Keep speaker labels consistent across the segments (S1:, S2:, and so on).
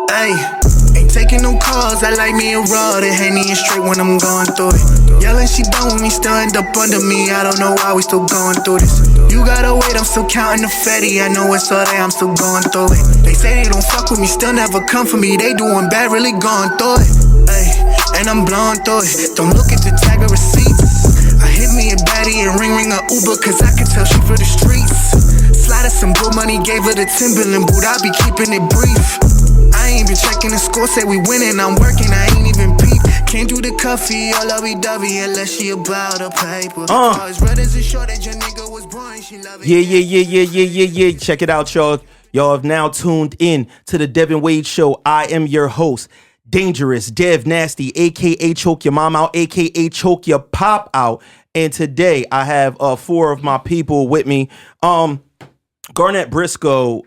S1: Ayy, ain't taking no calls, I like me a raw. They hang me straight when I'm going through it. Yelling she done with me, still end up under me. I don't know why we still going through this. You gotta wait, I'm still counting the fatty. I know it's all day, I'm still going through it. They say they don't fuck with me, still never come for me. They doing bad, really going through it. Ayy, and I'm blowing through it. Don't look at the tag of receipts. I hit me a baddie and ring a Uber, cause I can tell she for the streets. Slided some good money, gave her the Timberland boot, I be keeping it brief. I ain't been checking the score, say we winning, I'm working, I ain't even peep. Can't do the cuffy or lovey-dovey unless she about a paper. As red as a short that your nigga was born, she love it.
S2: Yeah. Check it out, y'all. Y'all have now tuned in to the Devinwade Show. I am your host, Dangerous DevNasty, a.k.a. Choke Your Mom Out, a.k.a. Choke Your Pop Out. And today, I have 4 of my people with me. Garnett Briscoe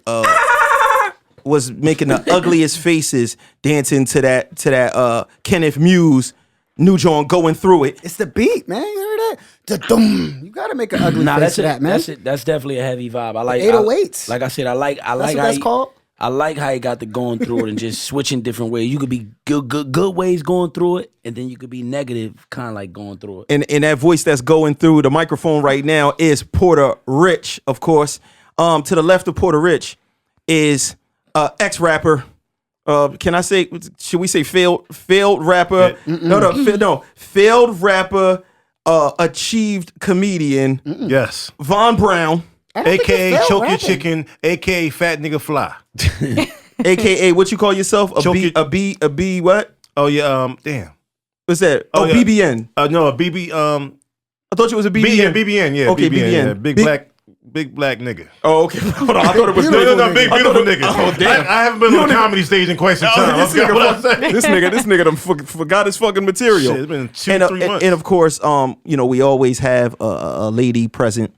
S2: was making the ugliest faces dancing to that Kenneth Muse new joint Going Through It.
S3: It's the beat, man. You heard that? Da-dum. You gotta make an ugly face to that, man.
S4: That's definitely a heavy vibe. I like
S3: 808s.
S4: Like I said, I like
S3: that's what
S4: how
S3: that's called.
S4: I like how you got the going through it and just switching different ways. You could be good ways going through it, and then you could be negative, kind of like going through it.
S2: And that voice that's going through the microphone right now is Porter Rich, of course. To the left of Porter Rich is ex-rapper. Can I say? Should we say failed rapper? No. Failed rapper, achieved comedian.
S5: Yes.
S2: Von Brown,
S5: AKA Choke Your Chicken, AKA Fat Nigga Fly.
S2: AKA what you call yourself? A B what?
S5: Oh yeah. Damn.
S2: What's that?
S5: Oh, yeah.
S2: BBN.
S5: No, a BB.
S2: I thought you was a BBN.
S5: BBN. Yeah.
S2: Okay, BBN.
S5: Yeah. Big black nigga.
S2: Oh, okay. Hold on. I thought it was
S5: no, big beautiful nigga.
S2: Oh, damn.
S5: I haven't been on a comedy stage in quite some time.
S2: This nigga done forgot his fucking material.
S5: Shit, it's been 2-3 months.
S2: And of course, we always have a lady present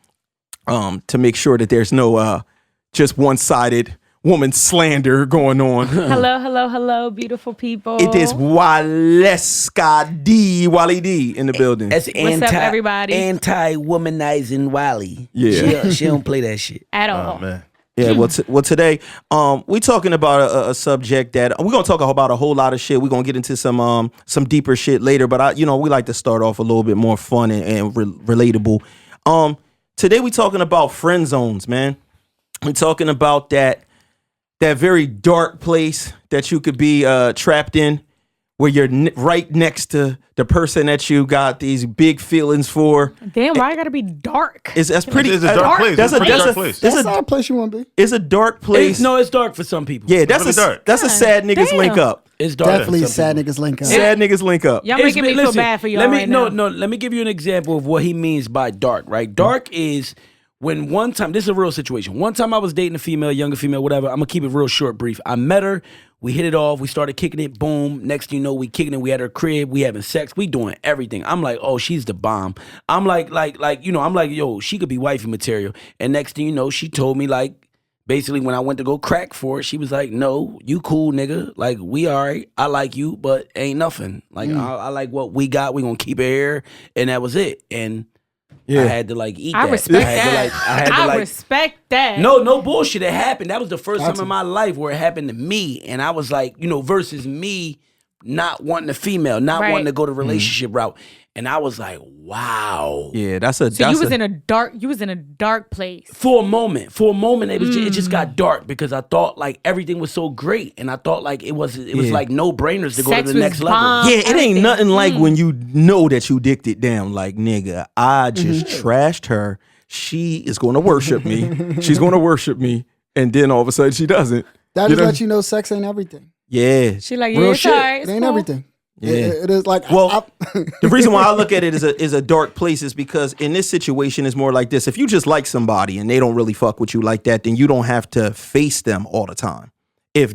S2: to make sure that there's no just one-sided woman slander going on.
S6: Hello, beautiful people.
S2: It is Waleska D, Wally D in the building.
S4: That's
S6: What's up, everybody?
S4: Anti-womanizing Wally.
S2: Yeah.
S4: She don't play that shit.
S6: At all.
S5: Oh, man.
S2: Yeah, well, today we talking about a subject that we're gonna talk about a whole lot of shit. We're gonna get into some deeper shit later, but we like to start off a little bit more fun and relatable. Today we talking about friend zones, man. We're talking about that very dark place that you could be trapped in, where you're right next to the person that you got these big feelings for.
S6: Damn, why I gotta be dark?
S2: That's pretty.
S5: It's a dark place.
S2: That's a dark
S5: place.
S3: That's not a place you want to be.
S2: It's a dark place.
S4: It's dark for some people.
S2: Yeah, that's a sad niggas
S6: Damn.
S2: link up.
S4: It's dark.
S3: Definitely sad niggas link up.
S2: Sad niggas link up.
S6: Y'all making me feel bad for y'all right now.
S4: Let me give you an example of what he means by dark, right? Dark is when one time, this is a real situation. One time I was dating a female, younger female, whatever. I'm going to keep it real short, brief. I met her. We hit it off. We started kicking it. Boom. Next thing you know, we kicking it. We at her crib. We having sex. We doing everything. I'm like, oh, she's the bomb. I'm like, I'm like, yo, she could be wifey material. And next thing you know, she told me, like, basically when I went to go crack for it, she was like, no, you cool, nigga. Like, we all right. I like you, but ain't nothing. Like, I like what we got. We going to keep it here. And that was it. And I had to like eat that.
S6: I respect that.
S4: No bullshit. It happened. That was the first time in my life where it happened to me. And I was like, versus me not wanting a female, not wanting to go the relationship route. And I was like, wow.
S2: Yeah,
S6: So you was in a dark place.
S4: For a moment, it just got dark because I thought like everything was so great, and I thought like it was like no brainers to go to the next level.
S2: Yeah, it ain't nothing like when you know that you dicked it down. Like, nigga, I just trashed her. She is going to worship me. She's going to worship me, and then all of a sudden she doesn't.
S3: That just lets you know sex ain't everything.
S2: Yeah,
S6: She like,
S3: Real
S6: yeah,
S3: shit.
S6: sorry,
S3: It ain't everything.
S2: Yeah.
S3: It is like,
S2: well, the reason why I look at it as a dark place is because in this situation it's more like this. If you just like somebody and they don't really fuck with you like that, then you don't have to face them all the time. If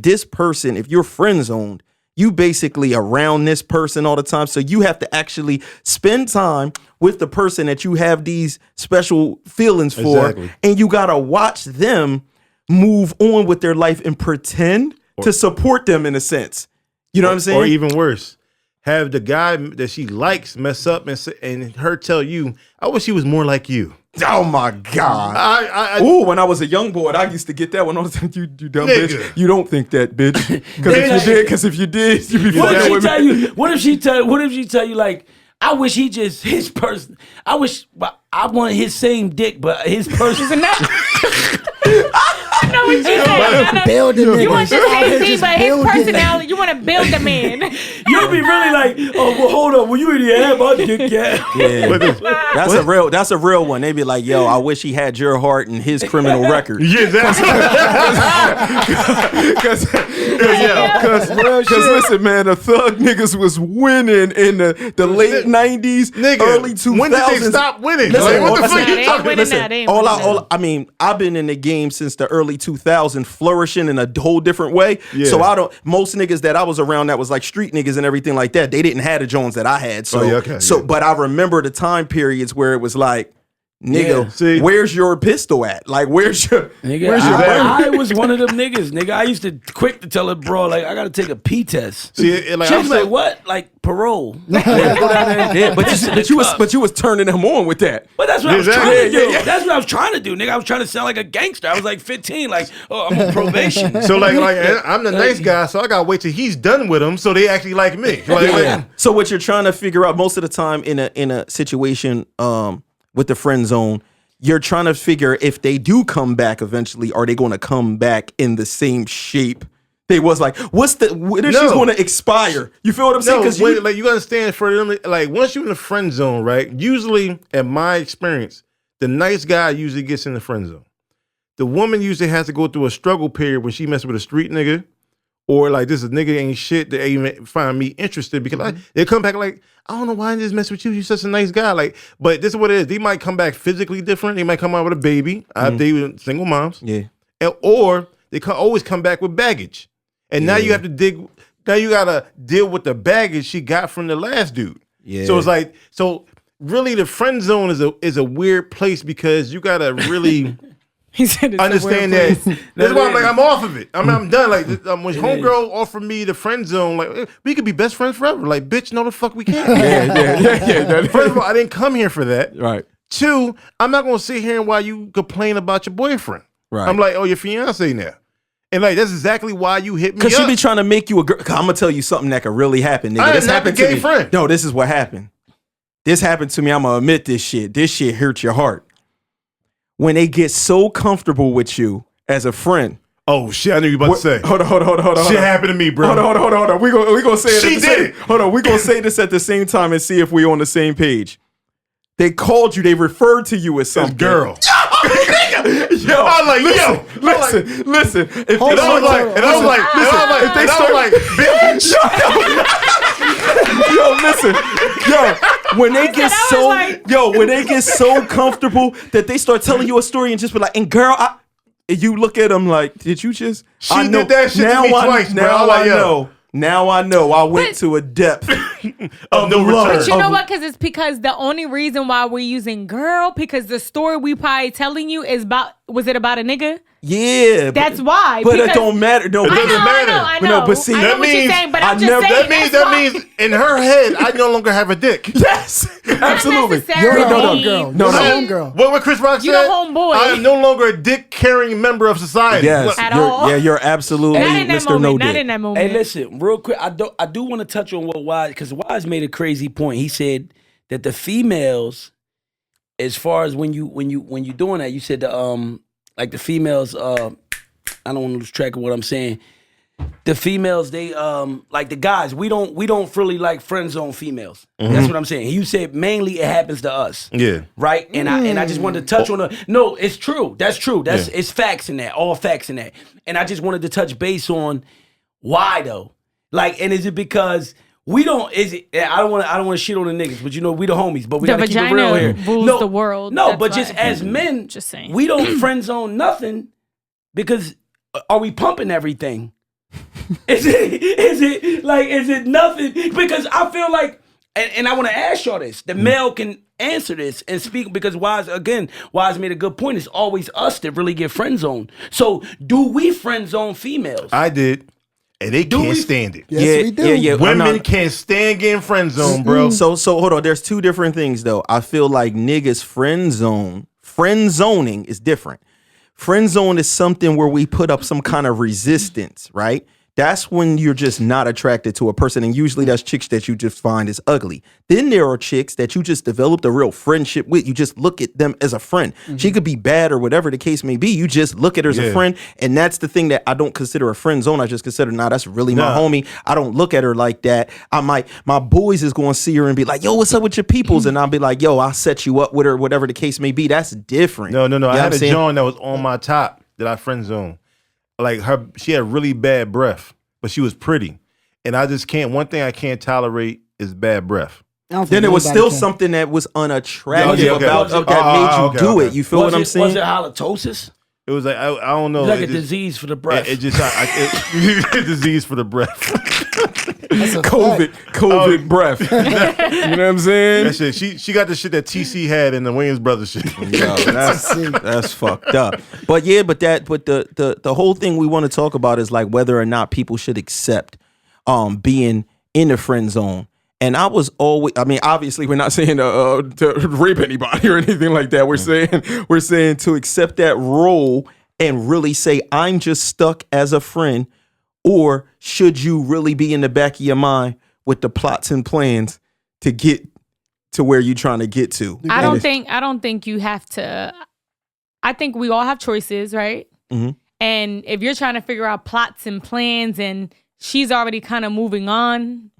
S2: you're friend zoned, you basically around this person all the time. So you have to actually spend time with the person that you have these special feelings for.
S5: Exactly.
S2: And you got to watch them move on with their life and pretend to support them in a sense. You know what I'm saying?
S5: Or even worse, have the guy that she likes mess up and her tell you, I wish he was more like you.
S2: Oh my God! Ooh, when I was a young boy, I used to get that one all the time. You dumb bitch. You don't think that, bitch. Because if you did, you'd be fucking with me.
S4: What if she tell you like, I wish he just his person. I want his same dick, but his person.
S6: I know what you're saying. You want the same thing, but his personality. You want to build a man.
S4: You'll be really like, oh, well, hold on. Well, you already have my dick,
S2: Yeah. That's a real one. They be like, yo, I wish he had your heart and his criminal record.
S5: Yeah, that's
S2: Because listen, man, the thug niggas was winning in the late 90s, early 2000s.
S5: When did they stop winning?
S2: Listen,
S5: what the fuck you talking
S2: about? I mean, I've been in the game since the early 2000s, flourishing in a whole different way. Yeah. So most niggas that I was around that was like street niggas and everything like that, they didn't have the Jones that I had. So, but I remember the time periods where it was like, nigga, where's your pistol at? Like, where's your
S4: I was one of them niggas, nigga. I used to quick to tell her, bro, like, I gotta take a P test. See, like, she was like, what? Like, parole.
S2: But you was turning them on with that.
S4: But that's what I was trying to do. That's what I was trying to do, nigga. I was trying to sound like a gangster. I was like 15, like, oh, I'm on probation.
S5: So like I'm the nice guy, so I gotta wait till he's done with them so they actually like me.
S2: So what you're trying to figure out most of the time in a situation, with the friend zone, you're trying to figure if they do come back eventually, are they going to come back in the same shape they was like? When is she's going to expire? You feel what I'm saying? Because
S5: like you understand for them, like once you're in the friend zone, right? Usually, in my experience, the nice guy usually gets in the friend zone. The woman usually has to go through a struggle period when she messes with a street nigga. Or like this is nigga ain't shit that even find me interested because they come back like, I don't know why I just mess with you. You're such a nice guy. Like, but this is what it is. They might come back physically different. They might come out with a baby. They were single moms.
S2: Yeah.
S5: Or they always come back with baggage. And now you have to now you gotta deal with the baggage she got from the last dude. Yeah. So it's like, really the friend zone is a weird place because you gotta really
S6: He said it's
S5: understand that. That's why I'm like, I'm off of it. I'm done. Like, when homegirl offered me the friend zone, like, we could be best friends forever. Like, bitch, no the fuck we can't. Yeah. First of all, I didn't come here for that.
S2: Right.
S5: Two, I'm not gonna sit here while you complain about your boyfriend. Right. I'm like, oh, your fiance now. And like, that's exactly why you hit me up.
S2: Because she be trying to make you a girl. I'm gonna tell you something that could really happen, nigga. This happened to me. Friend. No, this is what happened. This happened to me. I'm gonna admit this shit. This shit hurt your heart. When they get so comfortable with you as a friend.
S5: Oh shit! I knew you were about to say.
S2: Hold on. Shit
S5: happened to me, bro.
S2: Hold on. We gonna say it.
S5: She did it.
S2: Hold on. We gonna say this at the same time and see if we on the same page. They called you. They referred to you as some
S5: girl.
S2: Yo,
S5: I'm like,
S2: listen.
S5: If I was like, bitch.
S2: Yo, listen. When they get so comfortable that they start telling you a story and just be like, and girl, you look at them like, did you just?
S5: She did that shit to me twice, bro.
S2: Now I know. I went to a depth of no return.
S6: But you know what? Because the only reason why we're using girl, because the story we probably telling you was it about a nigga?
S2: Yeah.
S6: That's why.
S2: But it don't matter. No, it doesn't matter.
S6: I know.
S2: But see,
S6: I know what you're saying, but I'm just saying.
S5: That means in her head, I no longer have a dick.
S2: Yes. Absolutely.
S3: You're a homegirl.
S2: No.
S3: Homegirl.
S5: What Chris Rock said?
S6: You're a homeboy.
S5: I am no longer a dick-carrying member of society.
S2: Yes.
S6: At all.
S2: Yeah, you're absolutely Mr. No Dick.
S6: Not in that moment.
S4: Hey, listen, real quick. I do want to touch on what Wise, because Wise made a crazy point. He said that the females, as far as when you doing that, you said like the females. I don't want to lose track of what I'm saying. The females, they like the guys. We don't really like friend zone females. Mm-hmm. That's what I'm saying. You said mainly it happens to us.
S5: Yeah.
S4: Right. And I just wanted to touch on no. It's true. That's true. It's facts in that. All facts in that. And I just wanted to touch base on why though. Like, and is it because we don't? Is it? I don't want to shit on the niggas, but we the homies. But we gotta keep it real here.
S6: Rules the world.
S4: No, but just as men,
S6: just saying,
S4: we don't friend zone nothing because are we pumping everything? Is it nothing? Because I feel like, and I want to ask y'all this. The male can answer this and speak because Wise made a good point. It's always us that really get friend zoned. So do we friend zone females?
S5: I did. And they can't stand it.
S3: Yes, we do.
S2: Yeah.
S5: Women can't stand getting friend zone, bro.
S2: So hold on. There's two different things though. I feel like niggas friend zone Friend zoning is different. Friend zone is something where we put up some kind of resistance, right? That's when you're just not attracted to a person. And usually that's chicks that you just find is ugly. Then there are chicks that you just developed a real friendship with. You just look at them as a friend. She could be bad or whatever the case may be. You just look at her as a friend. And that's the thing that I don't consider a friend zone. I just consider, that's really my homie. I don't look at her like that. My boys is going to see her and be like, yo, what's up with your peoples? And I'll be like, yo, I'll set you up with her, whatever the case may be. That's different.
S5: No.
S2: You know
S5: I had
S2: what
S5: a
S2: I'm saying?
S5: John that was on my top that I friend zone. Like she had really bad breath, but she was pretty. And I just can't, one thing I can't tolerate is bad breath.
S2: Then it was still something that was unattractive about that made you do it. You feel what I'm saying?
S4: Was it halitosis?
S5: It was like, I don't know.
S4: Like a disease for the breath.
S5: It just, a disease for the breath.
S2: COVID breath. You know what I'm saying?
S5: That shit, she got the shit that TC had in the Wayans Brothers shit.
S2: Yo, that's fucked up. But the whole thing we want to talk about is like whether or not people should accept being in the friend zone. And I was always, obviously we're not saying to rape anybody or anything like that. We're saying to accept that role and really say, I'm just stuck as a friend. Or should you really be in the back of your mind with the plots and plans to get to where you're trying to get to?
S6: I don't think you have to. I think we all have choices, right? Mm-hmm. And if you're trying to figure out plots and plans and she's already kind of moving on,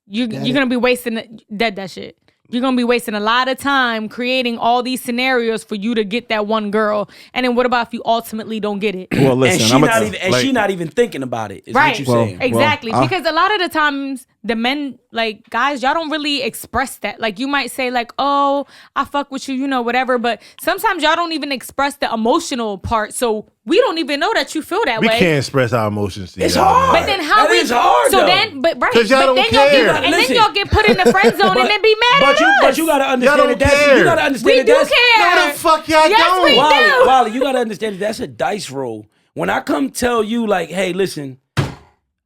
S6: you're going to be wasting that shit. You're going to be wasting a lot of time creating all these scenarios for you to get that one girl. And then what about if you ultimately don't get it?
S2: Well, listen,
S4: and she's not even thinking about it, is
S6: right.
S4: what you're saying.
S6: Exactly. Because a lot of the times the men, like guys, y'all don't really express that. Like you might say like, oh, I fuck with you, whatever. But sometimes y'all don't even express the emotional part. So we don't even know that you feel that way.
S5: We can't express our emotions to you.
S4: It's hard.
S6: But then how
S4: is hard,
S6: so
S4: though.
S6: then, but right.
S5: Because y'all don't care.
S6: Then y'all get put in the friend zone and then be mad at us.
S4: But you gotta understand
S5: care.
S4: You gotta understand
S6: we do care.
S5: No, the fuck y'all
S6: Yes,
S5: don't.
S6: we do.
S4: Wally, you gotta understand that's a dice roll. When I come tell you like, hey, listen,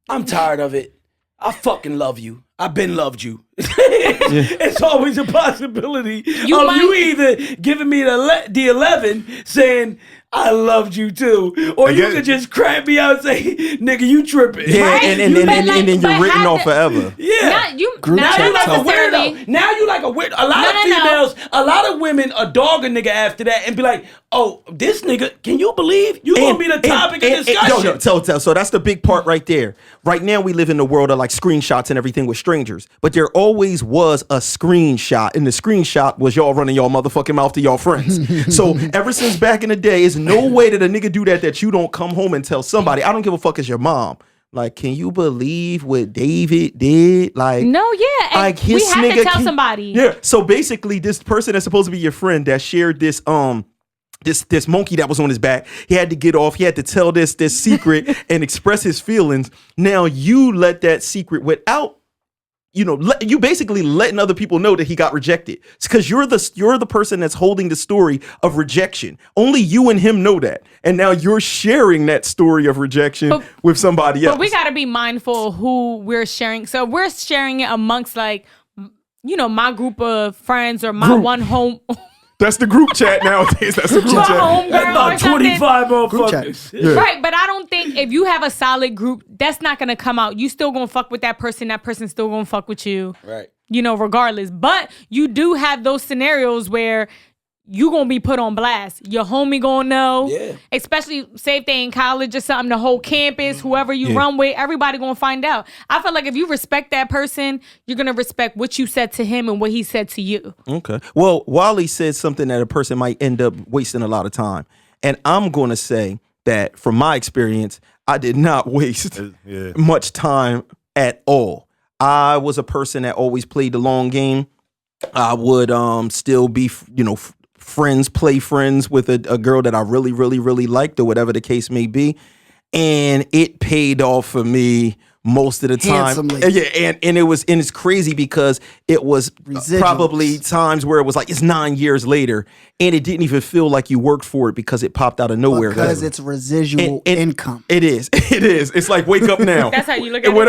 S4: I'm tired of it. I fucking love you. I've been loved you. It's always a possibility you either giving me the 11 saying I loved you too, or you could just crap me out and say, nigga, you tripping.
S2: Yeah,
S6: right?
S2: and then you're written off forever.
S4: Yeah.
S6: Now you
S4: like a weirdo. Now you like a weirdo. A lot of females, a lot of women are dog a nigga after that and be like, oh, this nigga, can you believe you gonna be the topic of discussion?
S2: So that's the big part right there. Right now we live in the world of like screenshots and everything with strangers, but there always was a screenshot, and the screenshot was y'all running y'all motherfucking mouth to y'all friends. So ever since back in the day, it's no way that a nigga do that you don't come home and tell somebody. I don't give a fuck as your mom. Like, can you believe what David did? Like,
S6: no, yeah. And
S2: like his
S6: we have
S2: nigga
S6: to tell somebody.
S2: Yeah. So basically, this person that's supposed to be your friend that shared this this monkey that was on his back, he had to get off. He had to tell this secret and express his feelings. Now you let that secret without, you basically letting other people know that he got rejected. It's because you're the person that's holding the story of rejection. Only you and him know that, and now you're sharing that story of rejection with somebody else.
S6: But we got to be mindful who we're sharing. So we're sharing it amongst like, my group of friends or my one home.
S2: That's the group chat nowadays. That's the group chat.
S4: About 25 motherfuckers.
S2: Yeah.
S6: Right, but I don't think if you have a solid group, that's not gonna come out. You still gonna fuck with that person. That person's still gonna fuck with you.
S4: Right.
S6: Regardless. But you do have those scenarios where you gonna be put on blast. Your homie gonna know.
S4: Yeah.
S6: Especially say if they in college or something, the whole campus, whoever you run with, everybody gonna find out. I feel like if you respect that person, you're gonna respect what you said to him and what he said to you. Okay.
S2: Well, Wally said something that a person might end up wasting a lot of time. And I'm gonna say that from my experience, I did not waste much time at all. I was a person that always played the long game. I would still be, play friends with a girl that I really, really, really liked or whatever the case may be. And it paid off for me most of the time.
S3: Handsomely.
S2: Yeah, and it's crazy because it was
S3: Residuals.
S2: probably times where it was like it's 9 years later and it didn't even feel like you worked for it because it popped out of nowhere.
S3: Because it's residual income.
S2: It is. It's like wake up now.
S6: That's how you look at
S2: and
S6: it.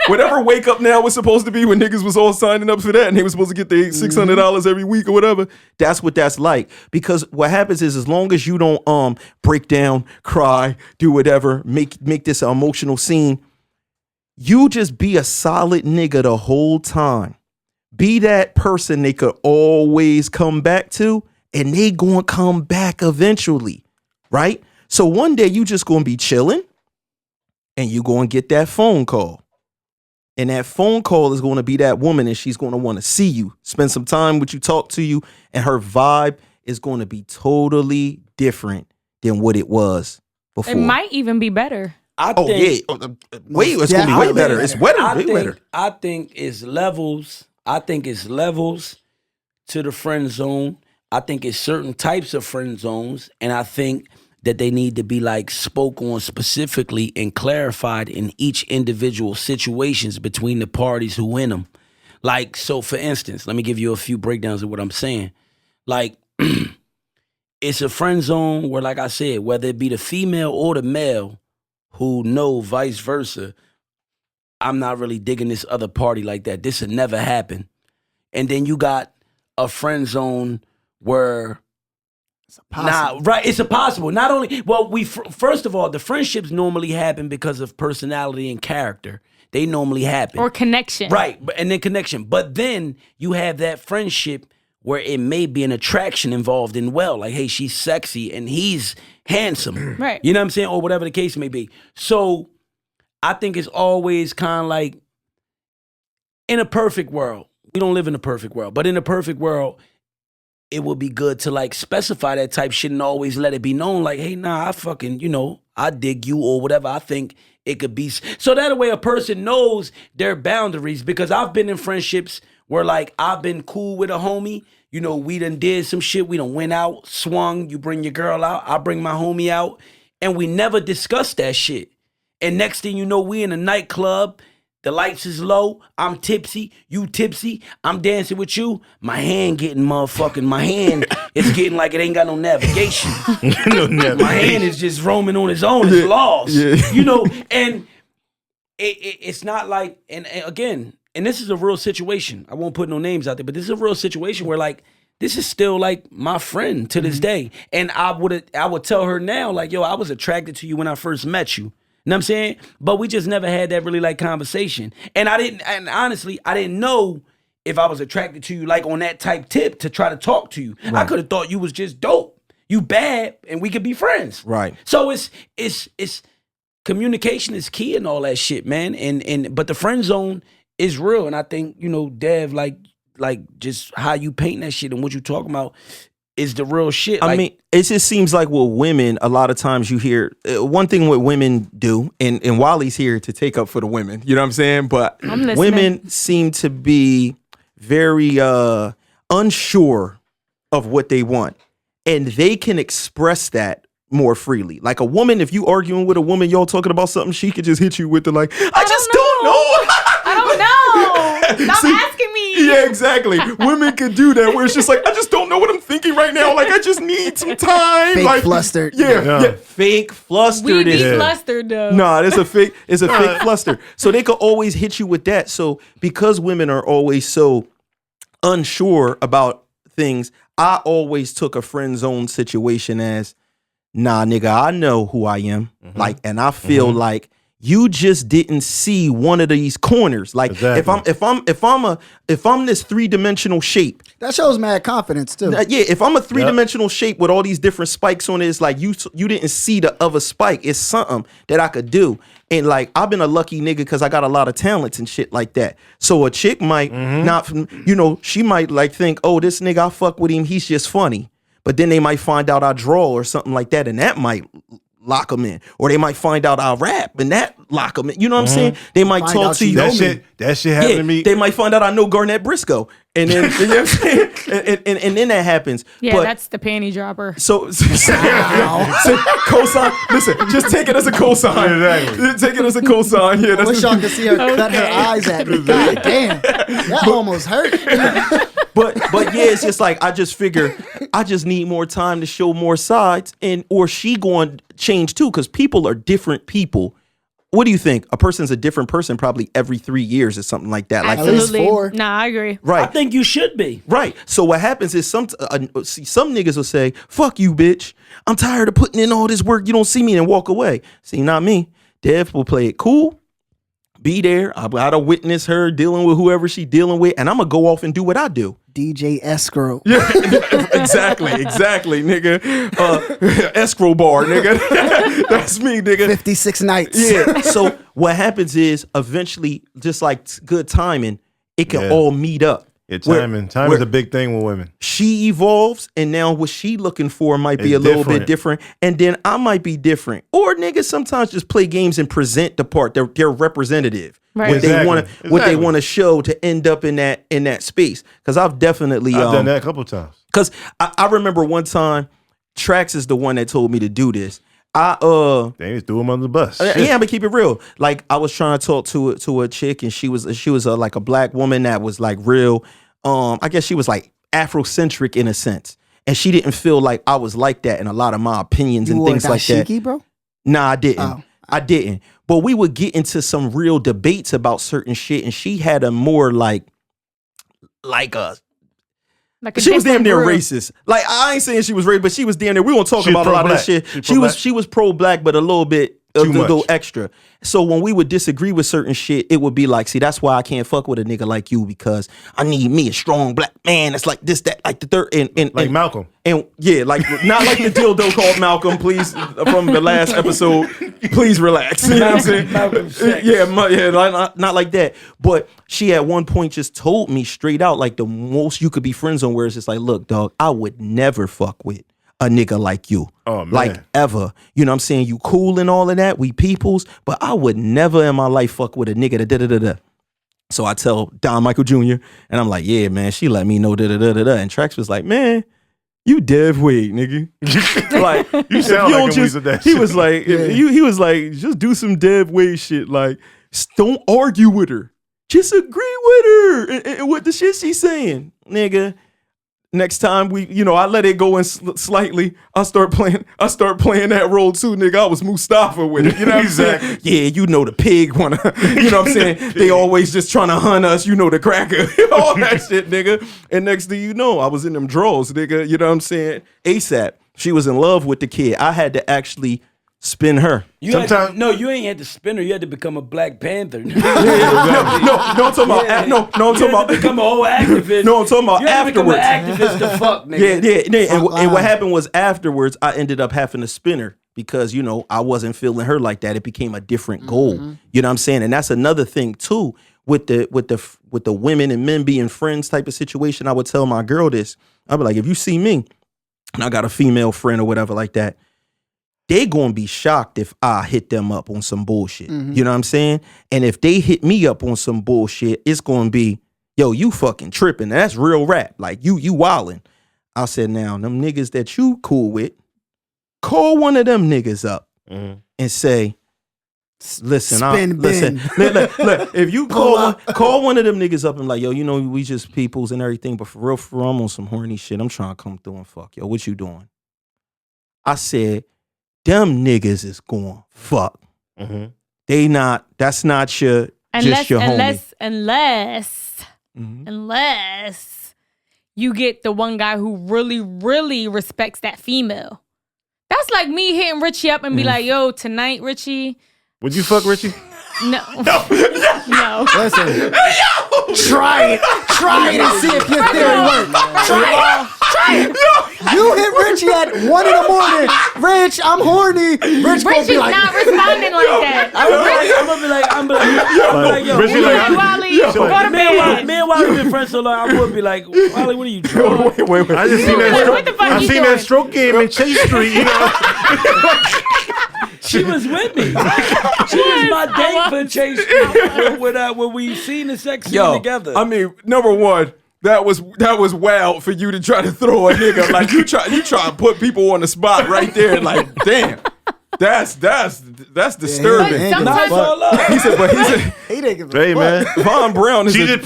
S2: whatever wake up now was supposed to be when niggas was all signing up for that and they were supposed to get their $600 every week or whatever. That's what that's like. Because what happens is as long as you don't break down, cry, do whatever, make this an emotional scene, you just be a solid nigga the whole time. Be that person they could always come back to, and they gonna come back eventually, right? So one day you just gonna be chilling, and you gonna get that phone call. And that phone call is gonna be that woman, and she's gonna wanna see you, spend some time with you, talk to you, and her vibe is gonna be totally different than what it was before.
S6: It might even be better.
S2: It's gonna be way better. It's way better.
S4: I think it's levels. I think it's levels to the friend zone. I think it's certain types of friend zones, and I think that they need to be like spoke on specifically and clarified in each individual situations between the parties who in them. Like, so for instance, let me give you a few breakdowns of what I'm saying. Like, it's a friend zone where, like I said, whether it be the female or the male, who know vice versa, I'm not really digging this other party like that. This would never happen. And then you got a friend zone where it's impossible. Not only, well, first of all, the friendships normally happen because of personality and character. They normally happen.
S6: Or connection.
S4: Right, and then connection. But then you have that friendship where it may be an attraction involved in like, hey, she's sexy and he's handsome.
S6: Right.
S4: You know what I'm saying? Or whatever the case may be. So I think it's always kind of like, in a perfect world, we don't live in a perfect world, but in a perfect world, it would be good to like specify that type shit and always let it be known like, hey, nah, I fucking, I dig you or whatever. I think it could be. So that way a person knows their boundaries, because I've been in friendships where like I've been cool with a homie. We done did some shit. We done went out, swung. You bring your girl out. I bring my homie out. And we never discussed that shit. And next thing you know, we in a nightclub. The lights is low. I'm tipsy. You tipsy. I'm dancing with you. My hand is getting like it ain't got no navigation. My hand is just roaming on its own. It's lost. Yeah. And it's not like, and again, and this is a real situation. I won't put no names out there, but this is a real situation where like, this is still like my friend to this day. And I would tell her now, like, yo, I was attracted to you when I first met you. You know what I'm saying? But we just never had that really like conversation. And honestly, I didn't know if I was attracted to you like on that type tip to try to talk to you. Right. I could have thought you was just dope. You bad and we could be friends. Right. So it's communication is key and all that shit, man. But the friend zone is real. And I think, Dev, like just how you paint that shit and what you talking about is the real shit.
S2: I mean, it just seems like with women, a lot of times you hear one thing what women do, and Wally's here to take up for the women, you know what I'm saying? But women seem to be very unsure of what they want, and they can express that more freely. Like a woman, if you arguing with a woman, y'all talking about something, she could just hit you with the like, I just don't know.
S6: I don't know. Stop asking me.
S2: Yeah, exactly. Women could do that where it's just like, I just don't know what I'm thinking right now. Like, I just need some time.
S3: Fake
S2: like,
S3: flustered.
S2: Yeah. Fake flustered.
S6: We be flustered though.
S2: Nah, it's a fake fluster. So they could always hit you with that. So because women are always so unsure about things, I always took a friend zone situation as, nah, nigga, I know who I am. Mm-hmm. Like, and I feel like you just didn't see one of these corners. Like exactly. if I'm this 3-dimensional shape.
S3: That shows mad confidence too.
S2: Yeah, if I'm a 3-dimensional shape with all these different spikes on it, it's like you didn't see the other spike. It's something that I could do. And like I've been a lucky nigga because I got a lot of talents and shit like that. So a chick might not, she might like think, oh, this nigga, I fuck with him, he's just funny. But then they might find out I draw or something like that, and that might lock them in. Or they might find out I rap and that lock them in. You know what I'm saying? They might
S3: Find
S2: talk
S3: out
S2: to
S3: you
S2: you.
S3: know
S5: That shit happened to me.
S2: They might find out I know Garnett Briscoe. And then, you know what I'm saying? And then that happens.
S6: Yeah,
S2: but,
S6: that's the panty dropper.
S2: so cosign. Listen, just take it as a cosign.
S5: Exactly.
S2: Take it as a cosign. Yeah,
S3: I
S2: that's
S3: wish y'all could see her cut her
S6: Okay.
S3: eyes at me. God damn. That almost hurt.
S2: But yeah, it's just like I just figure I just need more time to show more sides, or she going to change too, because people are different people. What do you think? A person's a different person probably every 3 years or something like that. Like
S3: least
S6: Absolutely.
S3: 4.
S6: Nah, I agree.
S4: I
S2: right.
S4: think you should be.
S2: Right. So what happens is some niggas will say, "Fuck you, bitch. I'm tired of putting in all this work. You don't see me," and walk away. See, not me. Dev will play it cool. Be there. I gotta witness her dealing with whoever she dealing with, and I'm gonna go off and do what I do.
S3: DJ Escrow.
S2: Yeah, exactly, nigga. Escrow bar, nigga. That's me, nigga.
S3: 56 nights.
S2: Yeah. So what happens is eventually, just like good timing, it can all meet up.
S5: Yeah, timing. Time
S2: where
S5: is a big thing with women.
S2: She evolves, and now what she looking for might be
S5: It's
S2: a little bit
S5: different.
S2: different, and then I might be different. Or niggas sometimes just play games and present the part. They're representative.
S6: Right.
S2: What
S5: Exactly.
S2: what they
S5: Exactly.
S2: want to show to end up in that space. Because I've definitely
S5: I've done that a couple of times.
S2: Because I remember one time, Trax is the one that told me to do this.
S5: They just threw him under the bus.
S2: Yeah, but keep it real. Like I was trying to talk to a chick, and she was like a black woman that was like real. I guess she was like Afrocentric in a sense, and she didn't feel like I was like that in a lot of my opinions
S3: You
S2: and
S3: wore
S2: things like that.
S3: dashiki, bro?
S2: Nah, I didn't.
S3: Oh.
S2: I didn't. But we would get into some real debates about certain shit, and she had a more like a.
S6: Like a
S2: She was damn
S6: different
S2: near
S6: group.
S2: racist. Like I ain't saying she was racist, but she was damn near. We won't talk
S5: She was
S2: about a lot of this
S5: pro-black.
S2: shit. She was pro-black, but a little bit a
S5: Too
S2: little
S5: much.
S2: extra. So when we would disagree with certain shit, it would be like, see, that's why I can't fuck with a nigga like you, because I need me a strong black man that's like this, that, like the third, and
S5: Like Malcolm.
S2: and yeah, like not like the dildo called Malcolm, please, from the last episode. Please relax. You know what I'm saying?
S4: Malcolm sex.
S2: Yeah, not like that. But she at one point just told me straight out, like the most you could be friends on, where it's just like, look, dog, I would never fuck with a nigga like you.
S5: Oh, man.
S2: Like ever. You know what I'm saying? You cool and all of that, we peoples, but I would never in my life fuck with a nigga that da-da-da-da. So I tell Don Michael Jr., and I'm like, yeah, man, she let me know da-da-da-da-da. And Trax was like, man, you Devinwade, nigga. Like,
S5: You sound
S2: if
S5: like
S2: don't
S5: him when you said that
S2: he
S5: shit.
S2: was like, he was like, just do some Devinwade shit. Like, don't argue with her. Just agree with her and with the shit she's saying, nigga. Next time I let it go in slightly. I start playing that role too, nigga. I was Mustafa with it. You know what I'm saying? Yeah, you know the pig wanna. You know what I'm saying? They always just trying to hunt us. You know the cracker, all that shit, nigga. And next thing you know, I was in them drawers, nigga. You know what I'm saying? ASAP. She was in love with the kid. I had to actually spin her.
S4: You ain't had to spin her. You had to become a Black Panther.
S2: No, I'm talking about. I'm talking about.
S4: Become a whole activist.
S2: No, I'm talking about
S4: you had to
S2: afterwards.
S4: become an activist to fuck, nigga.
S2: Yeah. And what happened was afterwards, I ended up having to spin her because I wasn't feeling her like that. It became a different goal. You know what I'm saying? And that's another thing too with the women and men being friends type of situation. I would tell my girl this. I'd be like, if you see me and I got a female friend or whatever like that, they gonna be shocked if I hit them up on some bullshit. You know what I'm saying? And if they hit me up on some bullshit, it's gonna be, yo, you fucking tripping. That's real rap. Like you wildin'. I said, now, them niggas that you cool with, call one of them niggas up and say, listen, look, if you call one of them niggas up and like, yo, we just peoples and everything, but for real, I'm on some horny shit. I'm trying to come through and fuck. Yo, what you doing? I said, them niggas is going fuck. They not. That's not your just your homie.
S6: Unless you get the one guy who really, really respects that female. That's like me hitting Richie up and be like, yo, tonight, Richie.
S5: Would you fuck Richie?
S6: No.
S3: Listen. Try it and see if your theory works. Try it. You hit Richie at 1 a.m. Rich, I'm horny. Rich gonna
S6: Richie's
S3: be like,
S6: not responding like that.
S4: I'm gonna be like, yo,
S5: Richie
S6: Like, Wally, go to bed.
S4: me and Wally been friends so long, I would be like, Wally, what are you doing?
S2: Wait.
S5: I just seen
S6: What
S5: that
S6: the fuck
S5: I
S6: you
S5: seen
S6: doing?
S5: that stroke game in Chase Street.
S4: She was with me. She was my date for Chase when we seen the sex scene together.
S7: I mean, number one, that was wild for you to try to throw a nigga. Like you try to put people on the spot right there. Like, damn. That's disturbing.
S6: But sometimes
S7: He said,
S3: He didn't give a
S5: Hey, man.
S7: Von Brown is
S5: He just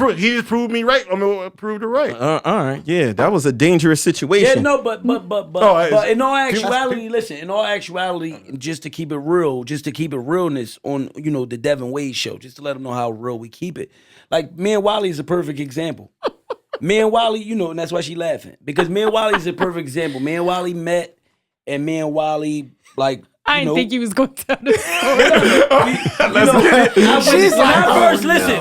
S5: proved me right. I mean, proved it right.
S2: All right, yeah, that was a dangerous situation.
S4: Yeah, no, but in all actuality, listen, in all actuality, just to keep it real, just to keep it realness on, the Devinwade Show, just to let them know how real we keep it. Like, me and Wally is a perfect example. Me and Wally, and that's why she laughing. Because me and Wally is a perfect example. Me and Wally met, and me and Wally, like,
S6: I didn't think he was going to tell the story.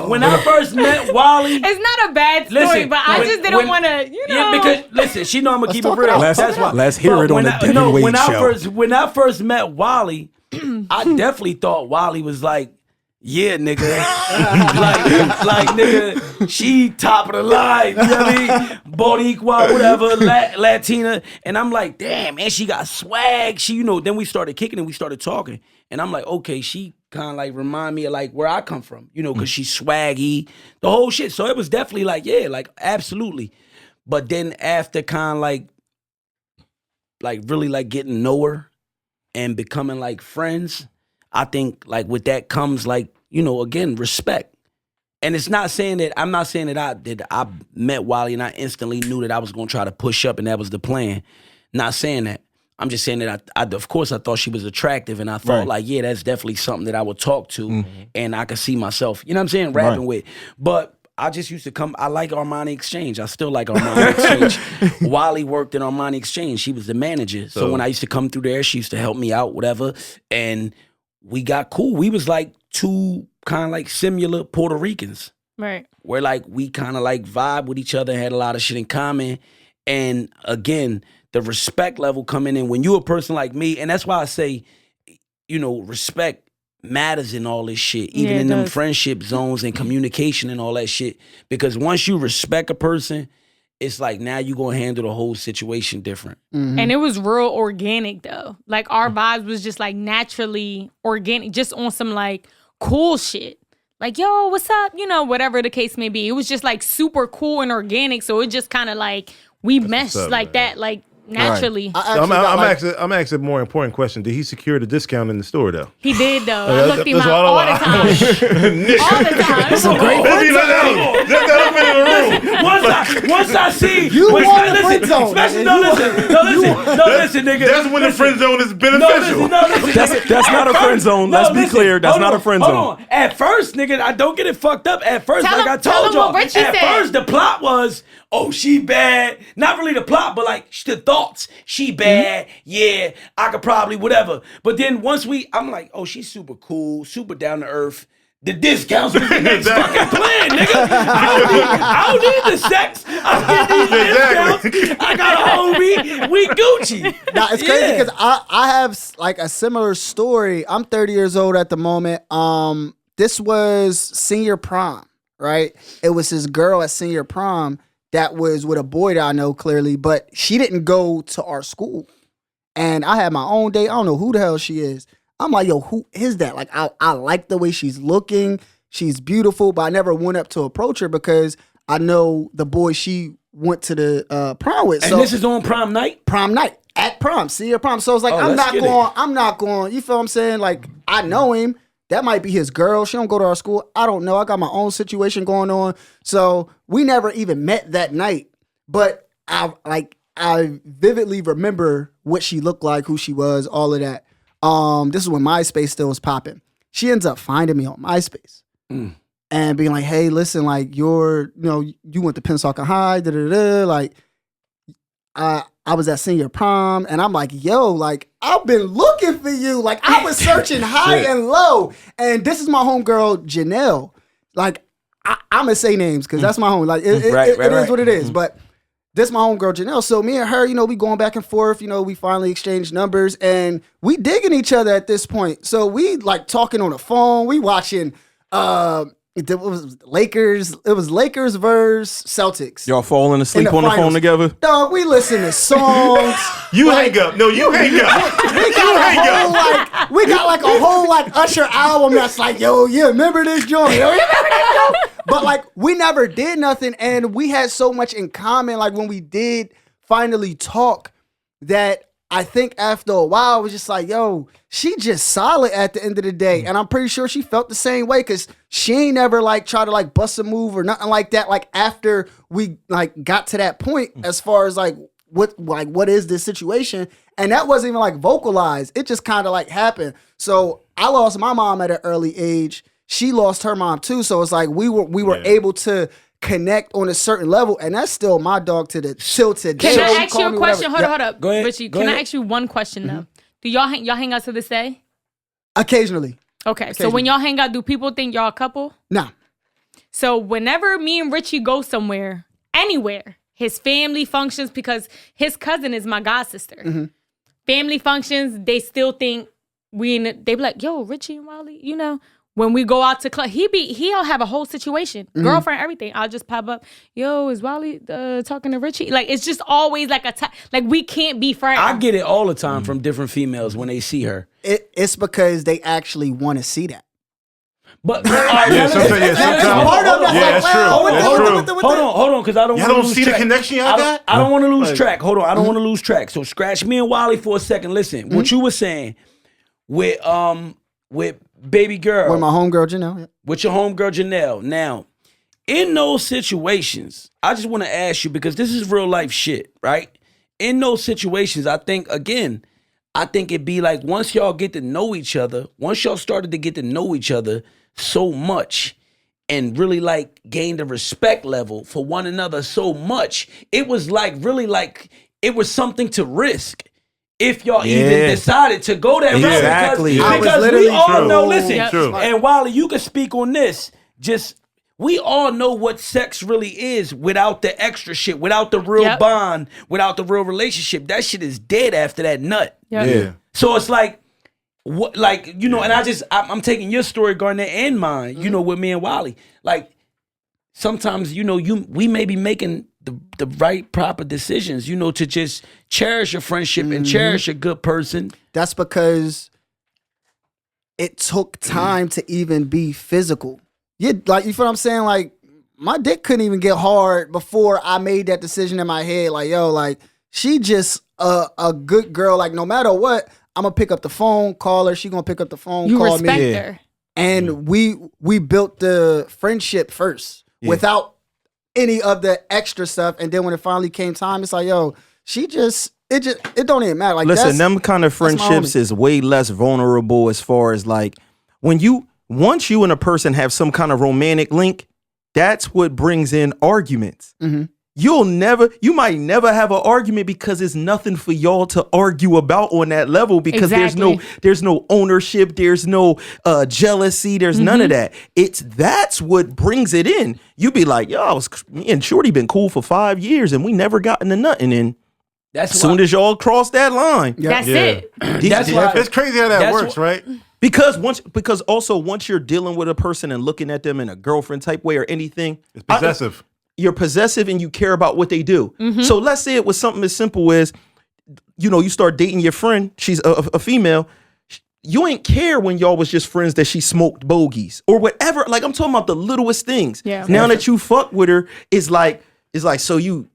S4: When I first met Wally,
S6: It's not a bad story, but I just didn't want to,
S4: Yeah, because listen, she know I'm gonna keep it real. That's why.
S7: Let's hear it on the Devinwade Show.
S4: When I first met Wally, I definitely thought Wally was like, yeah, nigga, like nigga, she top of the line. You know what I mean? Boricua, whatever, Latina, and I'm like, damn, man, she got swag. She, then we started kicking and we started talking, and I'm like, okay, she kind of like remind me of like where I come from, because she's swaggy, the whole shit. So it was definitely like, yeah, like absolutely. But then after kind of like really like getting to know her and becoming like friends, I think like with that comes like, again, respect. And it's not saying that, I'm not saying that I met Wally and I instantly knew that I was going to try to push up and that was the plan. Not saying that. I'm just saying that I of course I thought she was attractive and I thought like, yeah, that's definitely something that I would talk to and I could see myself, you know what I'm saying, rapping with. But I just used to come, I like Armani Exchange. I still like Armani Exchange. Wally worked in Armani Exchange. She was the manager. So when I used to come through there, she used to help me out, whatever. And we got cool. We was like two kind of like similar Puerto Ricans.
S6: Right.
S4: Where like we kind of like vibe with each other, had a lot of shit in common. And again, the respect level coming in when you a person like me, and that's why I say, respect matters in all this shit, even in them friendship zones and communication and all that shit. Because once you respect a person, it's like now you gonna handle the whole situation different.
S6: Mm-hmm. And it was real organic though. Like our vibes was just like naturally organic, just on some like cool shit. Like, yo, what's up? Whatever the case may be. It was just like super cool and organic. So it just kind of like we meshed like that, like naturally.
S5: Right. I'm asking a more important question. Did he secure the discount in the store though?
S6: He did though. I looked him out all the time. All the time.
S3: That's a great friend zone.
S4: Once I see
S3: You want the friend zone.
S4: Listen, nigga.
S5: That's when the friend zone is beneficial.
S7: That's not a friend zone. Let's be clear. That's not a friend zone.
S4: Hold on. At first, nigga, I don't get it fucked up. At first,
S6: Tell
S4: like
S6: him-
S4: I
S6: tell
S4: told
S6: him
S4: y'all.
S6: what Richie
S4: At
S6: said.
S4: first, the plot was, oh, she bad. Not really the plot, but like the thoughts. She bad. Yeah, I could probably whatever. But then once I'm like, oh, she's super cool, super down to earth. The discounts was the next fucking plan, nigga. I don't need the sex. I don't need the discounts. I got a homie. We Gucci.
S3: Now it's crazy because I have like a similar story. I'm 30 years old at the moment. This was senior prom, right? It was this girl at senior prom that was with a boy that I know clearly, but she didn't go to our school. And I had my own date. I don't know who the hell she is. I'm like, yo, who is that? Like, I like the way she's looking. She's beautiful, but I never went up to approach her because I know the boy she went to the prom with.
S4: And this is on prom night?
S3: Prom night. At prom, senior prom. So it's like, I'm not going, you feel what I'm saying? Like, I know him. That might be his girl. She don't go to our school. I don't know. I got my own situation going on. So we never even met that night. But I vividly remember what she looked like, who she was, all of that. This is when MySpace still was popping. She ends up finding me on MySpace and being like, hey, listen, like you went to Pensacola High, like I was at senior prom, and I'm like, yo, like I've been looking for you. Like I was searching high and low. And this is my homegirl, Janelle. Like I'm gonna say names because that's my home. Like it is what it is. But this my homegirl Janelle. So me and her, we going back and forth. We finally exchanged numbers and we digging each other at this point. So we like talking on the phone. We watching It was Lakers. It was Lakers versus Celtics.
S2: Y'all falling asleep
S3: In the
S2: on the phone
S3: finals.
S2: together?
S3: Dog, we listen to songs.
S5: You hang up. No, you hang up.
S3: We got like a whole like Usher album that's like, yo, yeah, remember this joint? Yo, remember this joint? But like, we never did nothing, and we had so much in common. Like when we did finally talk, that I think after a while, I was just like, yo, she just solid at the end of the day. And I'm pretty sure she felt the same way because she ain't never like try to like bust a move or nothing like that. Like after we like got to that point as far as like what is this situation? And that wasn't even like vocalized. It just kind of like happened. So I lost my mom at an early age. She lost her mom too. So it's like we were able to connect on a certain level, and that's still my dog till today.
S6: Can I ask you a question? Hold up.
S4: Go ahead.
S6: Richie,
S4: Go
S6: can I
S4: ahead.
S6: ask you one question though? Do y'all hang out to this day?
S3: Occasionally.
S6: Okay, so when y'all hang out, do people think y'all a couple?
S3: Nah.
S6: So whenever me and Richie go somewhere, anywhere, his family functions, because his cousin is my god sister. Family functions, they still think they be like, yo, Richie and Wally, you know. When we go out to club, he'll have a whole situation, girlfriend, everything. I'll just pop up. Yo, is Wally talking to Richie? Like it's just always like like we can't be friends.
S4: I get it all the time from different females when they see her.
S3: It's because they actually want to see that.
S4: But
S5: Sometimes. Yeah, that's true.
S4: Hold on, because I don't.
S5: Y'all
S4: wanna
S5: don't
S4: lose
S5: see
S4: track.
S5: the connection y'all got?
S4: I don't want to lose track. Hold on, I don't want to lose track. So scratch me and Wally for a second. Listen, what you were saying with baby girl,
S3: With my homegirl Janelle. Yeah.
S4: with your homegirl Janelle. Now, in those situations, I just want to ask you because this is real life shit, right? In those situations, I think it'd be like once y'all get to know each other, once y'all started to get to know each other so much and really like gain the respect level for one another so much, it was like really like it was something to risk. If y'all even decided to go that route.
S2: Exactly.
S4: Because we all know, listen,
S6: Yep.
S5: True.
S4: and Wally, you can speak on this. Just, we all know what sex really is without the extra shit, without the real bond, without the real relationship. That shit is dead after that nut.
S5: Yeah.
S4: So it's like, what, like, you know, and I'm taking your story, Garnett, and mine, you know, with me and Wally. Like, sometimes, you know, we may be making the right proper decisions, you know, to just cherish your friendship and cherish a good person.
S3: That's because it took time to even be physical. Like, you feel what I'm saying? Like, my dick couldn't even get hard before I made that decision in my head. Like, yo, like, she just a good girl. Like, no matter what, I'm gonna pick up the phone, call her. She gonna pick up the phone,
S6: you
S3: call
S6: respect
S3: me.
S6: her.
S3: And we built the friendship first without any of the extra stuff. And then when it finally came time, it's like, yo, it don't even matter. Like,
S2: listen, them kind of friendships is way less vulnerable as far as like once you and a person have some kind of romantic link, that's what brings in arguments. You might never have an argument because it's nothing for y'all to argue about on that level because there's no ownership, there's no jealousy, there's none of that. That's what brings it in. You be like, yo, me and Shorty been cool for 5 years and we never got into nothing. And
S4: That's
S2: as soon as y'all cross that line,
S6: That's it.
S4: That's why
S5: It's crazy how that works, right?
S2: because once you're dealing with a person and looking at them in a girlfriend type way or anything,
S5: It's possessive.
S2: you're possessive and you care about what they do. So let's say it was something as simple as, you know, you start dating your friend, she's a female, you ain't care when y'all was just friends that she smoked bogeys or whatever. Like, I'm talking about the littlest things.
S6: Yeah.
S2: Now that you fuck with her, it's like you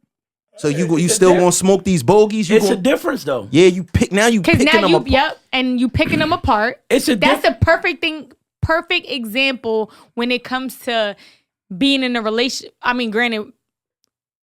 S2: still gonna smoke these bogeys?
S4: it's a difference though.
S2: Yeah, you picking
S6: Because
S2: them
S6: now
S2: apart.
S6: and you picking them apart.
S4: It's a
S6: That's a perfect example when it comes to being in a relationship. I mean, granted,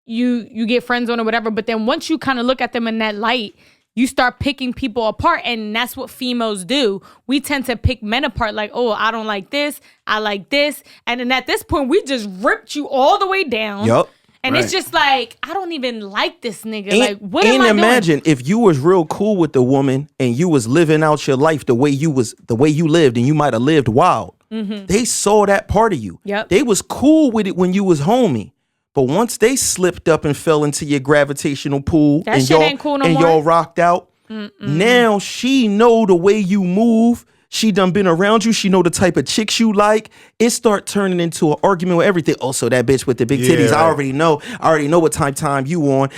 S6: you get friends on or whatever, but then once you kind of look at them in that light, you start picking people apart, and that's what females do. We tend to pick men apart, like, oh, I don't like this, I like this, and then at this point, we just ripped you all the way down.
S2: Yup.
S6: And it's just like, I don't even like this nigga. Like, what am I doing?
S2: Imagine if you was real cool with the woman and you was living out your life the way you lived, and you might have lived wild. They saw that part of you.
S6: Yep.
S2: They was cool with it when you was homie. But once they slipped up and fell into your gravitational pool
S6: That
S2: and
S6: shit ain't cool no more.
S2: y'all rocked out, now she know the way you move. She done been around you. She know the type of chicks you like. It start turning into an argument with everything. Oh, so that bitch with the big titties.
S5: Right.
S2: I already know what time you on.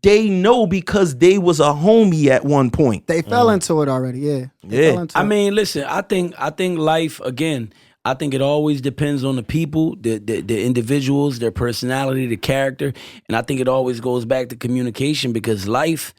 S2: They know because they was a homie at one point.
S3: They fell into it already. Yeah. They fell into
S4: I
S3: it.
S4: mean, listen, I think life, again, I think it always depends on the people, the individuals, their personality, the character. And I think it always goes back to communication, because life,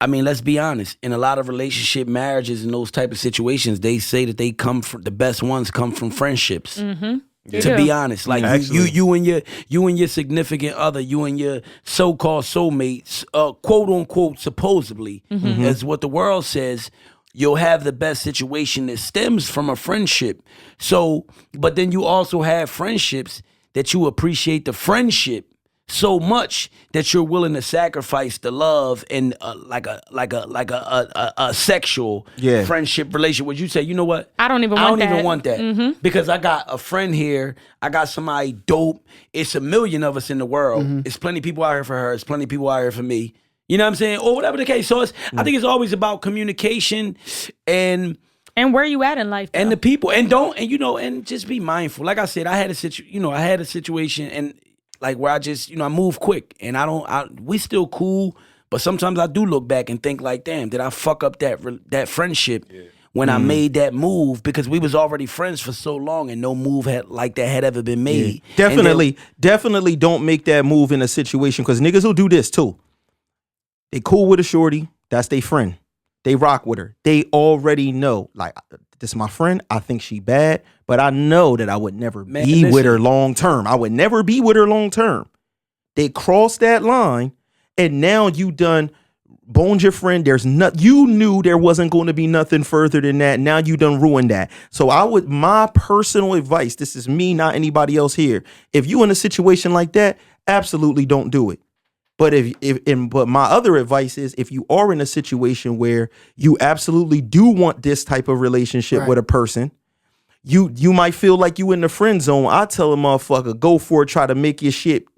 S4: I mean, let's be honest, in a lot of relationship marriages and those type of situations, they say that the best ones come from friendships.
S6: Mm-hmm.
S4: To be honest, like
S5: Actually.
S4: you and your significant other, you and your so-called soulmates, quote unquote, supposedly, as what the world says, you'll have the best situation that stems from a friendship. So, but then you also have friendships that you appreciate the friendship so much that you're willing to sacrifice the love and like a sexual friendship relationship. Would you say, you know what?
S6: I don't even want that.
S4: Because I got a friend here. I got somebody dope. It's a million of us in the world. It's plenty of people out here for her. It's plenty of people out here for me. You know what I'm saying? Or whatever the case. So I think it's always about communication and
S6: where you at in life, though.
S4: and the people, and just be mindful. Like I said, I had a situation and like where I just, I move quick, and we still cool, but sometimes I do look back and think like, damn, did I fuck up that friendship when I made that move, because we was already friends for so long and no move had ever been made.
S2: Definitely don't make that move in a situation, because niggas will do this too. They cool with a shorty, that's their friend. They rock with her. They already know, like, this is my friend. I think she bad, but I know that I would never be with her long term. I would never be with her long term. They crossed that line, and now you done boned your friend. You knew there wasn't going to be nothing further than that. Now you done ruined that. So my personal advice, this is me, not anybody else here. If you in a situation like that, absolutely don't do it. But but my other advice is, if you are in a situation where you absolutely do want this type of relationship with a person, you might feel like you in the friend zone. I tell a motherfucker, go for it, try to make your shit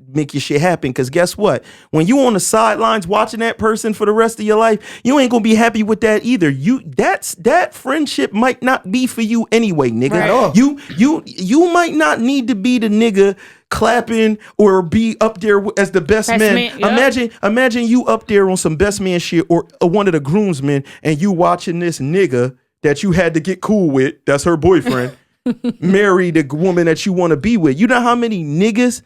S2: happen. Cause guess what? When you on the sidelines watching that person for the rest of your life, you ain't gonna be happy with that either. That friendship might not be for you anyway, nigga. Right. You might not need to be the nigga clapping or be up there as the best man. Yep. Imagine you up there on some best man shit, or one of the groomsmen, and you watching this nigga that you had to get cool with, that's her boyfriend, marry the woman that you want to be with. You know how many niggas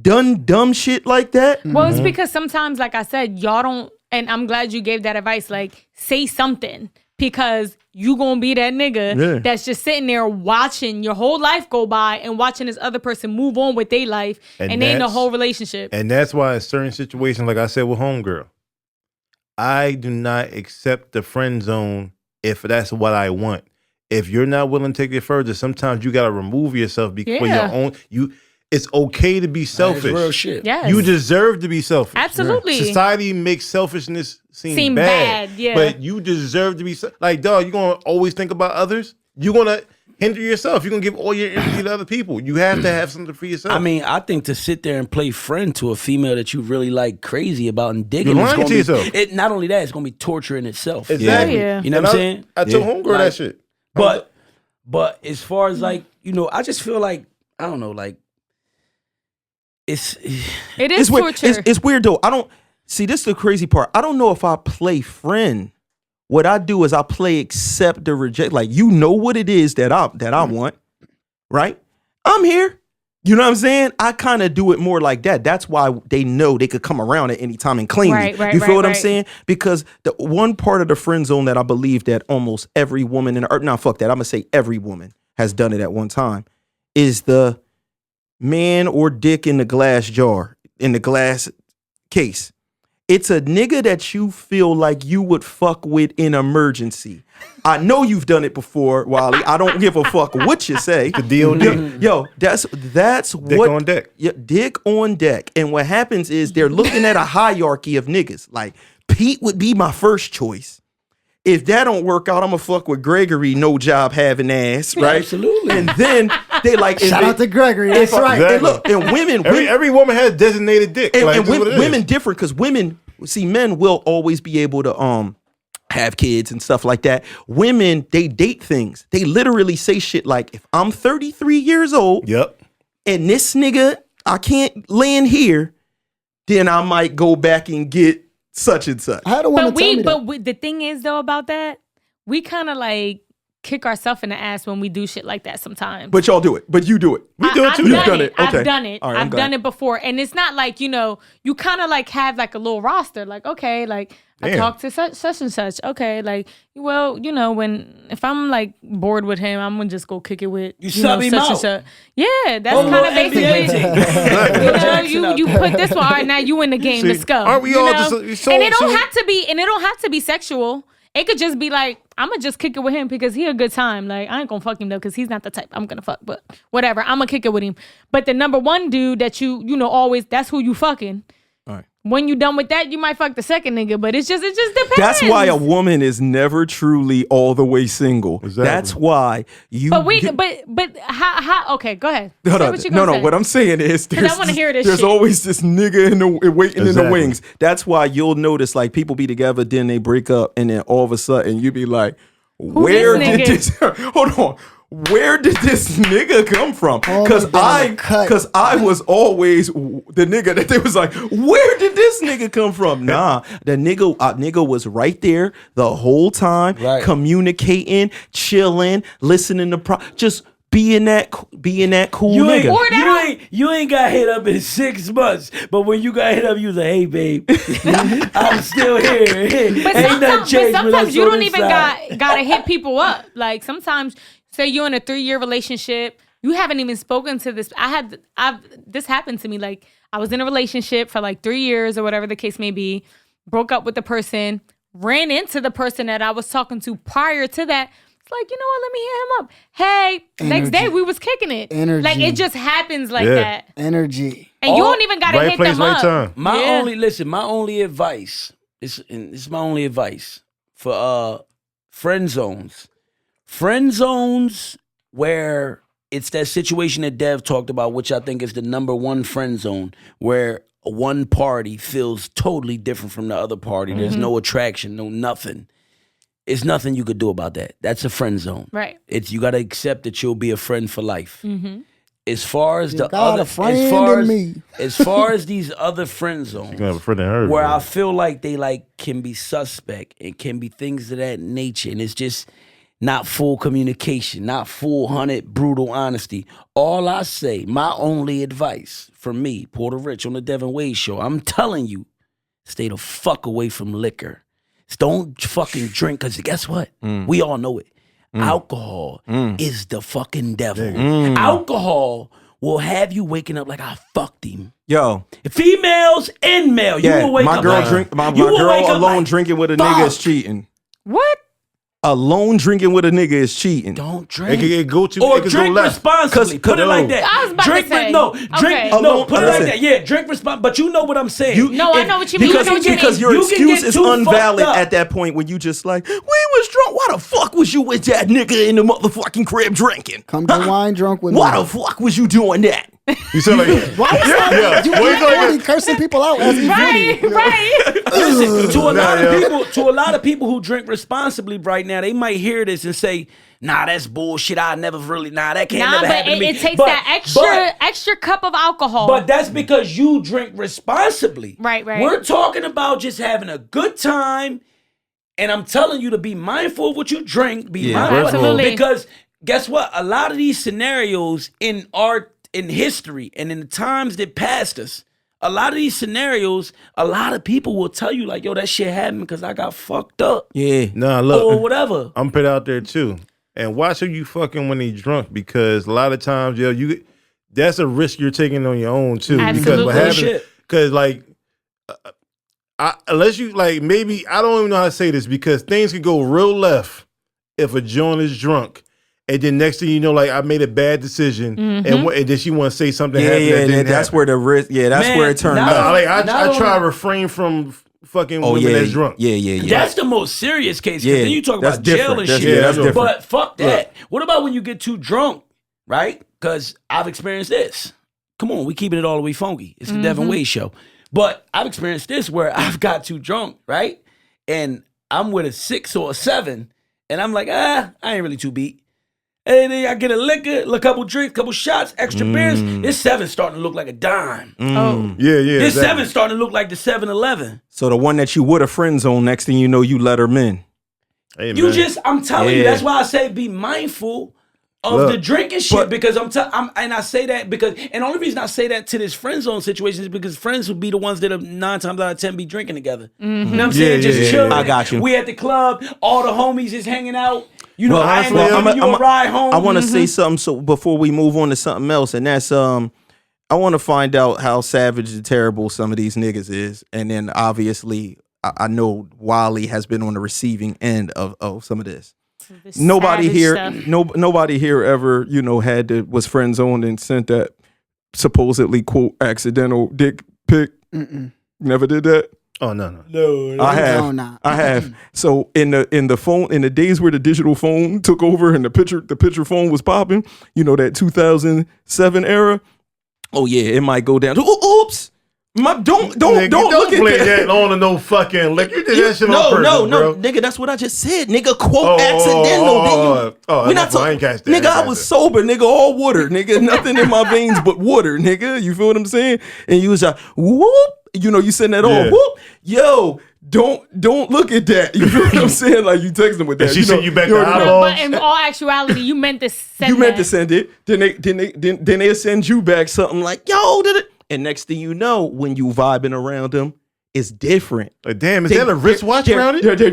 S2: done dumb shit like that?
S6: Well, it's because sometimes, like I said, y'all don't, and I'm glad you gave that advice, like, say something, because you gonna be that nigga that's just sitting there watching your whole life go by and watching this other person move on with their life and they in the whole relationship.
S5: And that's why in certain situations, like I said with homegirl, I do not accept the friend zone if that's what I want. If you're not willing to take it further, sometimes you gotta remove yourself for your own. It's okay to be selfish.
S4: That's real shit.
S6: Yes.
S5: You deserve to be selfish.
S6: Absolutely.
S5: Society makes selfishness seem bad. But you deserve to be like, dog, you're gonna always think about others. You're gonna hinder yourself. You're gonna give all your energy to other people. You have to have something for yourself.
S4: I mean, I think to sit there and play friend to a female that you really like crazy about and digging,
S5: you're lying to yourself.
S4: Not only that, it's gonna be torture in itself.
S5: Exactly.
S6: Yeah.
S4: You know what I'm saying?
S5: I told homegirl that shit.
S4: But as far as like, I just feel like, I don't know, like,
S6: it is torture.
S2: It's weird though. I don't see, this is the crazy part. I don't know if I play friend. What I do is I play accept or reject. Like, you know what it is that I want, right? I'm here. You know what I'm saying? I kind of do it more like that. That's why they know they could come around at any time and claim me. You feel what I'm saying? Because the one part of the friend zone that I believe that almost every woman I'm gonna say every woman has done it at one time, is the man or dick in the glass jar, in the glass case. It's a nigga that you feel like you would fuck with in emergency. I know you've done it before, Wally. I don't give a fuck what you say.
S5: The DOD.
S2: Yo, that's
S5: dick
S2: what,
S5: on deck.
S2: Yeah, dick on deck. And what happens is they're looking at a hierarchy of niggas. Like, Pete would be my first choice. If that don't work out, I'm gonna fuck with Gregory, no job having ass, right?
S4: Absolutely.
S2: And then they like,
S3: shout out to Gregory. That's right.
S2: And look, and women,
S5: every woman has designated dick.
S2: And women different, because men will always be able to have kids and stuff like that. Women, they date things. They literally say shit like, if I'm 33 years old and this nigga, I can't land here, then I might go back and get such and such.
S3: I had a woman tell me that.
S6: But the thing is though about that, we kind of like kick ourselves in the ass when we do shit like that sometimes.
S2: But y'all do it. But you do it.
S5: We do it too.
S2: You've done it. Okay.
S6: I've done it.
S2: All right,
S6: I've done it before. And it's not like, you know, you kind of like have like a little roster. Like, okay, like I talk to such and such. Okay, like, well, you know, if I'm like bored with him, I'm gonna just go kick it with
S4: you sub him out.
S6: Yeah, that's kind of basically. You put this one. All right, now you in the game. Let's go.
S5: Aren't we all just
S6: and it don't have to be sexual. It could just be like, I'm gonna just kick it with him because he a good time. Like, I ain't gonna fuck him though because he's not the type I'm gonna fuck. But whatever, I'm gonna kick it with him. But the number one dude that you know always, that's who you fucking.
S2: All right.
S6: When you done with that, you might fuck the second nigga. But it just depends.
S2: That's why a woman is never truly all the way single.
S5: Exactly.
S2: That's why you.
S6: But how? Okay, go ahead.
S2: No. What I'm saying is,
S6: I wanna hear this
S2: there's
S6: shit.
S2: always this nigga waiting in the wings. That's why you'll notice like people be together, then they break up, and then all of a sudden you be like, where did this? Hold on. Where did this nigga come from? Because I was always the nigga that they was like, where did this nigga come from? Nah, the nigga was right there the whole time, communicating, chilling, listening to just being that cool nigga.
S4: You ain't got hit up in 6 months, but when you got hit up, you was like, hey babe, I'm still here.
S6: But sometimes you don't even gotta hit people up. Like sometimes. Say you're in a 3-year relationship, you haven't even spoken to this. This happened to me. Like I was in a relationship for like 3 years or whatever the case may be, broke up with the person, ran into the person that I was talking to prior to that. It's like, you know what, let me hit him up. Hey, next day we was kicking it.
S3: Energy.
S6: Like it just happens like that.
S3: Energy.
S6: And you don't even gotta hit them up.
S5: Time.
S4: My only advice is my only advice for friend zones. Friend zones where it's that situation that Dev talked about, which I think is the number one friend zone, where one party feels totally different from the other party. There's no attraction, no nothing. It's nothing you could do about that. That's a friend zone. Right. You got to accept that you'll be a friend for life. Mm-hmm. As far as as far as these other friend zones,
S5: you have a friend in her,
S4: where I feel like they like can be suspect and can be things of that nature, and it's just not full communication, not full 100 brutal honesty. All I say, my only advice from me, Porter Rich on the Devinwade Show, I'm telling you, stay the fuck away from liquor. Don't fucking drink, because guess what? We all know it. Alcohol is the fucking devil. Alcohol will have you waking up like I fucked him.
S2: Yo.
S4: Females and male. You will wake up
S2: my girl alone drinking with a nigga is cheating.
S6: What?
S2: Alone drinking with a nigga is cheating.
S4: Don't drink.
S5: It
S4: or drink responsibly. Put it like that.
S6: I was about to say.
S4: Put it like that. Yeah, drink responsibly. But you know what I'm saying.
S6: I know what you mean.
S2: Because your excuse is unvalid at that point when you just like, we was drunk. Why the fuck was you with that nigga in the motherfucking crib drinking?
S3: Come to wine drunk with me.
S2: Why the fuck was you doing that?
S5: You sound like
S3: you cursing people out as
S6: right.
S4: Listen, to a lot of people who drink responsibly right now, they might hear this and say, nah, that's bullshit. I never really, that can't never happen to me.
S6: It takes that extra cup of alcohol.
S4: But that's because you drink responsibly.
S6: Right.
S4: We're talking about just having a good time, and I'm telling you to be mindful of what you drink. Be mindful.
S6: Absolutely.
S4: Because guess what? A lot of these scenarios in history and in the times that passed us, a lot of these scenarios, a lot of people will tell you like, yo, that shit happened because I got fucked up.
S2: Yeah.
S5: Nah, look.
S4: Or whatever.
S5: I'm put out there too. And watch who you fucking when they drunk, because a lot of times, that's a risk you're taking on your own too.
S6: Absolutely.
S5: Because what happens, because like, unless you like, maybe, I don't even know how to say this, because things could go real left if a joint is drunk. And then next thing you know, like I made a bad decision, and then she want to say something.
S2: That's where the risk. Yeah, that's where it turned out.
S5: I try to refrain from fucking women that's drunk.
S2: Yeah.
S4: That's the most serious case. Because then you talk about jail and shit.
S2: That's different.
S4: But fuck that. What about when you get too drunk, right? Because I've experienced this. Come on, we keeping it all the way funky. It's the Devinwade Show. But I've experienced this where I've got too drunk, right? And I'm with a 6 or a 7, and I'm like, I ain't really too beat. And then I get a liquor, a couple drinks, couple shots, extra beers. This 7 starting to look like a dime.
S6: Oh.
S5: Yeah.
S4: This
S5: exactly.
S4: 7 starting to look like the 7-Eleven.
S2: So the one that you would have friend zone, next thing you know, you let her in.
S5: Hey,
S4: You
S5: man.
S4: just, I'm telling you, that's why I say be mindful of the drinking shit, because and I say that because, and the only reason I say that to this friend zone situation is because friends will be the ones that are 9 times out of 10 be drinking together. You know what I'm saying? Just chilling.
S2: I got you.
S4: We at the club, all the homies is hanging out. You know,
S2: Well,
S4: I ain't
S2: well,
S4: gonna give you a ride home.
S2: I want to say something so before we move on to something else, and that's I want to find out how savage and terrible some of these niggas is, and then obviously I know Wally has been on the receiving end of some of this. Nobody here, nobody here ever, was friend zoned and sent that supposedly quote accidental dick pic. Never did that.
S5: Oh no.
S2: I have. So in the phone, in the days where the digital phone took over and the picture phone was popping, that 2007 era. Oh yeah, it might go down. Oops. Don't look at
S5: play
S2: that.
S5: that on to no fucking lick. You did that shit on purpose,
S2: no,
S5: bro.
S2: nigga. That's what I just said, nigga. Quote accidental.
S5: I ain't catch that.
S2: Nigga, I was sober, nigga. All water, nigga. Nothing in my veins but water, nigga. You feel what I'm saying? And you was like, whoop. You send that on. Whoop. Yo, don't look at that. You feel what I'm saying? Like you text them with that.
S5: And she sent you back the eyeballs.
S6: But in all actuality, you meant to send.
S2: You meant to send it. Then they send you back something like, yo, did it? And next thing you know, when you vibing around them, it's different.
S5: Like, damn, is that a wristwatch around it?
S2: They're
S6: You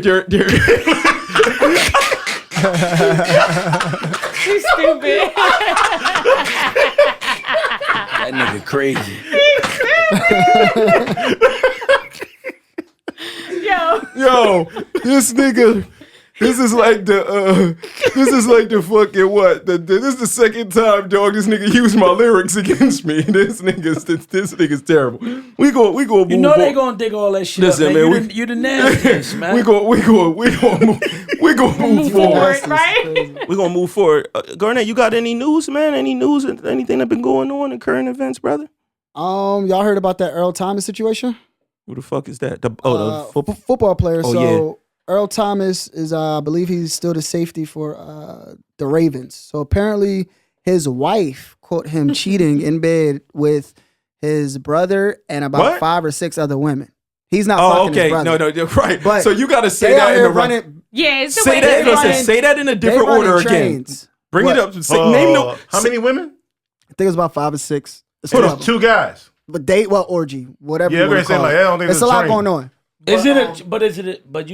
S6: stupid.
S4: That nigga crazy.
S2: Yo, this nigga. This is like the fucking what? This is the second time, dog. This nigga used my lyrics against me. This nigga's terrible. We go move.
S4: You know they gonna dig all that shit
S2: Listen,
S4: up,
S2: man.
S4: You the nastiest, man.
S2: We go move forward,
S6: right?
S2: We gonna move forward. Garnett, you got any news, man? Any news? Anything that been going on in current events, brother?
S3: Y'all heard about that Earl Thomas situation?
S2: Who the fuck is that? The
S3: football player.
S2: Oh,
S3: So Earl Thomas is, I believe he's still the safety for the Ravens. So apparently his wife caught him cheating in bed with his brother and about 5 or 6 other women. He's not fucking his brother.
S2: No, right.
S3: But
S2: so you got to say that in the running.
S6: Yeah, it's the
S2: say
S6: way
S2: that.
S6: they
S2: Listen,
S6: run.
S2: say that in a different order again. Bring it up. Name no.
S5: How many women?
S3: I think it was about 5 or 6.
S5: Hold on, 2 guys.
S3: But orgy, whatever.
S5: Yeah,
S3: you want to call it.
S5: I don't think
S3: it's a lot going on.
S4: But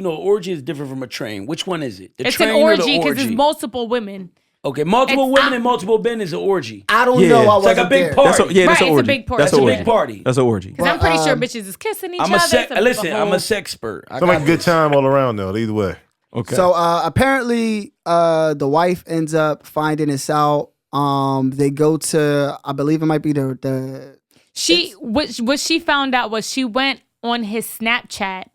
S4: orgy is different from a train. Which one is it?
S6: It's an orgy because it's multiple women.
S4: Okay, multiple women and multiple men is an orgy.
S3: I don't know. I
S4: It's like a big party.
S2: That's an orgy.
S6: It's a big party.
S2: That's
S4: a big party.
S2: That's an orgy.
S6: Because I'm pretty sure bitches is kissing each other.
S4: I'm a sexpert.
S5: Sounds like a good time all around though. Either way.
S2: Okay.
S3: So apparently, the wife ends up finding this out. They go to, I believe it might be
S6: what she found out was she went on his Snapchat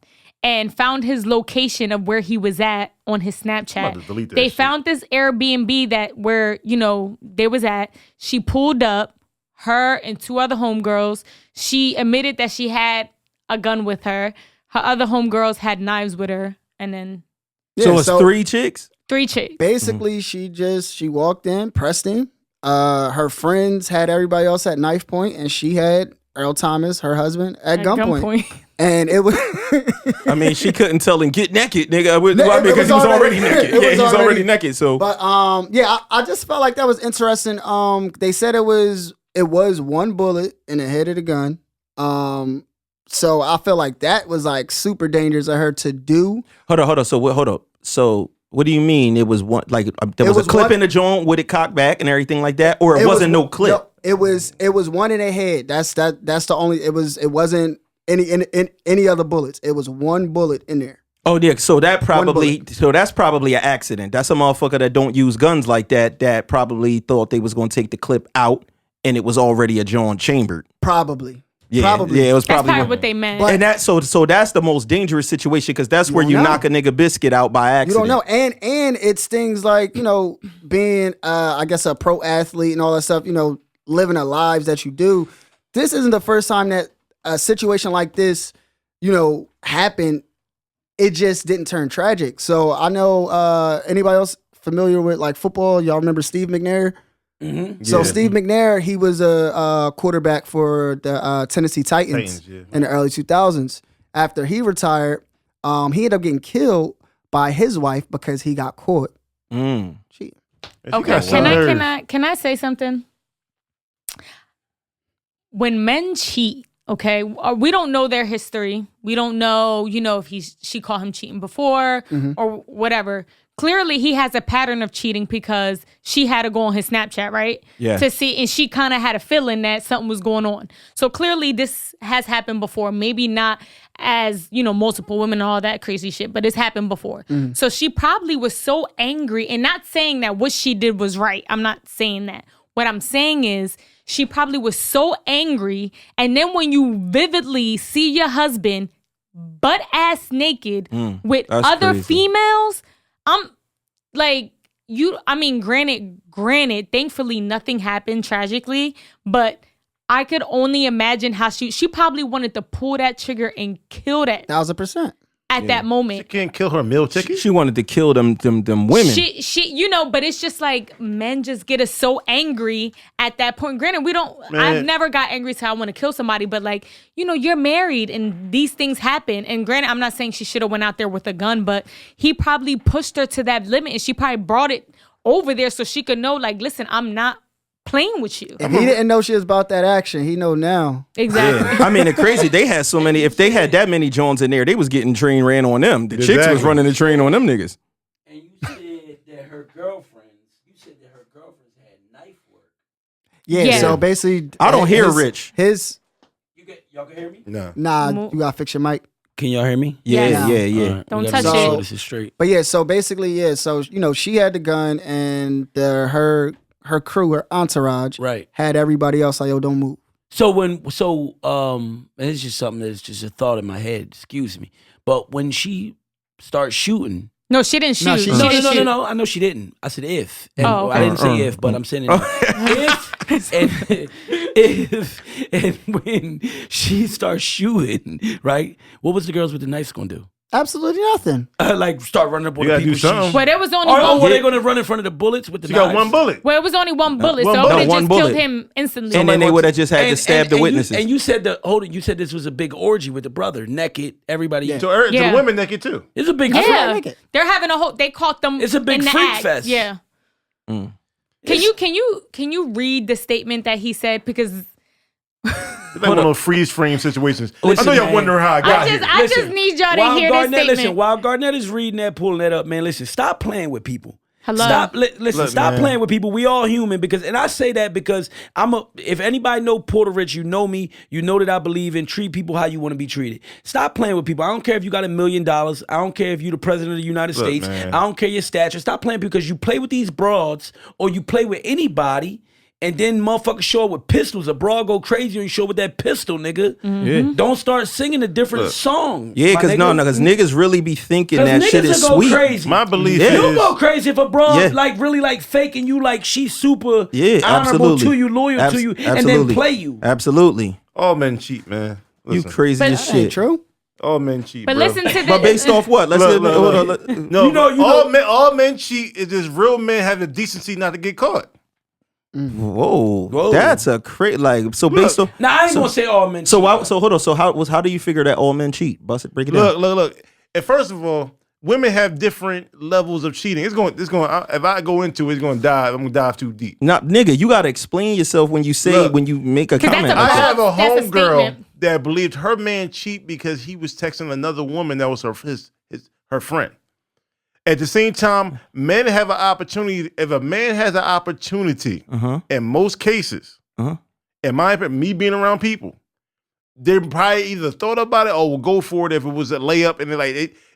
S6: and found his location of where he was at on his Snapchat. They found this Airbnb that where, they was at. She pulled up, her and 2 other homegirls. She admitted that she had a gun with her. Her other homegirls had knives with her. And then...
S2: So it's 3 chicks?
S6: 3 chicks.
S3: Basically, she walked in, pressed him. Her friends had everybody else at knife point, and she had Earl Thomas, her husband, at gunpoint. And it was...
S2: I mean, she couldn't tell him, get naked, nigga. Because he was already naked. Yeah, he's already naked, so...
S3: But, I just felt like that was interesting. They said it was 1 bullet in the head of the gun. So I feel like that was, like, super dangerous of her to do.
S2: Hold up. So what do you mean it was one, like, there was a clip in the joint with it cocked back and everything like that? Or it wasn't no clip?
S3: No, it was 1 in the head. That's the only... It wasn't any other bullets. It was 1 bullet in there.
S2: Oh yeah, so that's probably an accident. That's a motherfucker that don't use guns like that probably thought they was gonna take the clip out and it was already a joint chambered.
S3: Probably.
S2: Yeah, it was
S6: that's
S2: probably
S6: what they meant.
S2: And that so that's the most dangerous situation because that's where you knock a nigga biscuit out by accident.
S3: You don't know, and it's things like being I guess a pro athlete and all that stuff. Living the lives that you do. This isn't the first time that a situation like this happened it just didn't turn tragic. So I know anybody else familiar with like football? Y'all remember Steve McNair? Mm-hmm. So Steve McNair, he was a quarterback for the Tennessee Titans in the early 2000s. After he retired, he ended up getting killed by his wife because he got caught.
S6: Okay, can I say something? When men cheat, okay, we don't know their history. We don't know, if she caught him cheating before or whatever. Clearly, he has a pattern of cheating because she had to go on his Snapchat, right? Yeah. To see, and she kind of had a feeling that something was going on. So clearly, this has happened before. Maybe not as, multiple women and all that crazy shit, but it's happened before. So she probably was so angry, and not saying that what she did was right. I'm not saying that. What I'm saying is she probably was so angry, and then when you vividly see your husband butt-ass naked with other females, I'm like, granted, thankfully nothing happened tragically, but I could only imagine how she probably wanted to pull that trigger and kill that
S3: 1,000%.
S6: At that moment.
S5: She can't kill her meal ticket.
S2: She wanted to kill them women.
S6: She but it's just like men just get us so angry at that point. Granted, I've never got angry till I want to kill somebody, but like, you're married and these things happen. And granted, I'm not saying she should have went out there with a gun, but he probably pushed her to that limit and she probably brought it over there so she could know, like, listen, I'm not playing with you.
S3: If he didn't know she was about that action, he know now.
S6: Exactly.
S2: Yeah. I mean, the crazy, they had so many, if they had that many Jones in there, they was getting train ran on them. The chicks was running the train on them niggas.
S4: And you said that her girlfriends had knife work.
S3: Yeah. So basically,
S2: I don't hear Rich.
S4: Y'all can hear me?
S5: No.
S3: Nah, you gotta fix your mic.
S4: Can y'all hear me?
S2: Yeah.
S4: Right.
S6: Don't touch
S3: it.
S4: This is straight.
S3: But yeah, so basically, so she had the gun and her crew, her entourage, had everybody else like, yo, don't move.
S4: And it's just something that's just a thought in my head, excuse me. But when she starts shooting.
S6: No, she didn't shoot.
S4: No. I know she didn't. I said if. And I didn't say if, but I'm saying if and when she starts shooting, right? What was the girls with the knives gonna do?
S3: Absolutely nothing.
S4: Like start running up on the people.
S5: Do something.
S6: Well, there was only one.
S4: Were they going to run in front of the bullets with the knives?
S5: She got one bullet.
S6: Well, it was only one bullet, so it would have just killed him instantly.
S2: And then they would have just had to stab the witnesses.
S4: You said you said this was a big orgy with the brother, naked, everybody.
S5: Yeah. To the women naked too.
S4: It's a big
S6: They're having a whole. They caught them.
S4: It's a big
S6: in the
S4: freak
S6: act.
S4: fest.
S6: Yeah. Can you read the statement that he said, because
S5: It's like one of those freeze frame situations. Listen, I know y'all wondering how I got here.
S6: I just need y'all to hear this statement.
S4: Listen, while Garnett is reading that, pulling that up, man, listen, stop playing with people.
S6: Hello.
S4: Stop playing with people. We all human, and I say that because if anybody know Puerto Rich, you know me, you know that I believe in treat people how you want to be treated. Stop playing with people. I don't care if you got $1 million. I don't care if you the president of the United States.
S5: Man.
S4: I don't care your stature. Stop playing because you play with these broads or you play with anybody. And then motherfuckers show up with pistols. A broad go crazy and you show up with that pistol, nigga.
S2: Yeah.
S4: Don't start singing a different song.
S2: Yeah, because because niggas really be thinking that shit is sweet.
S4: Crazy.
S5: My belief is
S4: you go crazy if a broad really faking you like she's super honorable to you, loyal to you, and then play you.
S2: Absolutely.
S5: All men cheat, man. Listen.
S2: You crazy as shit.
S3: Ain't true.
S5: All men cheat,
S6: But
S5: bro.
S6: listen to this.
S2: But based off what?
S5: All men cheat. Is just real men have the decency not to get caught.
S2: Whoa, that's a based on.
S4: Now I ain't gonna say all men.
S2: Hold on. So how do you figure that all men cheat? Bust it, break it down.
S5: Look. And first of all, women have different levels of cheating. It's going. If I go into it, it's going to dive. I'm going to dive too deep.
S2: Now, nigga, you got to explain yourself when you say when you make a comment.
S5: I have a homegirl that believed her man cheat because he was texting another woman that was her friend. At the same time, men have an opportunity. If a man has an opportunity, in most cases, in my opinion, me being around people, they probably either thought about it or will go for it if it was a layup. And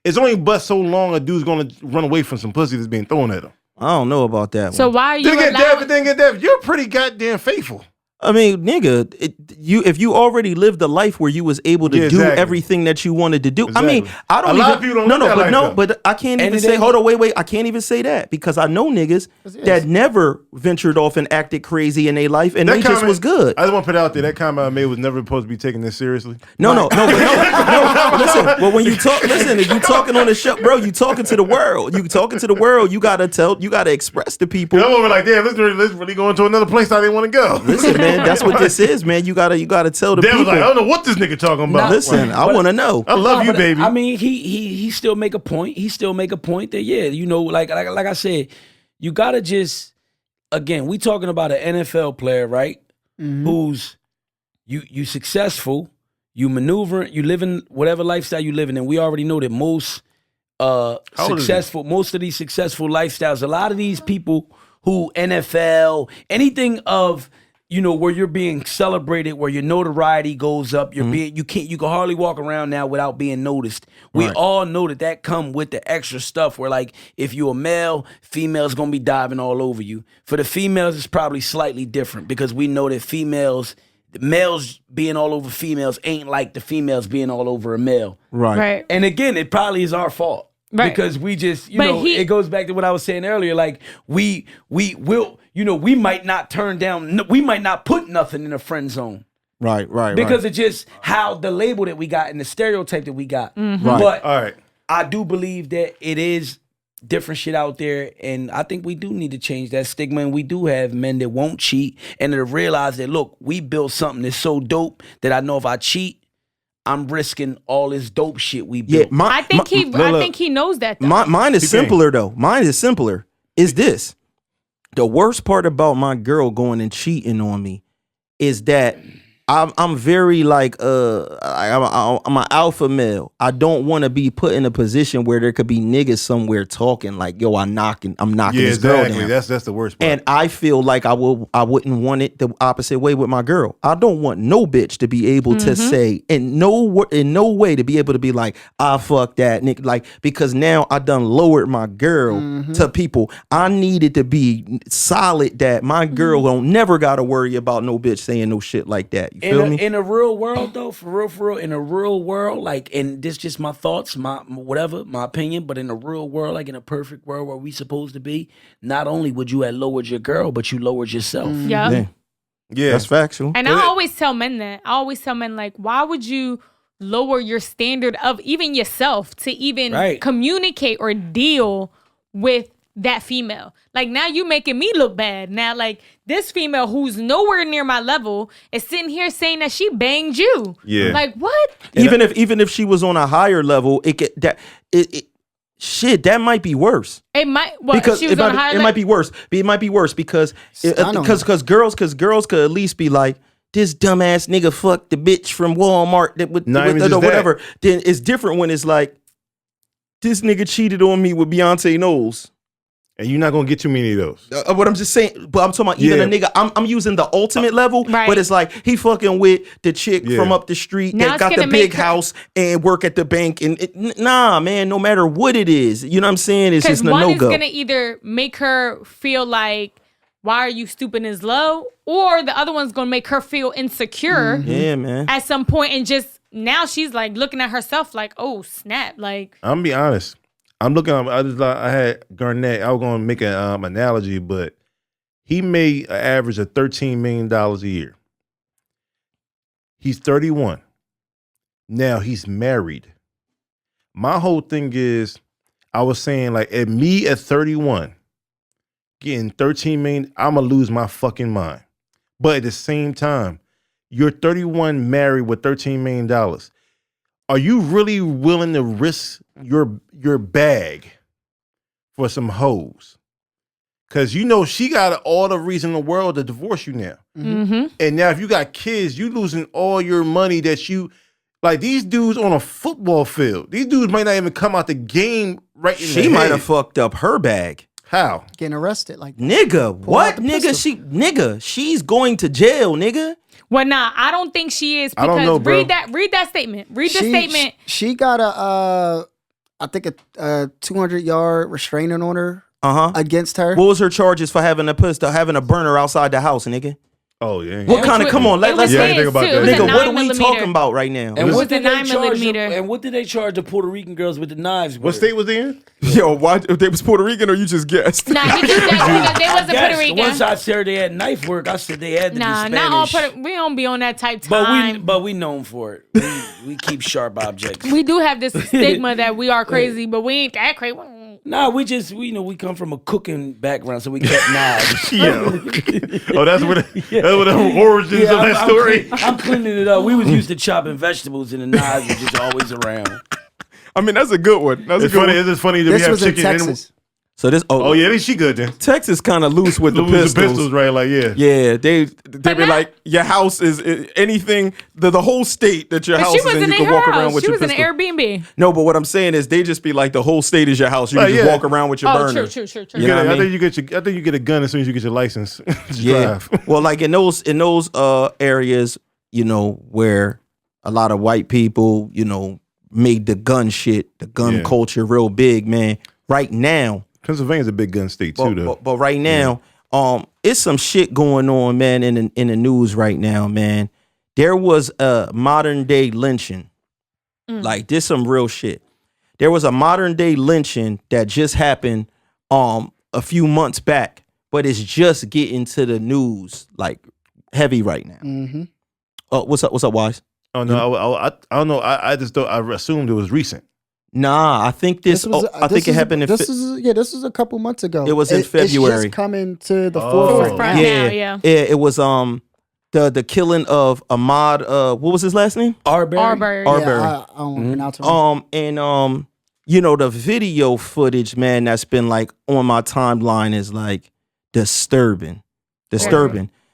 S5: it's only but so long a dude's going to run away from some pussy that's being thrown at him.
S2: I don't know about that.
S6: So why are you
S5: Then get Dev. You're pretty goddamn faithful.
S2: I mean, nigga, if you already lived a life where you was able to do everything that you wanted to do.
S5: Exactly.
S2: I mean, I don't
S5: A lot of people don't look at it like that.
S2: but I can't even say. Hold on, wait. I can't even say that because I know niggas that never ventured off and acted crazy in their life, and they just was good.
S5: I just want to put it out there. That comment I made was never supposed to be taken this seriously.
S2: No. Listen, well, when you talk, if you talking on the show, bro, you talking to the world. You talking to the world. You gotta express to people.
S5: I'm over like, damn, let's really go into another place I didn't want to go.
S2: Listen, man. That's what this is, man. You gotta tell the people.
S5: Was like, I don't know what this nigga talking about.
S2: Listen, I want to know.
S5: I love you, baby.
S4: I mean, he still make a point. He still make a point that like I said, you gotta just again. We talking about an NFL player, right? Mm-hmm. Who's you successful, you maneuvering, you living whatever lifestyle you living in. We already know that most of these successful lifestyles, a lot of these people who NFL, anything of where you're being celebrated, where your notoriety goes up, you can hardly walk around now without being noticed. We all know that come with the extra stuff where like if you're a male, females gonna be diving all over you. For the females, it's probably slightly different because we know that the males being all over females ain't like the females being all over a male.
S6: Right.
S4: And again, it probably is our fault. Right. Because we just, it goes back to what I was saying earlier. Like we will, we might not turn down, we might not put nothing in a friend zone.
S2: Right.
S4: Because it's just how the label that we got and the stereotype that we got.
S6: Mm-hmm.
S2: Right.
S4: But
S5: all right.
S4: I do believe that it is different shit out there. And I think we do need to change that stigma. And we do have men that won't cheat and to realize that, look, we built something that's so dope that I know if I cheat, I'm risking all this dope shit we built.
S2: Yeah,
S6: I think he knows that. Though.
S2: Mine is simpler though. Mine is simpler. Is this the worst part about my girl going and cheating on me? Is that I'm very like I'm an alpha male. I don't want to be put in a position where there could be niggas somewhere talking like, yo, I'm knocking this girl down.
S5: That's the worst part.
S2: And I feel like I wouldn't want it the opposite way with my girl. I don't want no bitch to be able to say in no way to be able to be like, I fuck that nigga, like, because now I done lowered my girl to people. I needed to be solid that my girl don't never gotta worry about no bitch saying no shit like that. You feel me?
S4: In a real world, though, for real, in a real world, like, and this just my thoughts, my opinion, but in a real world, like in a perfect world where we supposed to be, not only would you have lowered your girl, but you lowered yourself.
S6: Yeah.
S2: That's factual.
S6: And I always tell men that. I always tell men, like, why would you lower your standard of even yourself to even communicate or deal with that female? Like, now you making me look bad. Now, like, this female who's nowhere near my level is sitting here saying that she banged you.
S5: Yeah.
S6: Like, what?
S2: Even if she was on a higher level, shit, that might be worse.
S6: It might, because it
S2: might be worse. It might be worse because girls could at least be like, this dumbass nigga fucked the bitch from Walmart with whatever. Then it's different when it's like, this nigga cheated on me with Beyonce Knowles.
S5: And you're not gonna get too many of those.
S2: What I'm just saying, but I'm talking about even a nigga. I'm using the ultimate level, but it's like he fucking with the chick from up the street that got the big house and work at the bank. And nah, man, no matter what it is, you know what I'm saying? It's just a no-go.
S6: One is gonna either make her feel like, why are you stooping as low? Or the other one's gonna make her feel insecure.
S2: Yeah, man.
S6: At some point, and just now she's like looking at herself like, oh snap! Like,
S5: I'm gonna be honest. I'm looking. I had Garnett. I was gonna make an analogy, but he made an average of $13 million a year. He's 31. Now he's married. My whole thing is, I was saying like, at 31, getting 13 million, I'm gonna lose my fucking mind. But at the same time, you're 31, married with $13 million. Are you really willing to risk your bag for some hoes? Because she got all the reason in the world to divorce you now.
S6: Mm-hmm.
S5: And now if you got kids, you losing all your money that you, like these dudes on a football field. These dudes might not even come out the game right in the head.
S2: She might have fucked up her bag.
S5: How?
S3: Getting arrested like that.
S2: Nigga, what? Nigga, she's going to jail, nigga.
S6: Well, nah, I don't think she is, because
S5: I don't know, bro.
S6: read that statement. Read the statement.
S3: She got I think a 200-yard restraining order against her.
S2: What was her charges for having a burner outside the house, nigga?
S5: Oh yeah.
S2: What kind of? Come on,
S6: It was
S2: let's
S5: Yeah, I
S6: his,
S5: didn't think about
S6: too.
S5: that.
S6: It was a
S2: nigga. What are we
S6: 9mm.
S2: talking about right now?
S4: And
S6: was
S4: what
S6: the
S4: did they charge?
S6: 9mm.
S4: And what did they charge the Puerto Rican girls with the knives?
S5: What state was they in?
S7: Yo, why if they was Puerto Rican or you just guessed?
S6: Nah, he just said they wasn't
S4: Yes,
S6: Puerto
S4: the
S6: Rican.
S4: ones I said they had knife work, I said they had to
S6: Nah,
S4: be
S6: not all
S4: Spanish.
S6: Puerto. We don't be on that type time.
S4: But we known for it. We keep sharp objects.
S6: We do have this stigma that we are crazy, but we ain't that crazy.
S4: Nah, we we come from a cooking background, so we kept knives.
S5: Yeah. Oh, that's what the origins of that story.
S4: I'm cleaning it up. We was used to chopping vegetables, and the knives was just always around.
S7: I mean, that's a good one. That's
S5: It's
S7: a good
S5: funny.
S7: one.
S5: It's just funny that
S3: This
S5: we have
S3: was in
S5: chicken.
S3: Texas.
S2: So this.
S5: Oh yeah, she good then.
S2: Texas kind of loose with the
S5: Lose
S2: pistols.
S5: the pistols, right? Like yeah.
S2: Yeah,
S7: They be
S6: not-
S7: like, your house is anything, the whole state that your
S6: But
S7: house
S6: she
S7: is in,
S6: wasn't
S7: you
S6: in
S7: can walk
S6: her
S7: around
S6: house.
S7: with
S6: She
S7: your
S6: was in
S7: pistol.
S6: an Airbnb.
S7: No, but what I'm saying is they just be like, the whole state is your house. You
S5: Like,
S7: can just
S5: yeah.
S7: walk around with your
S6: Oh,
S7: burner.
S6: true.
S5: You
S2: know
S5: get,
S2: what I
S5: I
S2: mean?
S5: think you get a gun as soon as you get your license. to
S2: Yeah.
S5: drive.
S2: Well, like in those areas, you know, where a lot of white people, you know, made the gun
S5: Yeah.
S2: culture real big, man. Right now,
S5: Pennsylvania's a big gun state too, though.
S2: but right now, it's some shit going on, man, in the news right now, man. There was a modern day lynching. Like this some real shit. There was a modern day lynching that just happened a few months back, but it's just getting to the news like heavy right now.
S3: Mm-hmm.
S2: What's up, Wise?
S5: Oh no, I don't know. I just thought I assumed it was recent.
S2: Nah, I think this. I think it happened in.
S3: This is a couple months ago.
S2: It was in
S3: It's
S2: February.
S3: just coming to the
S5: Oh.
S3: forefront
S6: Right
S3: now.
S6: now, yeah.
S2: It was the killing of Ahmaud. What was his last name?
S4: Arbery.
S6: Arbery.
S2: Arbery.
S3: Yeah, I don't pronounce it wrong.
S2: And you know, the video footage, man, that's been like on my timeline is like disturbing.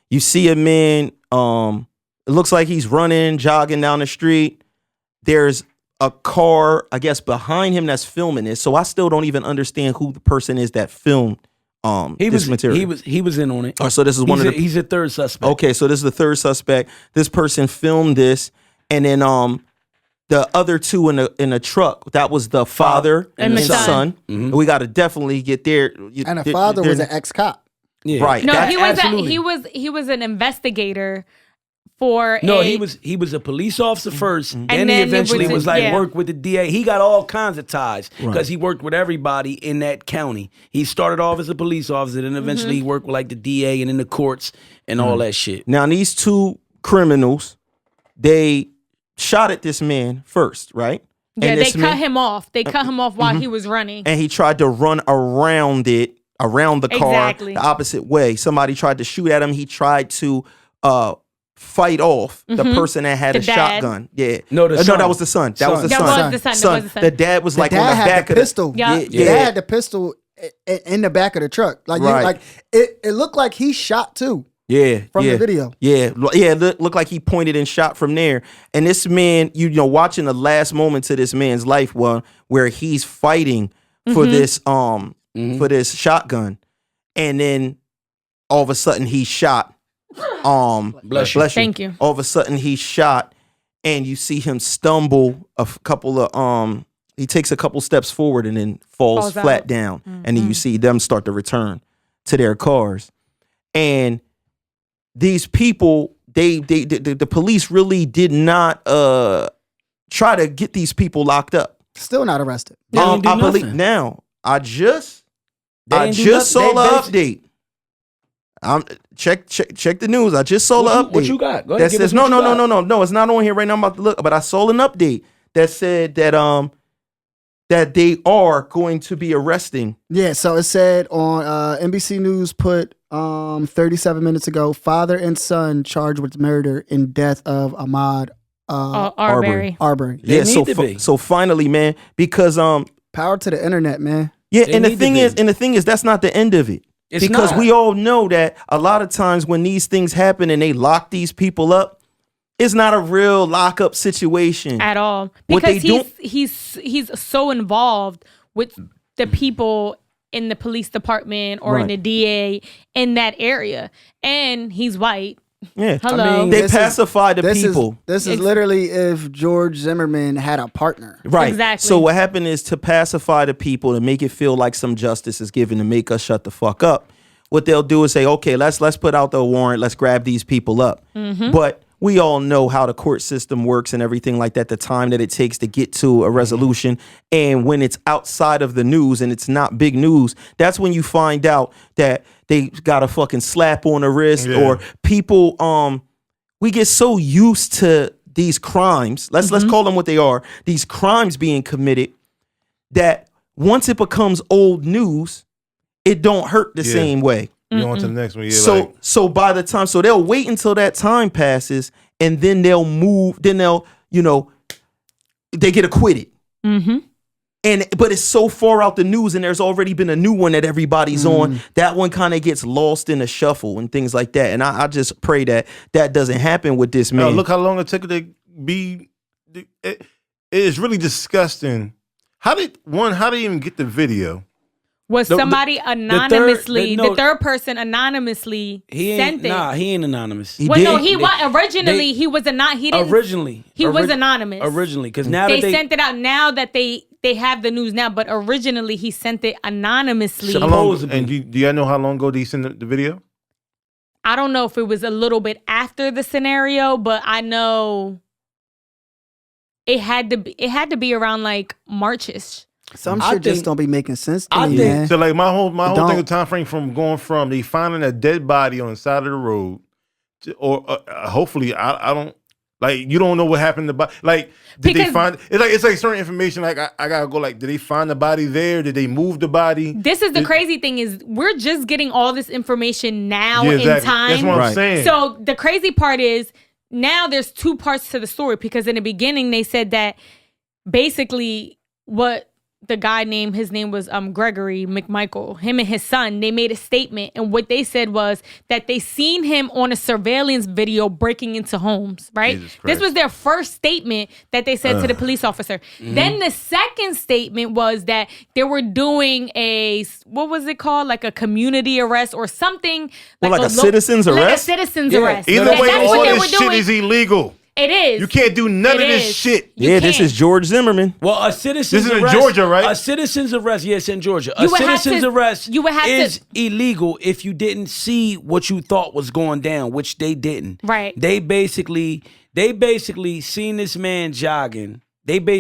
S2: You see a man, it looks like he's running, jogging down the street. There's a car, I guess, behind him that's filming this. So I still don't even understand who the person is that filmed this material.
S4: He was in on it.
S2: Oh, so this is one of the.
S4: He's a third suspect.
S2: Okay, so this is the third suspect. This person filmed this, and then the other two in the truck. That was the father and the son.
S4: Mm-hmm.
S2: We got to definitely get there.
S3: And the father was an ex-cop.
S4: Yeah.
S2: right.
S6: No,
S2: that-
S6: he was an investigator for
S4: No, he was a police officer first,
S2: Mm-hmm.
S4: then
S6: And
S4: he
S6: then it
S4: eventually
S6: was
S4: was
S6: a-
S4: like
S6: yeah.
S4: worked with the DA. He got all kinds of ties because
S2: Right.
S4: he worked with everybody in that county. He started off as a police officer, then eventually he worked with like the DA and in the courts and all that shit.
S2: Now these two criminals, they shot at this man first, right?
S6: Yeah,
S2: And
S6: they
S2: this
S6: cut
S2: man-
S6: him off. They cut him off while he was running.
S2: and he tried to run around the car
S6: Exactly.
S2: the opposite way. Somebody tried to shoot at him. He tried to fight off the person that had
S6: The
S2: a
S6: dad.
S2: shotgun. Yeah.
S4: No, the son.
S2: that was the son. That was the
S6: That
S2: son.
S6: was the son. That was the son.
S2: The dad was like
S3: the
S2: on
S3: dad
S2: the
S3: had
S2: back
S3: the
S2: of the
S3: pistol.
S6: Yeah.
S3: The dad had the pistol in the back of the truck. Like,
S2: Right.
S3: like it looked like he shot too.
S2: Yeah,
S3: From
S2: yeah.
S3: the video.
S2: Yeah, looked like he pointed and shot from there. And this man, you know, watching the last moments of this man's life, where he's fighting for this for this shotgun, and then all of a sudden he's shot.
S4: Bless you.
S6: Thank you.
S2: All of a sudden he's shot, and you see him stumble a couple of he takes a couple steps forward and then falls flat
S6: out.
S2: down, and then you see them start to return to their cars, and these people, the police really did not try to get these people locked up.
S3: Still not arrested.
S4: They didn't do
S2: I believe
S4: nothing.
S2: now. I just
S4: They
S2: I
S4: didn't do
S2: just saw
S4: nothing.
S2: the update. Check the news. I just saw the update.
S4: What you got? Go ahead,
S2: That
S4: give us
S2: says
S4: what you got.
S2: no. It's not on here right now. I'm about to look, but I saw an update that said that that they are going to be arresting.
S3: Yeah, so it said on NBC News put 37 minutes ago, father and son charged with murder and death of Ahmaud
S6: Arbery.
S3: Arbery.
S4: They
S2: Yeah,
S4: need to be.
S2: so finally, man, because
S3: Power to the internet, man.
S2: yeah,
S4: They
S2: and
S4: need
S2: the
S4: to
S2: thing
S4: be.
S2: is that's not the end of it.
S4: It's
S2: Because
S4: not.
S2: we all know that a lot of times when these things happen and they lock these people up, it's not a real lockup situation.
S6: At all.
S2: What they
S6: Because he's so involved with the people in the police department or in
S2: Right.
S6: the DA in that area. And he's white.
S2: Yeah,
S6: Hello.
S4: I mean,
S2: they
S3: This is-
S2: pacify the people.
S3: This is literally if George Zimmerman had a partner.
S2: Right.
S6: Exactly.
S2: So what happened is to pacify the people, to make it feel like some justice is given, to make us shut the fuck up. what they'll do is say, okay, let's put out the warrant, let's grab these people up. But we all know how the court system works and everything like that, the time that it takes to get to a resolution. And when it's outside of the news and it's not big news, that's when you find out that they got a fucking slap on the wrist or people, we get so used to these crimes, let's call them what they are, these crimes being committed, that once it becomes old news, it don't hurt the same way.
S5: You on to the next one.
S2: So by the time, so they'll wait until that time passes and then they'll move, then they'll, they get acquitted. But it's so far out the news and there's already been a new one that everybody's on. That one kind of gets lost in the shuffle and things like that. And I just pray that doesn't happen with this man.
S5: Look how long it took to be. It is really disgusting. How did he even get the video?
S6: Was somebody anonymously, the third person anonymously sent it?
S4: Nah, he ain't anonymous.
S6: He was originally. He was not. He didn't. He was anonymous
S4: originally, because now
S6: they sent it out. Now that they have the news now, but originally he sent it anonymously.
S5: Supposedly. And do y'all know how long ago did he send the video?
S6: I don't know if it was a little bit after the scenario, but I know it had to be around like Marchish.
S3: Some shit just don't be making sense to me, man.
S5: So like my whole thing of time frame from going from they finding a dead body on the side of the road, or hopefully I don't like, you don't know what happened to the body. Like did they find it's like certain information, like I gotta go like, did they find the body there? Did they move the body?
S6: This is the crazy thing is we're just getting all this information now in time.
S5: That's what I'm saying.
S6: So the crazy part is now there's two parts to the story, because in the beginning they said that basically what the guy his name was Gregory McMichael, him and his son, they made a statement, and what they said was that they seen him on a surveillance video breaking into homes, right? This was their first statement that they said to the police officer. Then the second statement was that they were doing what was it called? Like a community arrest or something.
S2: Like a citizen's arrest?
S6: Like a citizen's arrest.
S5: Either way, all this shit is illegal.
S6: It is.
S5: You can't do none of this shit.
S2: This is George Zimmerman.
S4: Well, a citizen's arrest.
S5: This is in Georgia, right?
S4: A citizen's arrest, yes, in Georgia. A citizen's arrest is illegal if you didn't see what you thought was going down, which they didn't.
S6: Right.
S4: They basically seen this man jogging.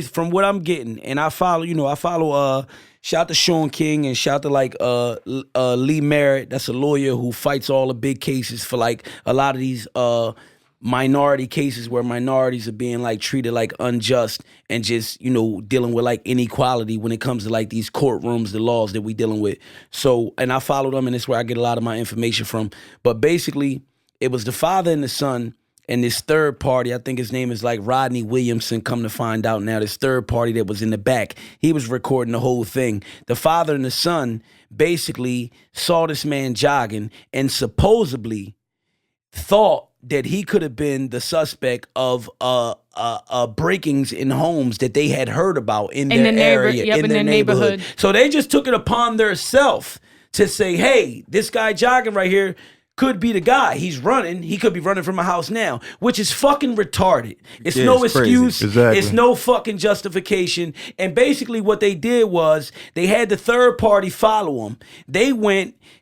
S4: From what I'm getting, and I follow shout to Sean King and shout to Lee Merritt. That's a lawyer who fights all the big cases for like a lot of these minority cases where minorities are being like treated like unjust and just, dealing with like inequality when it comes to like these courtrooms, the laws that we dealing with. So, and I follow them, and it's where I get a lot of my information from. But basically, it was the father and the son and this third party, I think his name is like Rodney Williamson, come to find out now, this third party that was in the back, he was recording the whole thing. The father and the son basically saw this man jogging and supposedly thought that he could have been the suspect of breakings in homes that they had heard about in their area, in their neighborhood. So they just took it upon themselves to say, hey, this guy jogging right here could be the guy. He's running. He could be running from a house now, which is fucking retarded. It's no excuse.
S5: Exactly.
S4: It's no fucking justification. And basically what they did was they had the third party follow him. They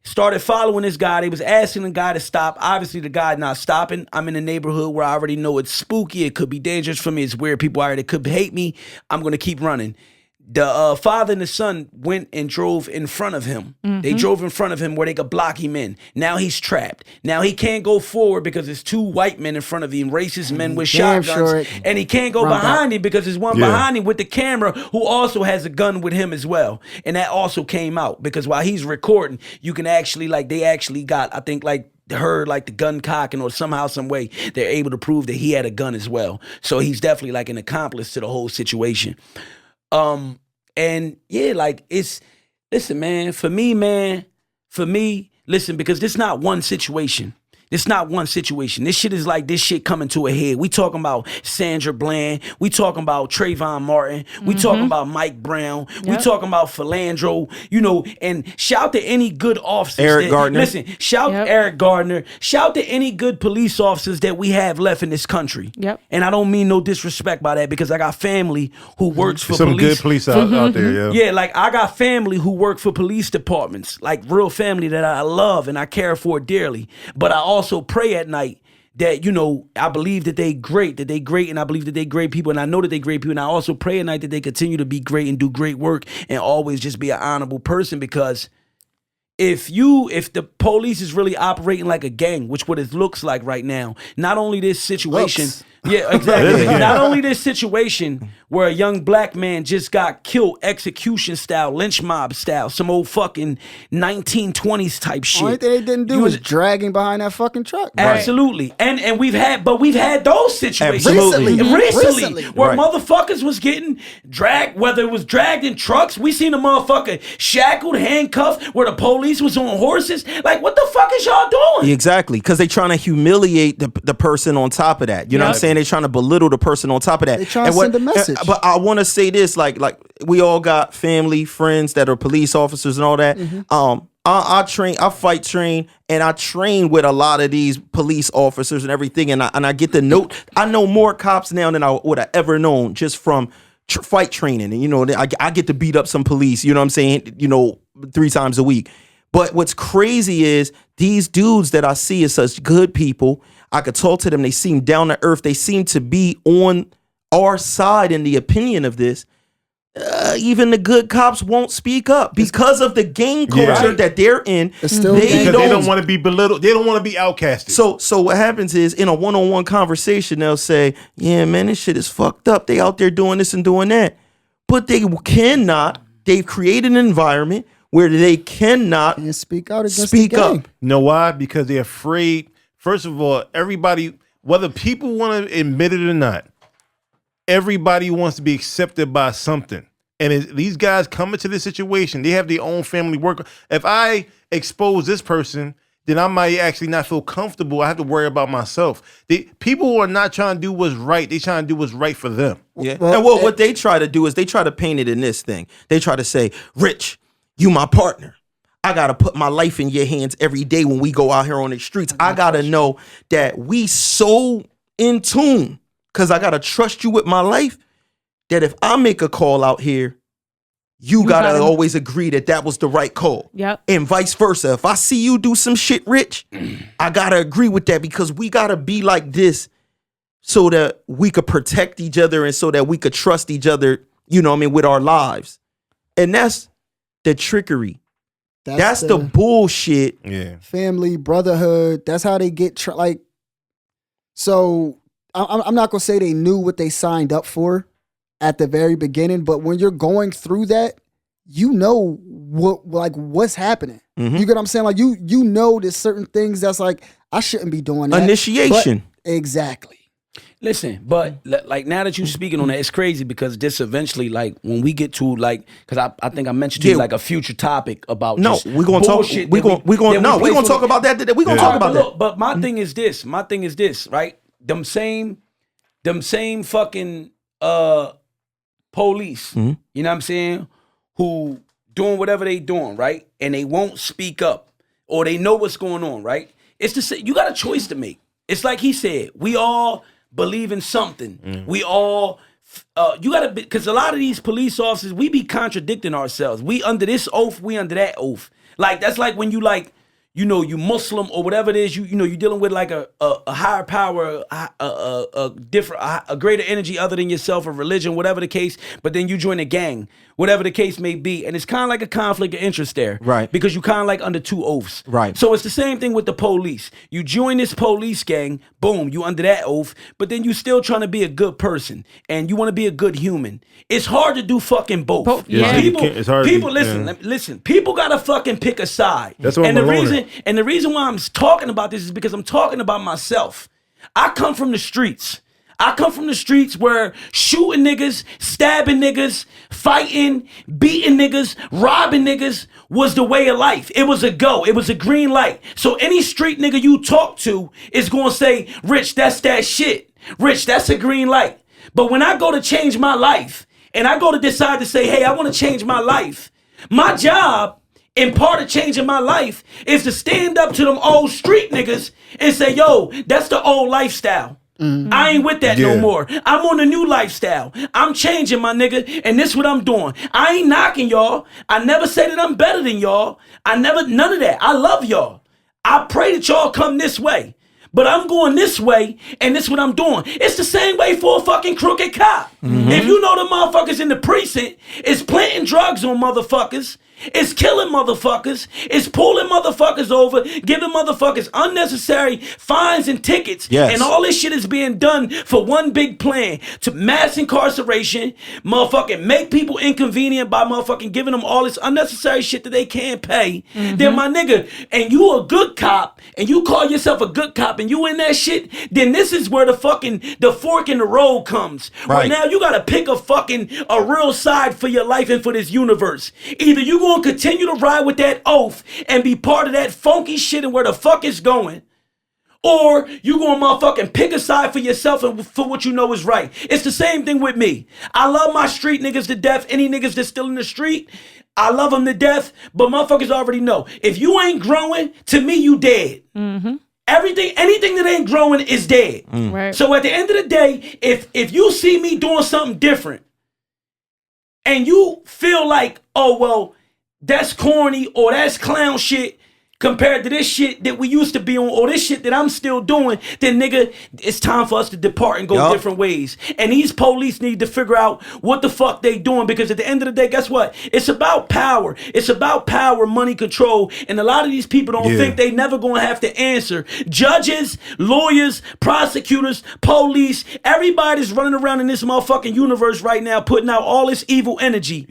S4: started following this guy. They was asking the guy to stop. Obviously, the guy not stopping. I'm in a neighborhood where I already know it's spooky. It could be dangerous for me. It's weird. People already could hate me. I'm going to keep running. The father and the son went and drove in front of him. They drove in front of him where they could block him in. Now he's trapped. Now he can't go forward because there's two white men in front of him, racist men with shotguns. And he can't go behind him because there's one behind him with the camera who also has a gun with him as well. And that also came out because while he's recording, you can actually, they actually got, I think, heard the gun cocking, or somehow, some way, they're able to prove that he had a gun as well. So he's definitely an accomplice to the whole situation. And yeah, listen, man, for me, listen, because this not one situation. It's not one situation. This shit is like this shit coming to a head. We talking about Sandra Bland. We talking about Trayvon Martin. We talking about Mike Brown. We talking about Philandro. You know, and shout to any good officers.
S2: Eric Gardner.
S4: Listen, shout Eric Gardner. Shout to any good police officers that we have left in this country.
S6: Yep.
S4: And I don't mean no disrespect by that because I got family who works for
S5: Some
S4: police.
S5: good police out there, yeah.
S4: Yeah, like I got family who work for police departments, like real family that I love and I care for dearly. But I also pray at night that, you know, I believe that they great, and I believe that they great people, and I know that they great people, and I also pray at night that they continue to be great and do great work and always just be an honorable person, because if the police is really operating like a gang, which what it looks like right now, not only this situation, yeah, exactly. Not only this situation where a young black man just got killed execution style, lynch mob style, some old fucking 1920s type shit.
S3: Only thing they didn't do was dragging behind that fucking truck.
S4: Absolutely. And we've had those situations.
S3: Recently.
S4: Where motherfuckers was getting dragged, whether it was dragged in trucks. We seen a motherfucker shackled, handcuffed, where the police was on horses. Like, what the fuck is y'all doing?
S2: Exactly, because they trying to humiliate the person on top of that. You know what I'm saying? They trying to belittle the person on top of that.
S3: They trying to send a message.
S2: But I want to say this, like we all got family, friends that are police officers and all that. I fight train, and I train with a lot of these police officers and everything, and I get the note. I know more cops now than I would have ever known just from fight training, and you know, I get to beat up some police. You know what I'm saying? You know, 3 times a week. But what's crazy is these dudes that I see as such good people. I could talk to them. They seem down to earth. They seem to be on our side in the opinion of this. Even the good cops won't speak up because of the gang culture that they're in.
S5: Because they don't want to be belittled. They don't want to be outcasted.
S2: So what happens is in a one-on-one conversation, they'll say, yeah, man, this shit is fucked up. They out there doing this and doing that. But they cannot. They've created an environment where they cannot
S3: speak out against the gang.
S5: You know why? Because they're afraid. First of all, everybody, whether people want to admit it or not, everybody wants to be accepted by something. And these guys come into this situation, they have their own family work. If I expose this person, then I might actually not feel comfortable. I have to worry about myself. People who are not trying to do what's right, they trying to do what's right for them.
S2: Yeah. And what they try to do is they try to paint it in this thing. They try to say, Rich, you my partner. I got to put my life in your hands every day when we go out here on the streets. I got to know that we so in tune, because I got to trust you with my life, that if I make a call out here, you got to always agree that was the right call.
S6: Yep.
S2: And vice versa. If I see you do some shit, Rich, I got to agree with that, because we got to be like this so that we could protect each other and so that we could trust each other, you know what I mean, with our lives. And that's the trickery. That's the bullshit.
S5: Yeah.
S3: Family, brotherhood. That's how they get so I'm not gonna say they knew what they signed up for at the very beginning, but when you're going through that, you know what's happening. You get what I'm saying? Like you know there's certain things that's like, I shouldn't be doing that.
S2: Initiation.
S3: Exactly.
S4: Listen, but like now that you're speaking on that, it's crazy because this eventually, like when we get to like, because I think I mentioned to you like a future topic about
S2: we're gonna talk. We're gonna talk about that today. We're gonna talk about that.
S4: But my thing is this. My thing is this, right? Them same fucking police. You know what I'm saying? Who doing whatever they doing, right? And they won't speak up, or they know what's going on, right? It's the you got a choice to make. It's like he said, we all believe in something. We all, you gotta be, because a lot of these police officers, we be contradicting ourselves. We under this oath, we under that oath. Like, that's like when you like, you know, you Muslim or whatever it is, you know, you're dealing with like a higher power, a greater energy other than yourself, or religion, whatever the case, but then you join a gang, whatever the case may be, and it's kind of like a conflict of interest there.
S2: Right.
S4: Because you kind of like under two oaths.
S2: Right.
S4: So it's the same thing with the police. You join this police gang, boom, you under that oath, but then you still trying to be a good person, and you want to be a good human. It's hard to do fucking both.
S6: Yeah.
S5: It's hard.
S4: People, listen, people gotta fucking pick a side.
S5: That's what
S4: the reason why I'm talking about this is because I'm talking about myself. I come from the streets. I come from the streets where shooting niggas, stabbing niggas, fighting, beating niggas, robbing niggas was the way of life. It was a go. It was a green light. So any street nigga you talk to is going to say, Rich, that's that shit. Rich, that's a green light. But when I go to change my life and I go to decide to say, hey, I want to change my life, my job and part of changing my life is to stand up to them old street niggas and say, yo, that's the old lifestyle. I ain't with that no more. I'm on the new lifestyle. I'm changing, my nigga, and this what I'm doing. I ain't knocking y'all. I never say that I'm better than y'all. None of that. I love y'all. I pray that y'all come this way. But I'm going this way, and this what I'm doing. It's the same way for a fucking crooked cop. If you know the motherfuckers in the precinct is planting drugs on motherfuckers, it's killing motherfuckers, it's pulling motherfuckers over, giving motherfuckers unnecessary fines and tickets.
S2: Yes.
S4: And all this shit is being done for one big plan to mass incarceration, motherfucking make people inconvenient by motherfucking giving them all this unnecessary shit that they can't pay. Then my nigga, and you a good cop, and you call yourself a good cop, and you in that shit, then this is where the fork in the road comes. Where
S2: Right.
S4: now you gotta pick a real side for your life and for this universe. Either you gonna continue to ride with that oath and be part of that funky shit and where the fuck it's going, or you gonna motherfucking pick a side for yourself and for what you know is right. It's the same thing with me. I love my street niggas to death. Any niggas that's still in the street, I love them to death, but motherfuckers already know. If you ain't growing, to me, you dead. Anything that ain't growing is dead.
S6: Right.
S4: So at the end of the day, if you see me doing something different and you feel like, oh, well, that's corny or that's clown shit compared to this shit that we used to be on or this shit that I'm still doing, then nigga, it's time for us to depart and go different ways. And these police need to figure out what the fuck they doing, because at the end of the day, guess what? It's about power. It's about power, money, control. And a lot of these people don't think they never gonna have to answer. Judges, lawyers, prosecutors, police, everybody's running around in this motherfucking universe right now putting out all this evil energy.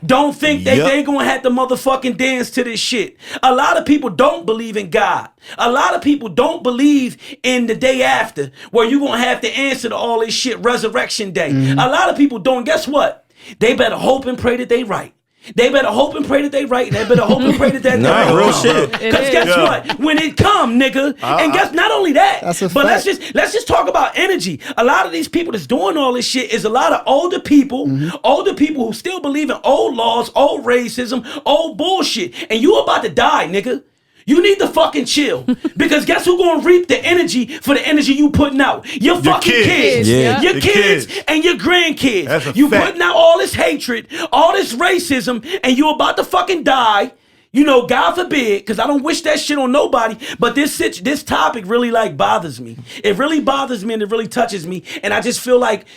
S4: Don't think they ain't gonna have to motherfucking dance to this shit. A lot of people don't believe in God. A lot of people don't believe in the day after, where you're going to have to answer to all this shit, resurrection day. A lot of people don't. Guess what? They better hope and pray that they right. They better hope and pray that they right, and they better hope and pray that they're
S2: real shit.
S4: Because guess what? When it come, nigga, and guess not only that,
S3: That's a
S4: but
S3: fact.
S4: let's just talk about energy. A lot of these people that's doing all this shit is a lot of older people who still believe in old laws, old racism, old bullshit, and you about to die, nigga. You need to fucking chill, because guess who gonna reap the energy for the energy you putting out? Your fucking kids. Your kids and your grandkids.
S5: That's a
S4: you
S5: fact.
S4: putting out all this hatred, all this racism, and you about to fucking die. You know, God forbid, because I don't wish that shit on nobody, but this topic really like bothers me. It really bothers me and it really touches me, and I just feel like,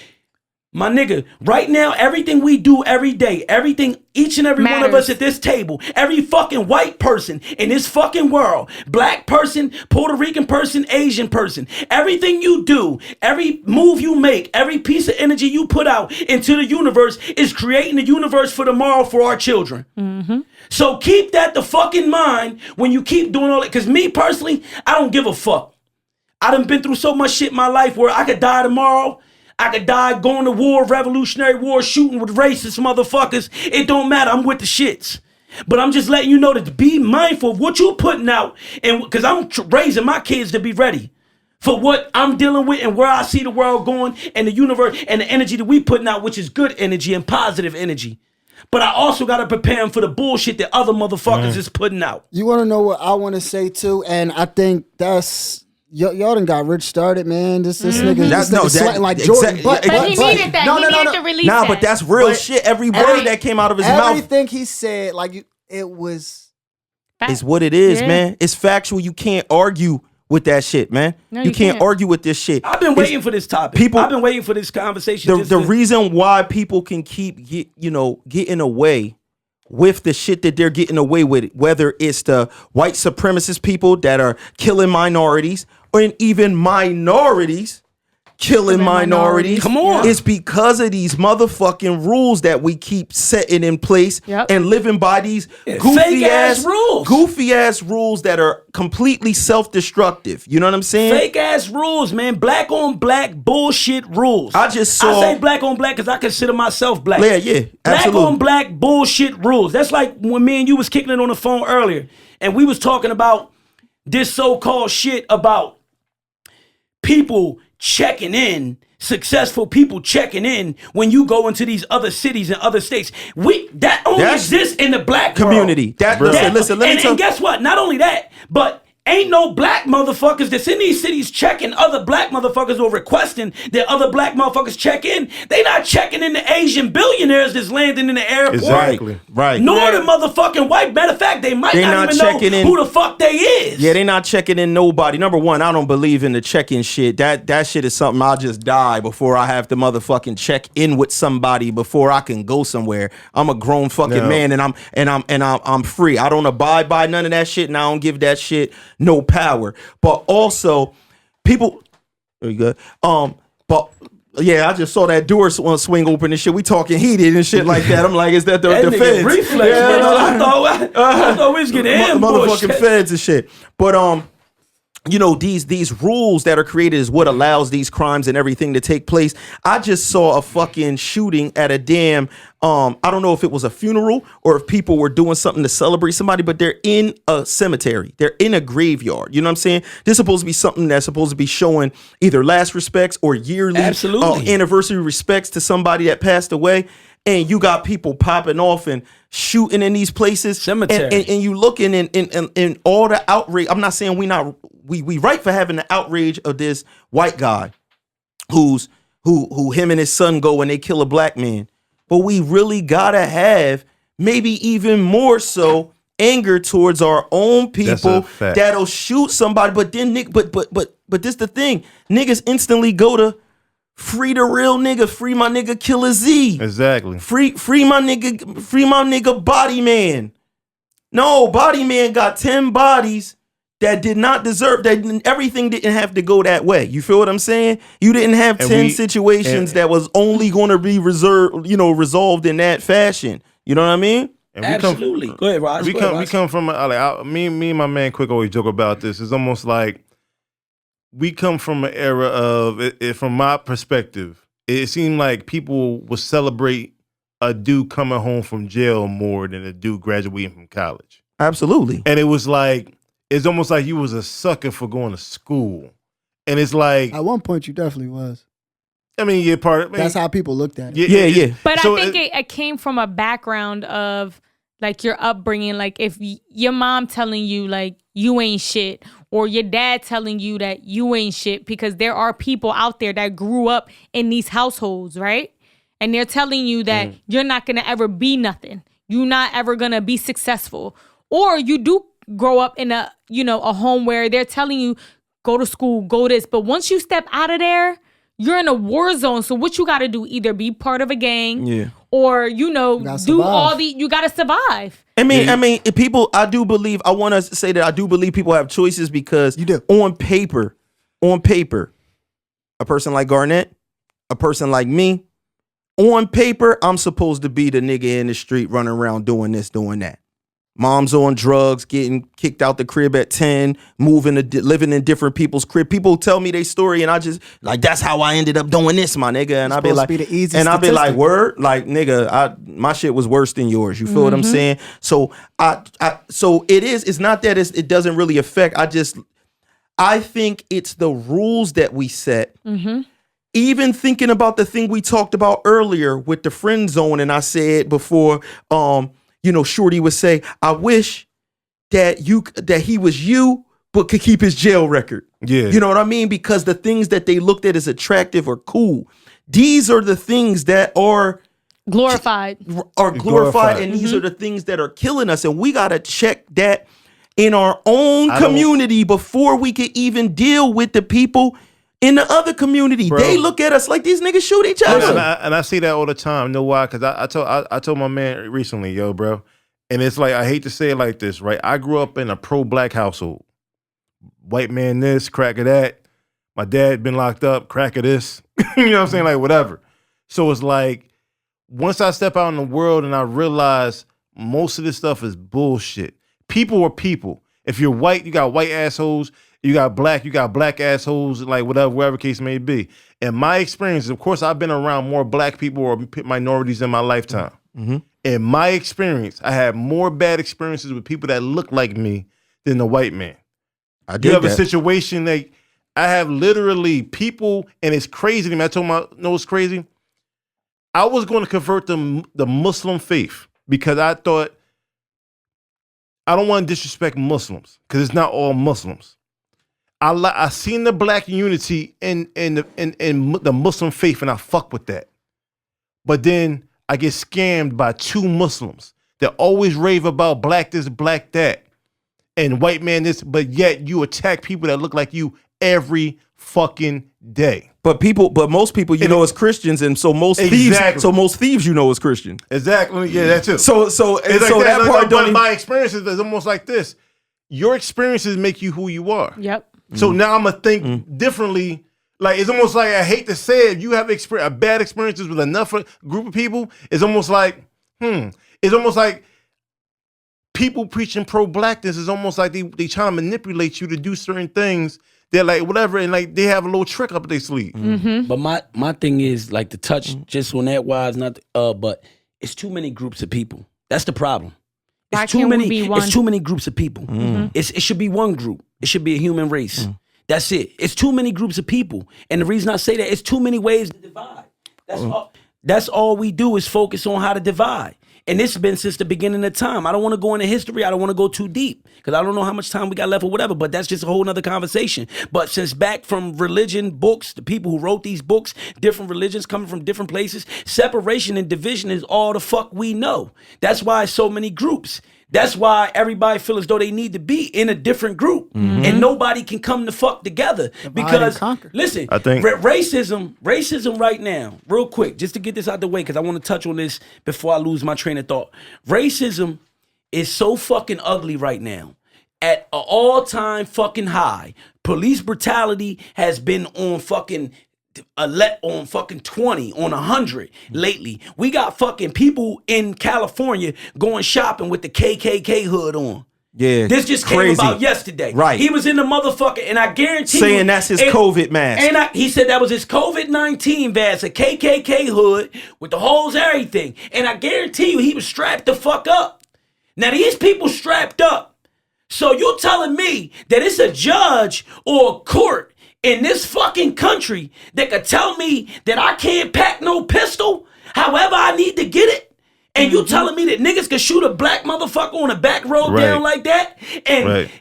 S4: my nigga, right now, everything we do every day, everything, each and every one of us at this table, every fucking white person in this fucking world, black person, Puerto Rican person, Asian person, everything you do, every move you make, every piece of energy you put out into the universe is creating the universe for tomorrow for our children. So keep that the fuck in mind when you keep doing all that. Because me personally, I don't give a fuck. I done been through so much shit in my life where I could die tomorrow. I could die going to war, Revolutionary War, shooting with racist motherfuckers. It don't matter. I'm with the shits. But I'm just letting you know to be mindful of what you're putting out, and because I'm raising my kids to be ready for what I'm dealing with and where I see the world going and the universe and the energy that we putting out, which is good energy and positive energy. But I also got to prepare them for the bullshit that other motherfuckers is putting out.
S3: You want to know what I want to say too? And I think that's... Y'all done got Rich started, man. This nigga sweating like Jordan.
S6: But he needed that. He needed to release that.
S2: But that's real shit. Every word that came out of his mouth.
S3: Everything he said, like, it was...
S2: It's what it is, man. It's factual. You can't argue with that shit, man.
S6: No,
S2: you can't argue with this shit.
S4: I've been waiting for this topic. I've been waiting for this conversation.
S2: The reason why people can keep getting away with the shit that they're getting away with, whether it's the white supremacist people that are killing minorities, or even minorities killing minorities.
S4: Come on.
S2: It's because of these motherfucking rules that we keep setting in place and living by these goofy ass rules that are completely self-destructive. You know what I'm saying?
S4: Fake ass rules, man. Black on black bullshit rules.
S2: I say
S4: black on black because I consider myself black.
S2: Yeah,
S4: Black
S2: absolutely.
S4: on black bullshit rules. That's like when me and you was kicking it on the phone earlier, and we was talking about this so-called shit about people checking in, successful people checking in when you go into these other cities and other states. That only exists in the black
S2: community. Listen, let me tell you.
S4: And guess what? Not only that, but ain't no black motherfuckers that's in these cities checking other black motherfuckers or requesting that other black motherfuckers check in. They not checking in the Asian billionaires that's landing in the airport.
S5: Exactly.
S2: Right.
S4: Nor the motherfucking white. Matter of fact, they might not even know who the fuck they is.
S2: Yeah, they not checking in nobody. Number one, I don't believe in the check-in shit. That shit is something I'll just die before I have to motherfucking check in with somebody before I can go somewhere. I'm a grown fucking man and I'm free. I don't abide by none of that shit and I don't give that shit no power. But also, people, there you go. But yeah, I just saw that door swing open and shit. We talking heated and shit like that. I'm like, is that the feds?
S4: Reflex, yeah, I thought we was getting
S2: motherfucking feds and shit. But you know, these rules that are created is what allows these crimes and everything to take place. I just saw a fucking shooting at a damn, I don't know if it was a funeral or if people were doing something to celebrate somebody, but they're in a cemetery. They're in a graveyard. You know what I'm saying? This is supposed to be something that's supposed to be showing either last respects or yearly anniversary respects to somebody that passed away. And you got people popping off and shooting in these places.
S4: Cemetery.
S2: And you looking in all the outrage. I'm not saying we right for having the outrage of this white guy who him and his son go and they kill a black man. But we really gotta have maybe even more so anger towards our own people that'll shoot somebody. But then but this the thing. Niggas instantly go to free the real nigga, free my nigga Killer Z.
S5: Exactly.
S2: Free my nigga Body Man. No, Body Man got 10 bodies that did not deserve that. Everything didn't have to go that way. You feel what I'm saying? You didn't have 10 situations that was only going to be resolved in that fashion. You know what I mean?
S4: Absolutely. Go ahead, Raj.
S5: We come from me and my man Quick always joke about this. It's almost like we come from an era of, from my perspective, it seemed like people would celebrate a dude coming home from jail more than a dude graduating from college.
S2: Absolutely.
S5: And it was like, it's almost like you was a sucker for going to school. And it's like,
S3: at one point you definitely was.
S5: I mean, you're part of it.
S3: That's how people looked at it.
S2: Yeah.
S6: But so I think it came from a background of like your upbringing. Like if your mom telling you like you ain't shit, or your dad telling you that you ain't shit, because there are people out there that grew up in these households, right? And they're telling you that you're not going to ever be nothing. You're not ever going to be successful. Or you do grow up in a home where they're telling you, go to school, go this. But once you step out of there, you're in a war zone. So what you got to do, either be part of a gang or, you got to survive.
S2: I mean, people, I want to say that I do believe people have choices because
S3: you do.
S2: On paper, a person like Garnett, a person like me, on paper, I'm supposed to be the nigga in the street running around doing this, doing that. Mom's on drugs, getting kicked out the crib at 10, living in different people's crib. People tell me their story, and I just like, that's how I ended up doing this, my nigga. And I'll be like, word, like nigga, my shit was worse than yours. You feel what I'm saying? So so it is. It's not that it doesn't really affect. I think it's the rules that we set. Even thinking about the thing we talked about earlier with the friend zone, and I said before, Shorty would say, I wish that he was you, but could keep his jail record.
S5: Yeah.
S2: You know what I mean? Because the things that they looked at as attractive or cool, these are the things that are
S6: glorified.
S2: And these are the things that are killing us. And we got to check that in our own community before we can even deal with the people in the other community. Bro, they look at us like these niggas shoot each other.
S5: And I see that all the time. You know why? Because I told my man recently, yo, bro, and it's like, I hate to say it like this, right? I grew up in a pro-black household. White man this, cracker that. My dad been locked up, crack of this. You know what I'm saying? Like, whatever. So it's like, once I step out in the world and I realize most of this stuff is bullshit. People are people. If you're white, you got white assholes. You got black assholes, like whatever case may be. In my experience, of course, I've been around more black people or minorities in my lifetime. Mm-hmm. In my experience, I had more bad experiences with people that look like me than the white man. You have a situation that I have literally people, and it's crazy to me. I told them, no, it's crazy. I was going to convert the Muslim faith because I thought, I don't want to disrespect Muslims because it's not all Muslims. I seen the black unity in the Muslim faith, and I fuck with that. But then I get scammed by two Muslims that always rave about black this, black that, and white man this, but yet you attack people that look like you every fucking day.
S2: But most people you know as Christians, and so most thieves you know as Christian.
S5: Exactly. Yeah, that's it.
S2: So that part
S5: but my experiences is almost like this. Your experiences make you who you are.
S6: Yep.
S5: So now I'm gonna think differently. Like, it's almost like, I hate to say it, if you have bad experiences with enough group of people, it's almost like, it's almost like people preaching pro-blackness is almost like they trying to manipulate you to do certain things. They're like, whatever, and like they have a little trick up their sleeve.
S4: Mm-hmm. But my thing is, like, to touch just on that wise, but it's too many groups of people. That's the problem. It's too many groups of people. Mm-hmm. It should be one group. It should be a human race. Mm. That's it. It's too many groups of people. And the reason I say that, it's too many ways to divide. That's all we do is focus on how to divide. And this has been since the beginning of time. I don't want to go into history. I don't want to go too deep because I don't know how much time we got left or whatever, but that's just a whole nother conversation. But since back from religion books, the people who wrote these books, different religions coming from different places, separation and division is all the fuck we know. That's why so many groups. That's why everybody feel as though they need to be in a different group, and nobody can come the fuck together. Because listen,
S5: I think
S4: racism right now, real quick, just to get this out the way, because I want to touch on this before I lose my train of thought. Racism is so fucking ugly right now, at an all-time fucking high. Police brutality has been on fucking 20 on 100 lately. We got fucking people in California going shopping with the KKK hood on.
S2: Yeah,
S4: this just came about yesterday.
S2: Right,
S4: he was in the motherfucker, and I guarantee
S2: saying that's his COVID mask.
S4: And he said that was his COVID-19 mask, a KKK hood with the holes, everything. And I guarantee you, he was strapped the fuck up. Now these people strapped up. So you're telling me that it's a judge or a court in this fucking country that could tell me that I can't pack no pistol however I need to get it? And you telling me that niggas can shoot a black motherfucker on a back road down like that?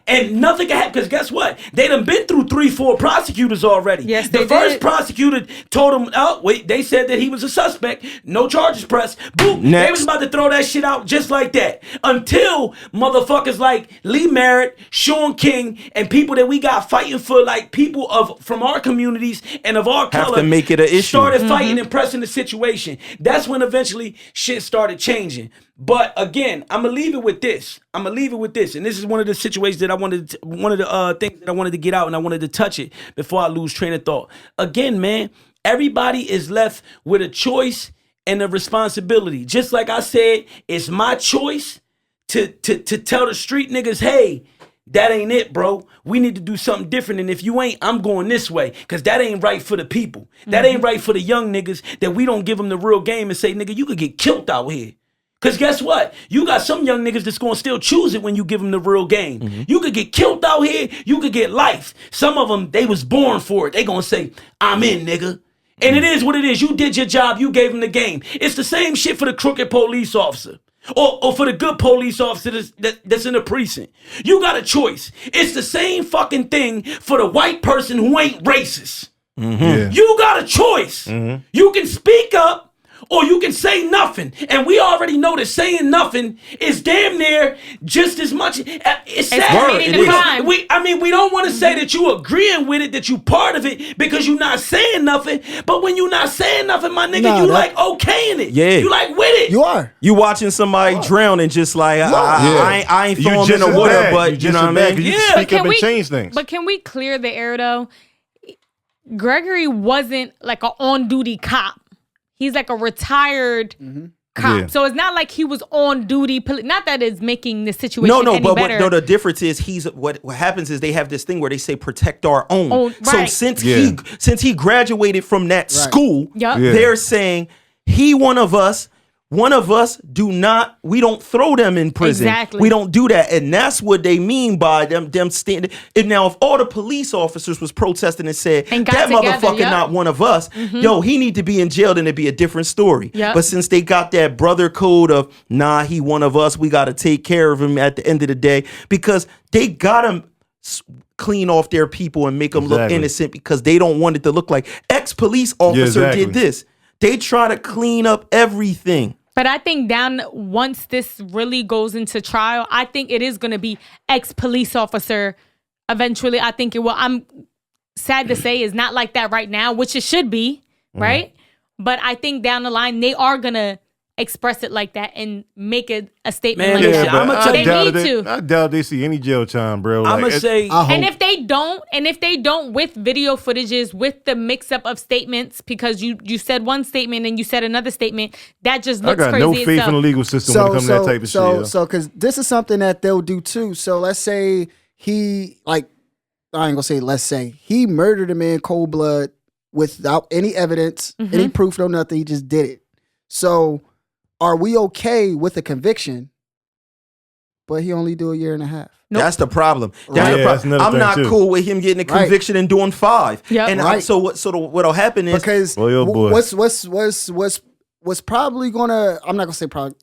S4: And nothing can happen, because guess what? They done been through 3-4 prosecutors already.
S6: Yes,
S4: the first prosecutor told him, oh, wait, they said that he was a suspect. No charges pressed. Boom. Next. They was about to throw that shit out just like that. Until motherfuckers like Lee Merritt, Sean King, and people that we got fighting for, like people from our communities and of our color,
S2: have to make it an issue.
S4: Started fighting and pressing the situation. That's when eventually shit started changing. But again, I'm gonna leave it with this. And this is one of the situations that one of the things that I wanted to get out, and I wanted to touch it before I lose train of thought. Again, man, everybody is left with a choice and a responsibility. Just like I said, it's my choice to tell the street niggas, hey, that ain't it, bro. We need to do something different. And if you ain't, I'm going this way. Because that ain't right for the people. That ain't right for the young niggas, that we don't give them the real game and say, nigga, you could get killed out here. Because guess what? You got some young niggas that's going to still choose it when you give them the real game. You could get killed out here. You could get life. Some of them, they was born for it. They going to say, I'm in, nigga. And it is what it is. You did your job. You gave them the game. It's the same shit for the crooked police officer. Or for the good police officer that's in the precinct. You got a choice. It's the same fucking thing for the white person who ain't racist. Yeah. You got a choice. You can speak up or you can say nothing. And we already know that saying nothing is damn near just as much. It's sad. We don't want to say that you agreeing with it, that you part of it, because you're not saying nothing. But when you're not saying nothing, my nigga, you like okaying it. Yeah. You like with it.
S3: You are.
S2: You watching somebody drown and just like, I ain't throwing them in the water, but you know what I mean?
S5: You speak up and change things.
S6: But can we clear the air though? Gregory wasn't like an on-duty cop. He's like a retired cop.
S5: Yeah.
S6: So it's not like he was on duty. Not that it's making the situation any better.
S2: No, the difference is what happens is they have this thing where they say protect our own. So
S6: right.
S2: since he graduated from that school, they're saying we don't throw them in prison.
S6: Exactly.
S2: We don't do that. And that's what they mean by them standing. And now if all the police officers was protesting and said,
S6: and
S2: that
S6: together,
S2: motherfucker not one of us, he need to be in jail, then it'd be a different story.
S6: Yep.
S2: But since they got that brother code of, he one of us, we got to take care of him at the end of the day, because they got him clean off their people and make them look innocent, because they don't want it to look like ex-police officer did this. They try to clean up everything.
S6: But I think once this really goes into trial, I think it is going to be ex-police officer eventually. I think it will. I'm sad to say it's not like that right now, which it should be, right? But I think down the line, they are going to express it like that and make it a statement like that.
S5: I doubt they see any jail time, bro.
S4: I'm gonna say,
S6: and if they don't with video footages, with the mix up of statements, because you said one statement and you said another statement, that just looks crazy.
S5: I got no faith in the legal system when it comes to that type of shit.
S3: So because this is something that they'll do too. So let's say he let's say he murdered a man cold blood without any evidence, any proof, no nothing. He just did it. So are we okay with a conviction, but he only do a year and a half?
S2: Nope. That's the problem. I'm not cool with him getting a conviction and doing 5.
S6: Yep.
S2: And so what'll happen is,
S3: because what's probably gonna, I'm not gonna say probably,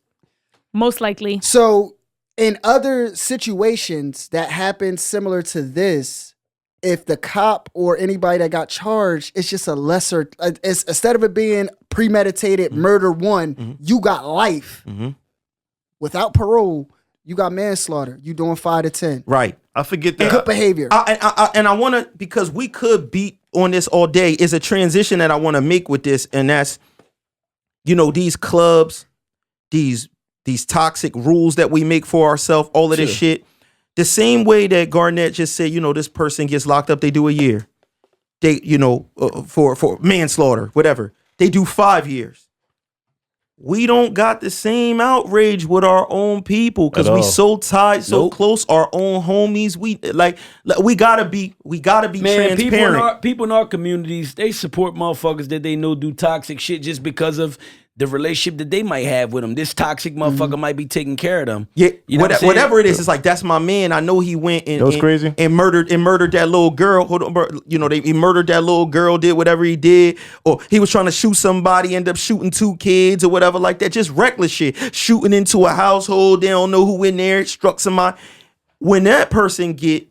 S6: most likely.
S3: So in other situations that happen similar to this, if the cop or anybody that got charged, it's just a lesser, it's, instead of it being premeditated murder 1, you got life. Without parole, you got manslaughter. You doing 5 to 10.
S2: Right.
S5: I forget that.
S3: Good behavior.
S2: I want to, because we could beat on this all day, is a transition that I want to make with this. And that's, these clubs, these toxic rules that we make for ourselves, all of this shit. The same way that Garnett just said, this person gets locked up, they do a year. They, for manslaughter, whatever. They do 5 years. We don't got the same outrage with our own people because we so tied, so close, our own homies. We gotta be transparent.
S4: People in our communities, they support motherfuckers that they know do toxic shit just because of the relationship that they might have with them. This toxic motherfucker might be taking care of them.
S2: Yeah, whatever it is, it's like, that's my man. I know he went and murdered that little girl. He murdered that little girl, did whatever he did, or he was trying to shoot somebody, ended up shooting 2 kids or whatever like that. Just reckless shit. Shooting into a household, they don't know who in there, struck somebody. When that person get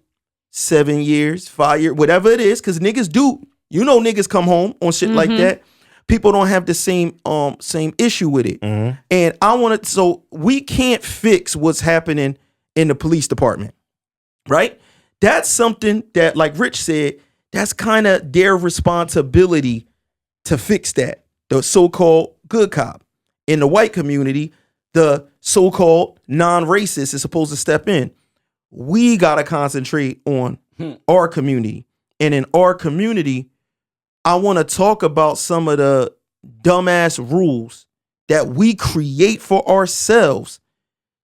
S2: 7 years, 5 years, whatever it is, because niggas do, niggas come home on shit like that. People don't have the same issue with it. And so we can't fix what's happening in the police department, right? That's something that, like Rich said, that's kind of their responsibility to fix that. The so-called good cop. In the white community, the so-called non-racist is supposed to step in. We got to concentrate on our community. And in our community, I want to talk about some of the dumbass rules that we create for ourselves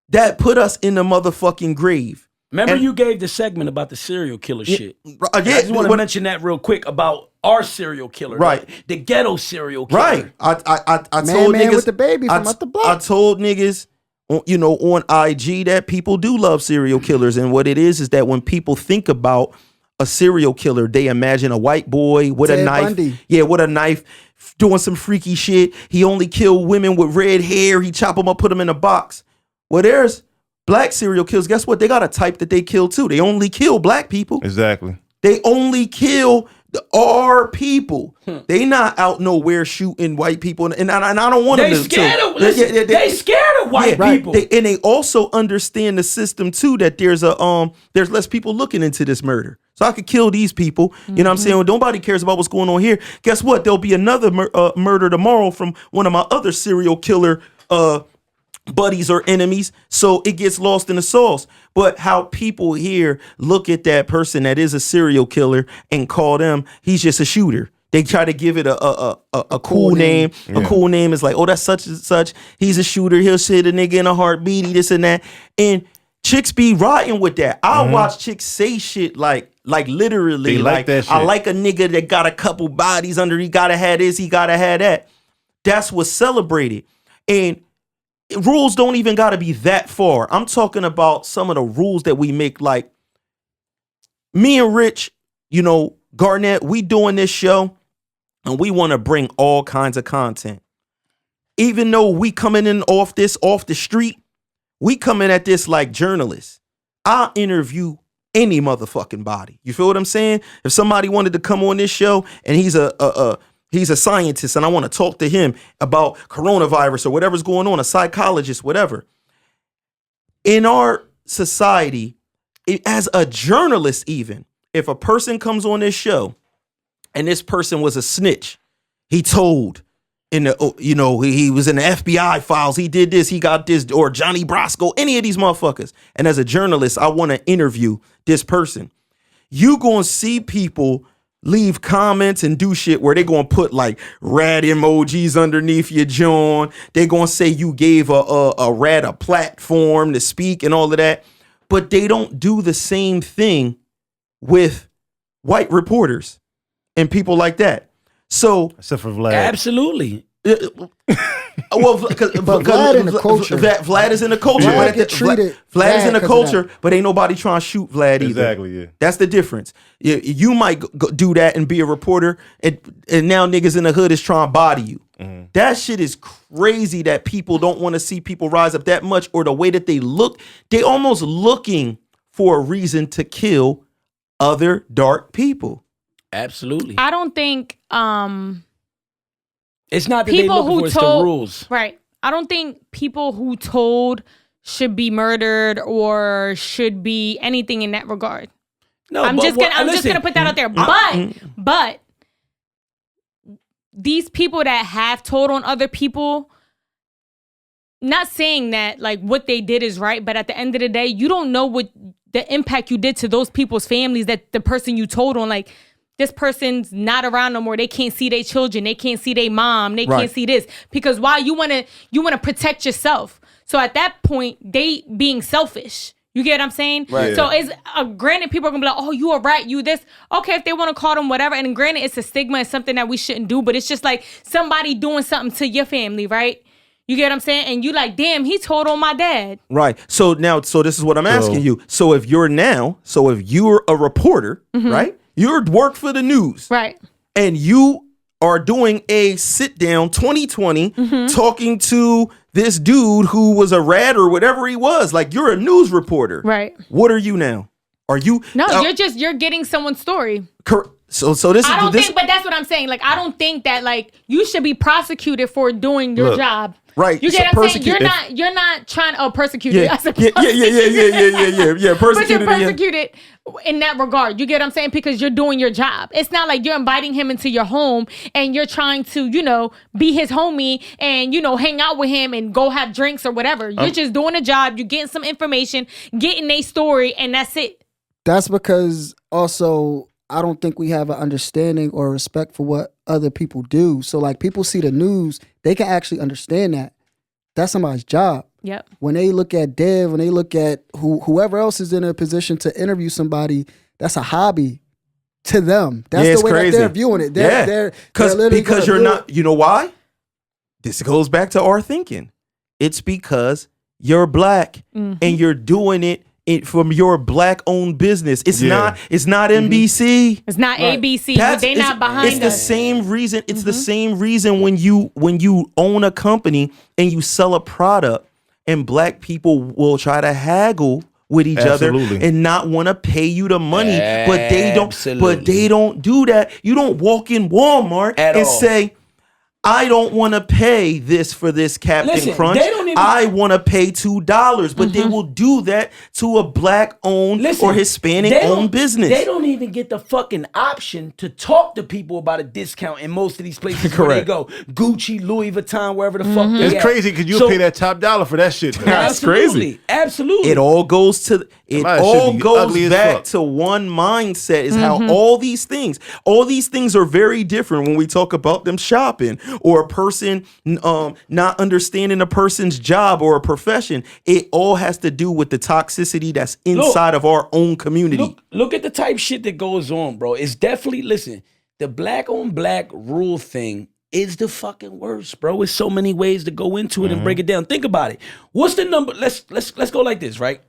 S2: that put us in the motherfucking grave.
S4: Remember, you gave the segment about the serial killer shit. I just want to mention that real quick about our serial killer,
S2: right?
S4: The ghetto serial killer,
S2: right? I told niggas
S3: with the baby from out the block.
S2: I told niggas, on IG that people do love serial killers, and what it is that when people think about a serial killer, they imagine a white boy with a knife. Bundy. Yeah, with a knife, doing some freaky shit. He only killed women with red hair. He chop them up, put them in a box. Well, there's black serial killers. Guess what? They got a type that they kill too. They only kill black people.
S5: Exactly.
S2: They only kill our people. They not out nowhere shooting white people, and I don't want them to.
S4: They scared of white people,
S2: and they also understand the system too. That there's less people looking into this murder, so I could kill these people. You know what I'm saying? When nobody cares about what's going on here. Guess what? There'll be another murder tomorrow from one of my other serial killer buddies or enemies, so it gets lost in the sauce. But how people here look at that person that is a serial killer and call them, he's just a shooter. They try to give it a cool name. Yeah. A cool name is like, oh, that's such and such. He's a shooter. He'll shit a nigga in a heartbeat. He this and that. And chicks be riding with that. I watch chicks say shit like literally.
S5: They like that shit.
S2: I like a nigga that got a couple bodies under. He gotta have this. He gotta have that. That's what's celebrated. And rules don't even gotta be that far. I'm talking about some of the rules that we make. Like me and Rich, Garnett, we doing this show. And we want to bring all kinds of content. Even though we coming in off the street, we coming at this like journalists. I'll interview any motherfucking body. You feel what I'm saying? If somebody wanted to come on this show and he's a scientist and I want to talk to him about coronavirus or whatever's going on, a psychologist, whatever. In our society, as a journalist even, if a person comes on this show and this person was a snitch, he told he was in the FBI files, he did this, he got this, or Johnny Brasco, any of these motherfuckers. And as a journalist, I want to interview this person. You gonna see people leave comments and do shit where they gonna put like rad emojis underneath your joint. They gonna say you gave a rad a platform to speak and all of that. But they don't do the same thing with white reporters and people like that. So
S5: except for Vlad.
S4: Absolutely.
S2: Well, because
S3: Vlad in the culture.
S2: Vlad is in the culture.
S3: Vlad get treated
S2: Vlad is in the
S3: bad 'cause of
S2: culture,
S3: that.
S2: but ain't nobody trying to shoot Vlad either.
S5: Exactly, yeah.
S2: That's the difference. You might do that and be a reporter, and now niggas in the hood is trying to body you. Mm-hmm. That shit is crazy that people don't want to see people rise up that much, or the way that they look. They almost looking for a reason to kill other dark people.
S4: Absolutely.
S6: I don't think
S4: it's not that
S6: people
S4: they look
S6: who
S4: for, it's
S6: told
S4: the rules.
S6: Right. I don't think people who told should be murdered or should be anything in that regard.
S4: No,
S6: I'm just gonna put that out there. But these people that have told on other people, not saying that like what they did is right, but at the end of the day, you don't know what the impact you did to those people's families, that the person you told on, like, this person's not around no more. They can't see their children. They can't see their mom. They can't see this. Because why? You wanna protect yourself. So at that point, they being selfish. You get what I'm saying?
S5: Right.
S6: So it's granted, people are gonna be like, oh, you are right, you this. Okay, if they want to call them whatever. And granted, it's a stigma. It's something that we shouldn't do. But it's just like somebody doing something to your family, right? You get what I'm saying? And you like, damn, he told on my dad.
S2: Right. So this is what I'm asking you. So if you're a reporter, right? You work for the news.
S6: Right.
S2: And you are doing a sit down 2020 talking to this dude who was a rat or whatever he was. Like, you're a news reporter.
S6: Right.
S2: What are you now? Are you?
S6: No, you're getting someone's story.
S2: So this
S6: I don't
S2: is
S6: think, but that's what I'm saying. Like, I don't think that like you should be prosecuted for doing your job.
S2: Right.
S6: You get what I'm saying? You're not trying to persecute it. I suppose.
S2: Yeah.
S6: But you're persecuted in that regard. You get what I'm saying? Because you're doing your job. It's not like you're inviting him into your home and you're trying to, be his homie and, hang out with him and go have drinks or whatever. You're just doing a job. You're getting some information, getting a story, and that's it.
S3: That's because also I don't think we have an understanding or respect for what other people do. So like people see the news, they can actually understand that. That's somebody's job.
S6: Yep.
S3: When they look at Dev, when they look at whoever else is in a position to interview somebody, that's a hobby to them. That's the way
S2: crazy.
S3: that they're viewing it.
S2: Because you're not, you know why? This goes back to our thinking. It's because you're black and you're doing it from your black-owned business. It's not NBC.
S6: It's not ABC. They're not behind us.
S2: It's the same reason. It's the same reason when you own a company and you sell a product, and black people will try to haggle with each other and not want to pay you the money, but they don't. But they don't do that. You don't walk in Walmart and say, I don't want to pay this for this Captain Crunch.
S4: They don't even,
S2: I want to pay $2, but they will do that to a black-owned or Hispanic-owned business.
S4: They don't even get the fucking option to talk to people about a discount in most of these places where they go. Gucci, Louis Vuitton, wherever the fuck they
S5: It's crazy because you'll pay that top dollar for that shit.
S7: That's crazy.
S4: Absolutely.
S2: It all goes to back to one mindset is how all these things are very different when we talk about them shopping or a person not understanding a person's job or a profession. It all has to do with the toxicity that's inside of our own community.
S4: Look at the type shit that goes on, bro. It's definitely, listen, the black on black rule thing is the fucking worst, bro. There's so many ways to go into it and break it down. Think about it. What's the number? Let's go like this, right?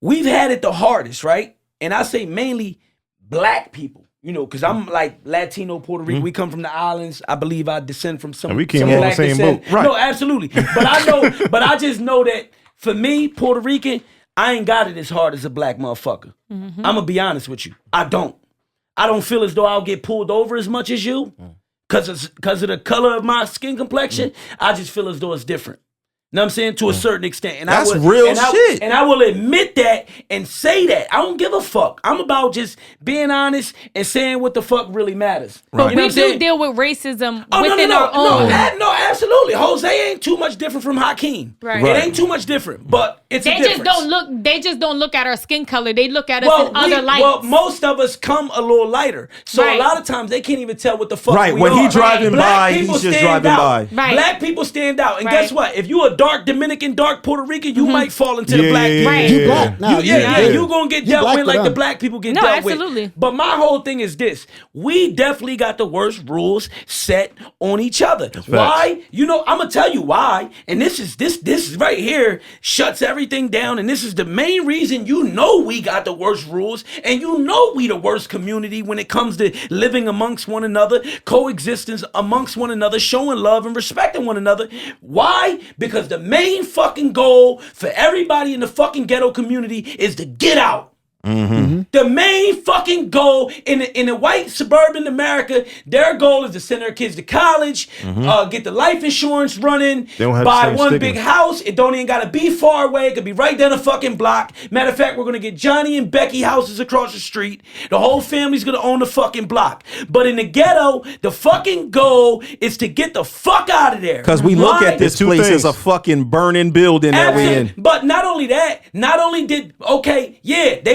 S4: We've had it the hardest, right? And I say mainly black people, you know, because I'm like Latino, Puerto Rican. We come from the islands. I believe I descend from some.
S5: And we came on the same boat,
S2: right?
S4: No, absolutely. But I just know that for me, Puerto Rican, I ain't got it as hard as a black motherfucker. I'm gonna be honest with you. I don't feel as though I'll get pulled over as much as you. Cause of the color of my skin complexion, I just feel as though it's different. You know what I'm saying? To a certain extent. And
S2: that's real shit.
S4: And I will admit that and say that. I don't give a fuck. I'm about just being honest and saying what the fuck really matters.
S6: But
S4: you know
S6: we do deal with racism within our
S4: own.
S6: own.
S4: No, absolutely. Jose ain't too much different from Hakeem.
S6: Right.
S4: It ain't too much different, but it's a difference.
S6: They just don't look at our skin color. They look at us in other lights.
S4: Well, most of us come a little lighter. So a lot of times they can't even tell what the fuck we are.
S2: When he driving by, he's just driving by.
S6: Right.
S4: Black people stand out. And guess what? If you a dark Dominican, dark Puerto Rican, you might fall into the black people.
S6: Right.
S3: You black. No,
S4: you gonna get dealt with like the black people get dealt
S6: absolutely.
S4: with. But my whole thing is this. We definitely got the worst rules set on each other. Why? You know, I'm gonna tell you why. And this is right here shuts everything down. And this is the main reason you know we got the worst rules. And you know we the worst community when it comes to living amongst one another, coexistence amongst one another, showing love and respecting one another. Why? Because the main fucking goal for everybody in the fucking ghetto community is to get out. The main fucking goal in the white suburban America, their goal is to send their kids to college, get the life insurance running, buy one big house. It don't even gotta be far away. It could be right down the fucking block. Matter of fact, we're gonna get Johnny and Becky houses across the street. The whole family's gonna own the fucking block. But in the ghetto, the fucking goal is to get the fuck out of there.
S2: Because we look at this place as a fucking burning building that we in.
S4: But not only that, they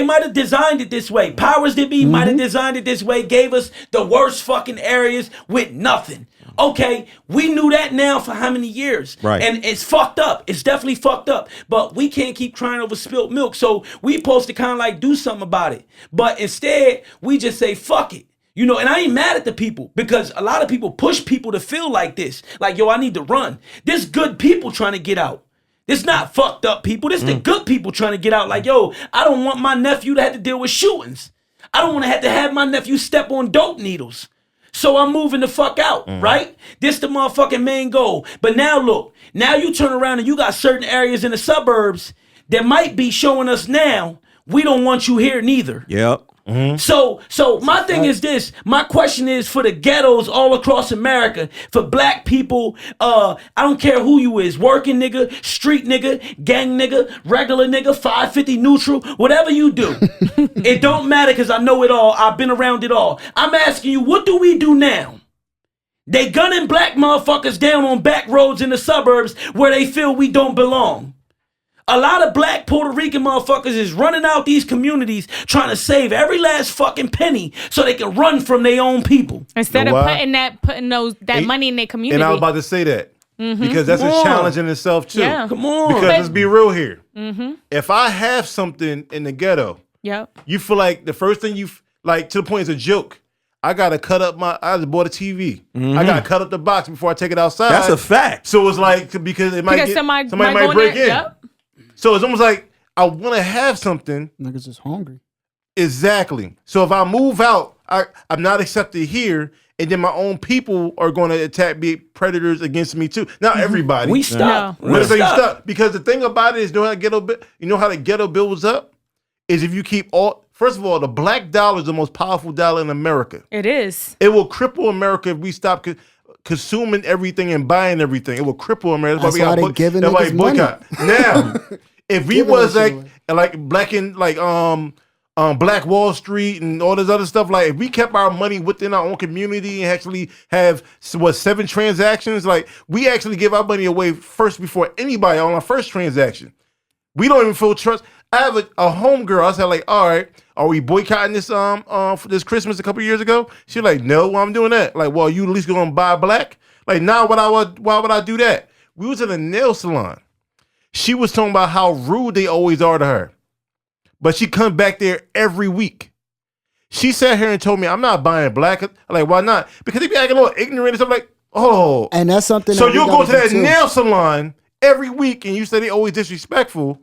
S4: might have designed it this way. Powers that be might have designed it this way, gave us the worst fucking areas with nothing. Okay, we knew that now for how many years?
S2: Right.
S4: And it's fucked up. It's definitely fucked up. But we can't keep crying over spilt milk. So we supposed to kind of like do something about it. But instead, we just say, fuck it. You know, and I ain't mad at the people because a lot of people push people to feel like this. Like, yo, I need to run. There's good people trying to get out. It's not fucked up people. This the good people trying to get out. Like, yo, I don't want my nephew to have to deal with shootings. I don't want to have my nephew step on dope needles. So I'm moving the fuck out, right? This the motherfucking main goal. But now look, now you turn around and you got certain areas in the suburbs that might be showing us now, we don't want you here neither.
S2: Yep.
S4: So my thing is this. My question is for the ghettos all across America, for black people, I don't care who you is, working nigga, street nigga, gang nigga, regular nigga, 550 neutral, whatever you do. It don't matter because I know it all. I've been around it all. I'm asking you, what do we do now? They gunning black motherfuckers down on back roads in the suburbs where they feel we don't belong. A lot of black Puerto Rican motherfuckers is running out these communities trying to save every last fucking penny so they can run from their own people.
S6: Instead of putting that money in their community.
S5: And I was about to say that. Because that's a challenge in itself too.
S6: Yeah.
S4: Come on.
S5: Because let's be real here. If I have something in the ghetto, you feel like the first thing you, like to the point it's a joke. I gotta cut up I just bought a TV. I gotta cut up the box before I take it outside.
S2: That's a fact.
S5: So it's like, because somebody might break in.
S6: Yep.
S5: So it's almost like I want to have something.
S3: Niggas just hungry.
S5: Exactly. So if I move out, I'm not accepted here, and then my own people are going to be predators against me too. Not everybody.
S4: We stuck.
S5: No. Let's say you stuck. Because the thing about it is, you know how the ghetto builds up? Is if you keep first of all, the black dollar is the most powerful dollar in America.
S6: It is.
S5: It will cripple America if we stop. consuming everything and buying everything. It will cripple them. Man.
S3: That's why they giving niggas
S5: boycott. Now, if we
S3: Giving
S5: was
S3: that shit
S5: like black and Black Wall Street and all this other stuff, like if we kept our money within our own community and actually have 7 transactions, like we actually give our money away first before anybody on our first transaction. We don't even feel trust. I have a homegirl. I said, like, all right, are we boycotting this for this Christmas a couple years ago? She's like, no, why I'm doing that? Like, well, you at least gonna buy black? Like, now why would I do that? We was in a nail salon. She was talking about how rude they always are to her. But she comes back there every week. She sat here and told me, I'm not buying black. I'm like, why not? Because they be acting a little ignorant and stuff like, oh.
S3: And that's something
S5: So
S3: that
S5: you'll go to that
S3: too.
S5: nail salon every week and you say they always disrespectful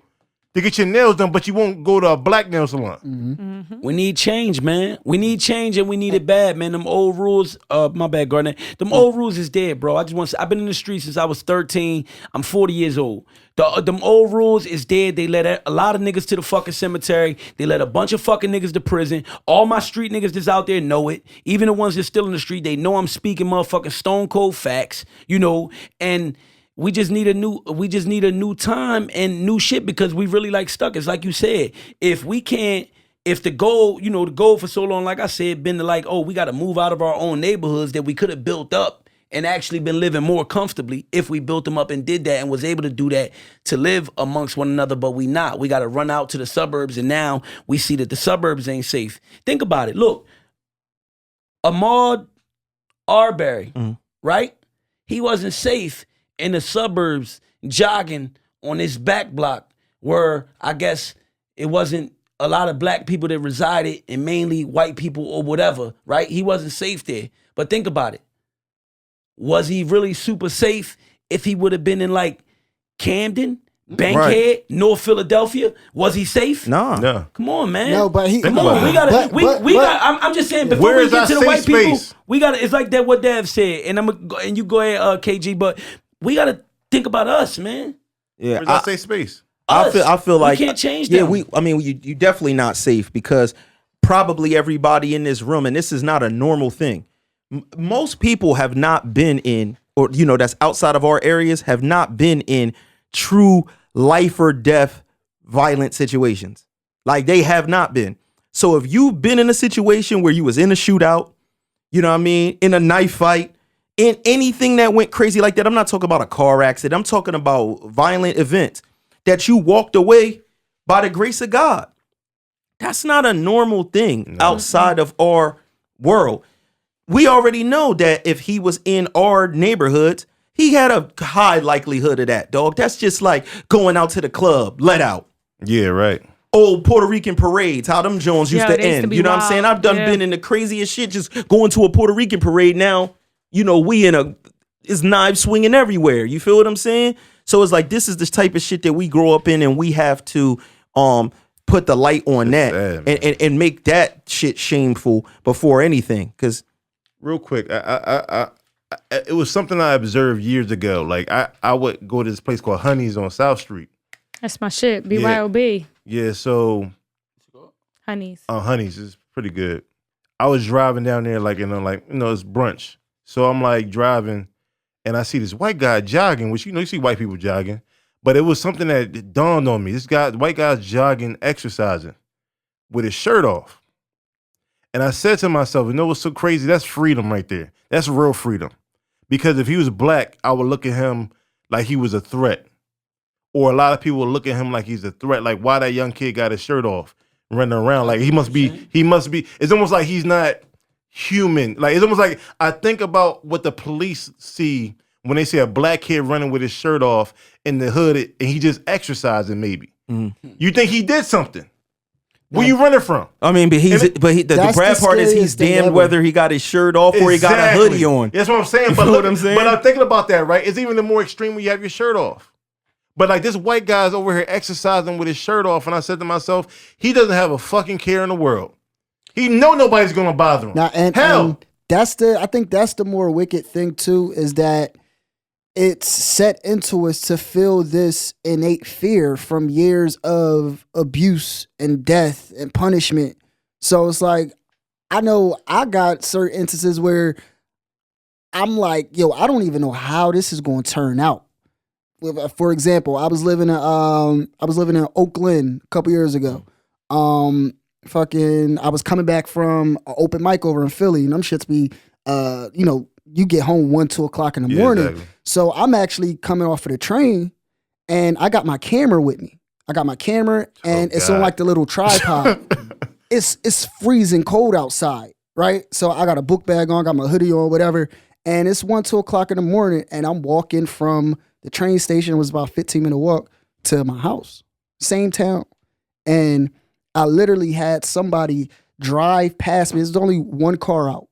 S5: to get your nails done, but you won't go to a black nail salon.
S3: Mm-hmm.
S4: We need change, man. We need change, and we need it bad, man. Them old rules, my bad, Garnett. Them old rules is dead, bro. I just want to say, I've been in the streets since I was 13. I'm 40 years old. Them old rules is dead. They let a lot of niggas to the fucking cemetery. They let a bunch of fucking niggas to prison. All my street niggas that's out there know it. Even the ones that's still in the street, they know I'm speaking motherfucking stone cold facts, you know, and we just need a new time and new shit because we really like stuck. It's like you said, if the goal for so long, like I said, been to like, oh, we got to move out of our own neighborhoods that we could have built up and actually been living more comfortably if we built them up and did that and was able to do that to live amongst one another, but we not. We got to run out to the suburbs and now we see that the suburbs ain't safe. Think about it. Look, Ahmaud Arbery, right? He wasn't safe in the suburbs jogging on this back block where I guess it wasn't a lot of black people that resided and mainly white people or whatever, right? He wasn't safe there. But think about it. Was he really super safe if he would have been in like Camden, Bankhead, North Philadelphia? Was he safe?
S2: Nah.
S5: No.
S4: Come on, man.
S3: No, but he.
S4: Come on, we gotta. I'm just saying. Before
S5: Where
S4: we
S5: is
S4: get
S5: our
S4: to the
S5: safe
S4: white people,
S5: space?
S4: we gotta. It's like that what Dev said, and you go ahead, KG. But we gotta think about us, man.
S2: Yeah,
S5: Where's that safe space?
S2: I feel like
S4: we can't change
S2: Yeah,
S4: them.
S2: you definitely not safe because probably everybody in this room, and this is not a normal thing. Most people have not been in, or that's outside of our areas, have not been in true life or death violent situations. Like they have not been. So if you've been in a situation where you was in a shootout, in a knife fight, in anything that went crazy like that, I'm not talking about a car accident. I'm talking about violent events that you walked away by the grace of God. That's not a normal thing outside of our world. We already know that if he was in our neighborhoods, he had a high likelihood of that, dog. That's just like going out to the club, let out.
S5: Yeah, right.
S2: Old Puerto Rican parades, how them Jones used to end. You know what I'm saying? I've been in the craziest shit, just going to a Puerto Rican parade now. We it's knives swinging everywhere. You feel what I'm saying? So it's like, this is the type of shit that we grow up in, and we have to put the light on that and make that shit shameful before anything. Because
S5: real quick, I it was something I observed years ago. Like I would go to this place called Honey's on South Street.
S6: That's my shit. BYOB.
S5: Yeah, so
S6: Honey's.
S5: Honey's is pretty good. I was driving down there it's brunch. So I'm like driving and I see this white guy jogging, which you see white people jogging. But it was something that dawned on me. This white guy's jogging, exercising with his shirt off. And I said to myself, what's so crazy? That's freedom right there. That's real freedom. Because if he was black, I would look at him like he was a threat. Or a lot of people would look at him like he's a threat. Like, why that young kid got his shirt off, running around? Like, he must be, it's almost like he's not human. Like, it's almost like I think about what the police see when they see a black kid running with his shirt off in the hood and he just exercising maybe. You think he did something. Where you running from?
S2: I mean, but the bad part is he's damned whether he got his shirt off or he got a hoodie on.
S5: That's what I'm saying.
S2: You know what I'm saying?
S5: But I'm thinking about that, right? It's even the more extreme when you have your shirt off. But like this white guy's over here exercising with his shirt off, and I said to myself, he doesn't have a fucking care in the world. He know nobody's gonna bother him.
S3: Now, and I think that's the more wicked thing too, is that it's set into us to feel this innate fear from years of abuse and death and punishment. So it's like, I know I got certain instances where I'm like, yo, I don't even know how this is going to turn out. For example, I was living in Oakland a couple years ago. I was coming back from an open mic over in Philly, and them shits be, you get home 1, 2 o'clock in the morning.
S5: Exactly.
S3: So I'm actually coming off of the train, and I got my camera with me. And it's on like the little tripod. It's freezing cold outside, right? So I got a book bag on, got my hoodie on, whatever. And it's 1, 2 o'clock in the morning, and I'm walking from the train station. It was about a 15-minute walk to my house, same town. And I literally had somebody drive past me. There's only one car out.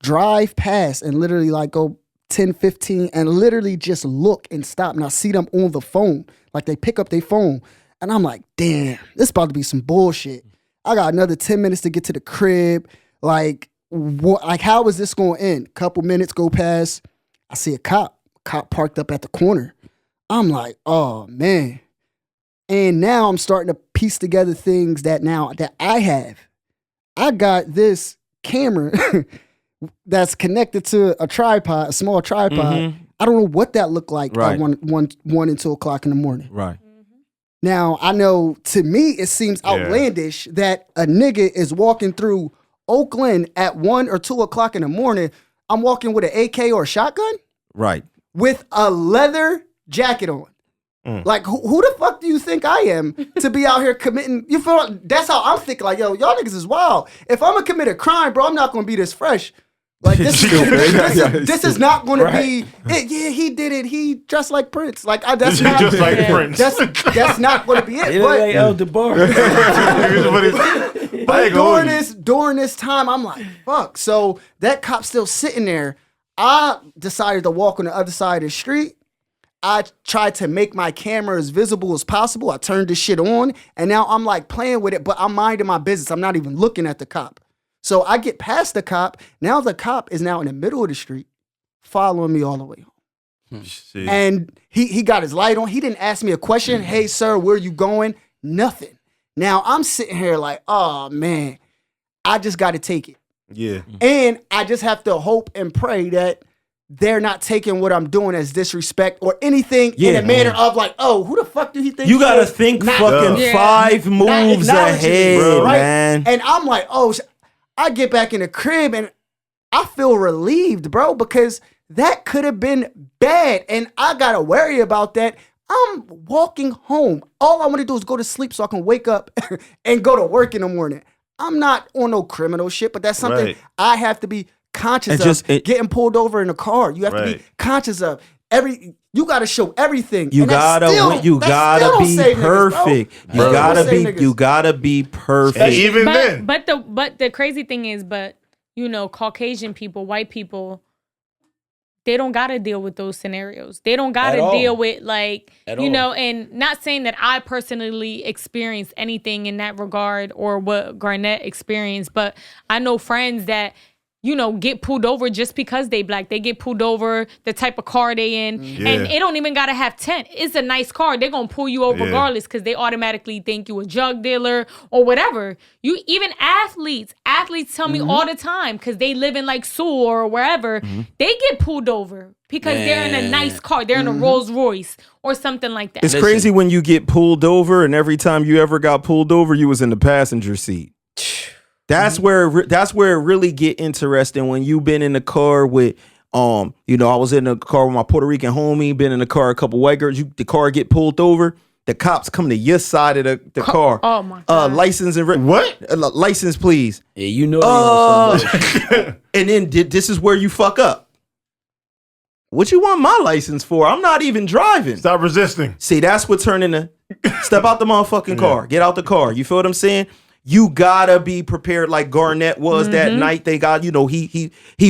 S3: Drive past and literally like go 10, 15 and literally just look and stop. And I see them on the phone. Like they pick up their phone. And I'm like, damn, this about to be some bullshit. I got another 10 minutes to get to the crib. Like, what? Like, how is this going to end? Couple minutes go past. I see a cop parked up at the corner. I'm like, oh, man. And now I'm starting to piece together things that I have. I got this camera that's connected to a tripod, a small tripod.
S2: Mm-hmm.
S3: I don't know what that looked like
S2: Right.
S3: at 1 and 2 o'clock in the morning.
S2: Right.
S3: Now, I know to me, it seems outlandish that a nigga is walking through Oakland at 1 or 2 o'clock in the morning. I'm walking with an AK or a shotgun
S2: Right.
S3: with a leather jacket on. Like, who the fuck do you think I am to be out here committing? You feel? That's how I'm thinking. Like, yo, y'all niggas is wild. If I'm gonna commit a crime, bro, I'm not gonna be this fresh. Like, this is not gonna be. Yeah, he did it. He dressed like Prince. Like, that's not
S5: just like Prince.
S3: That's not gonna be it.
S4: He look like El DeBar.
S3: But during this time, I'm like, fuck. So that cop's still sitting there. I decided to walk on the other side of the street. I tried to make my camera as visible as possible. I turned this shit on, and now I'm like playing with it, but I'm minding my business. I'm not even looking at the cop. So I get past the cop. Now the cop is now in the middle of the street, following me all the way home. And he got his light on. He didn't ask me a question. Hey, sir, where you going? Nothing. Now I'm sitting here like, oh, man, I just got to take it.
S5: Yeah.
S3: And I just have to hope and pray that they're not taking what I'm doing as disrespect or anything in a manner of like, oh, who the fuck do he think
S2: You
S3: he
S2: gotta
S3: is?
S2: think
S3: Not-
S2: fucking 5 moves
S3: not acknowledging
S2: ahead,
S3: me, bro, right?
S2: man.
S3: And I'm like, oh, I get back in the crib and I feel relieved, bro, because that could have been bad. And I gotta worry about that. I'm walking home. All I want to do is go to sleep so I can wake up and go to work in the morning. I'm not on no criminal shit, but that's something I have to be conscious of. Getting pulled over in a car, you have to be conscious of. You got to show everything.
S2: You gotta be perfect. You gotta be perfect.
S5: And even then.
S6: But the crazy thing is, Caucasian people, white people, they don't gotta deal with those scenarios. They don't gotta deal with and not saying that I personally experienced anything in that regard or what Garnett experienced, but I know friends that get pulled over just because they black. They get pulled over, the type of car they in.
S5: Yeah.
S6: And it don't even got to have tent. It's a nice car. They're going to pull you over regardless because they automatically think you a drug dealer or whatever. Even athletes tell me all the time because they live in like Sewell or wherever, they get pulled over because they're in a nice car. They're in a Rolls Royce or something like that.
S2: It's crazy when you get pulled over and every time you ever got pulled over, you was in the passenger seat. That's where it really get interesting when you been in the car with I was in the car with my Puerto Rican homie, been in the car a couple white girls, the car get pulled over, the cops come to your side of the car.
S6: Oh my God.
S2: License and
S5: what?
S2: License please.
S4: Yeah,
S2: and then this is where you fuck up. What you want my license for? I'm not even driving.
S5: Stop resisting.
S2: See, that's what turned into step out the motherfucking car. Get out the car. You feel what I'm saying? You gotta be prepared like Garnett was that night. They got, he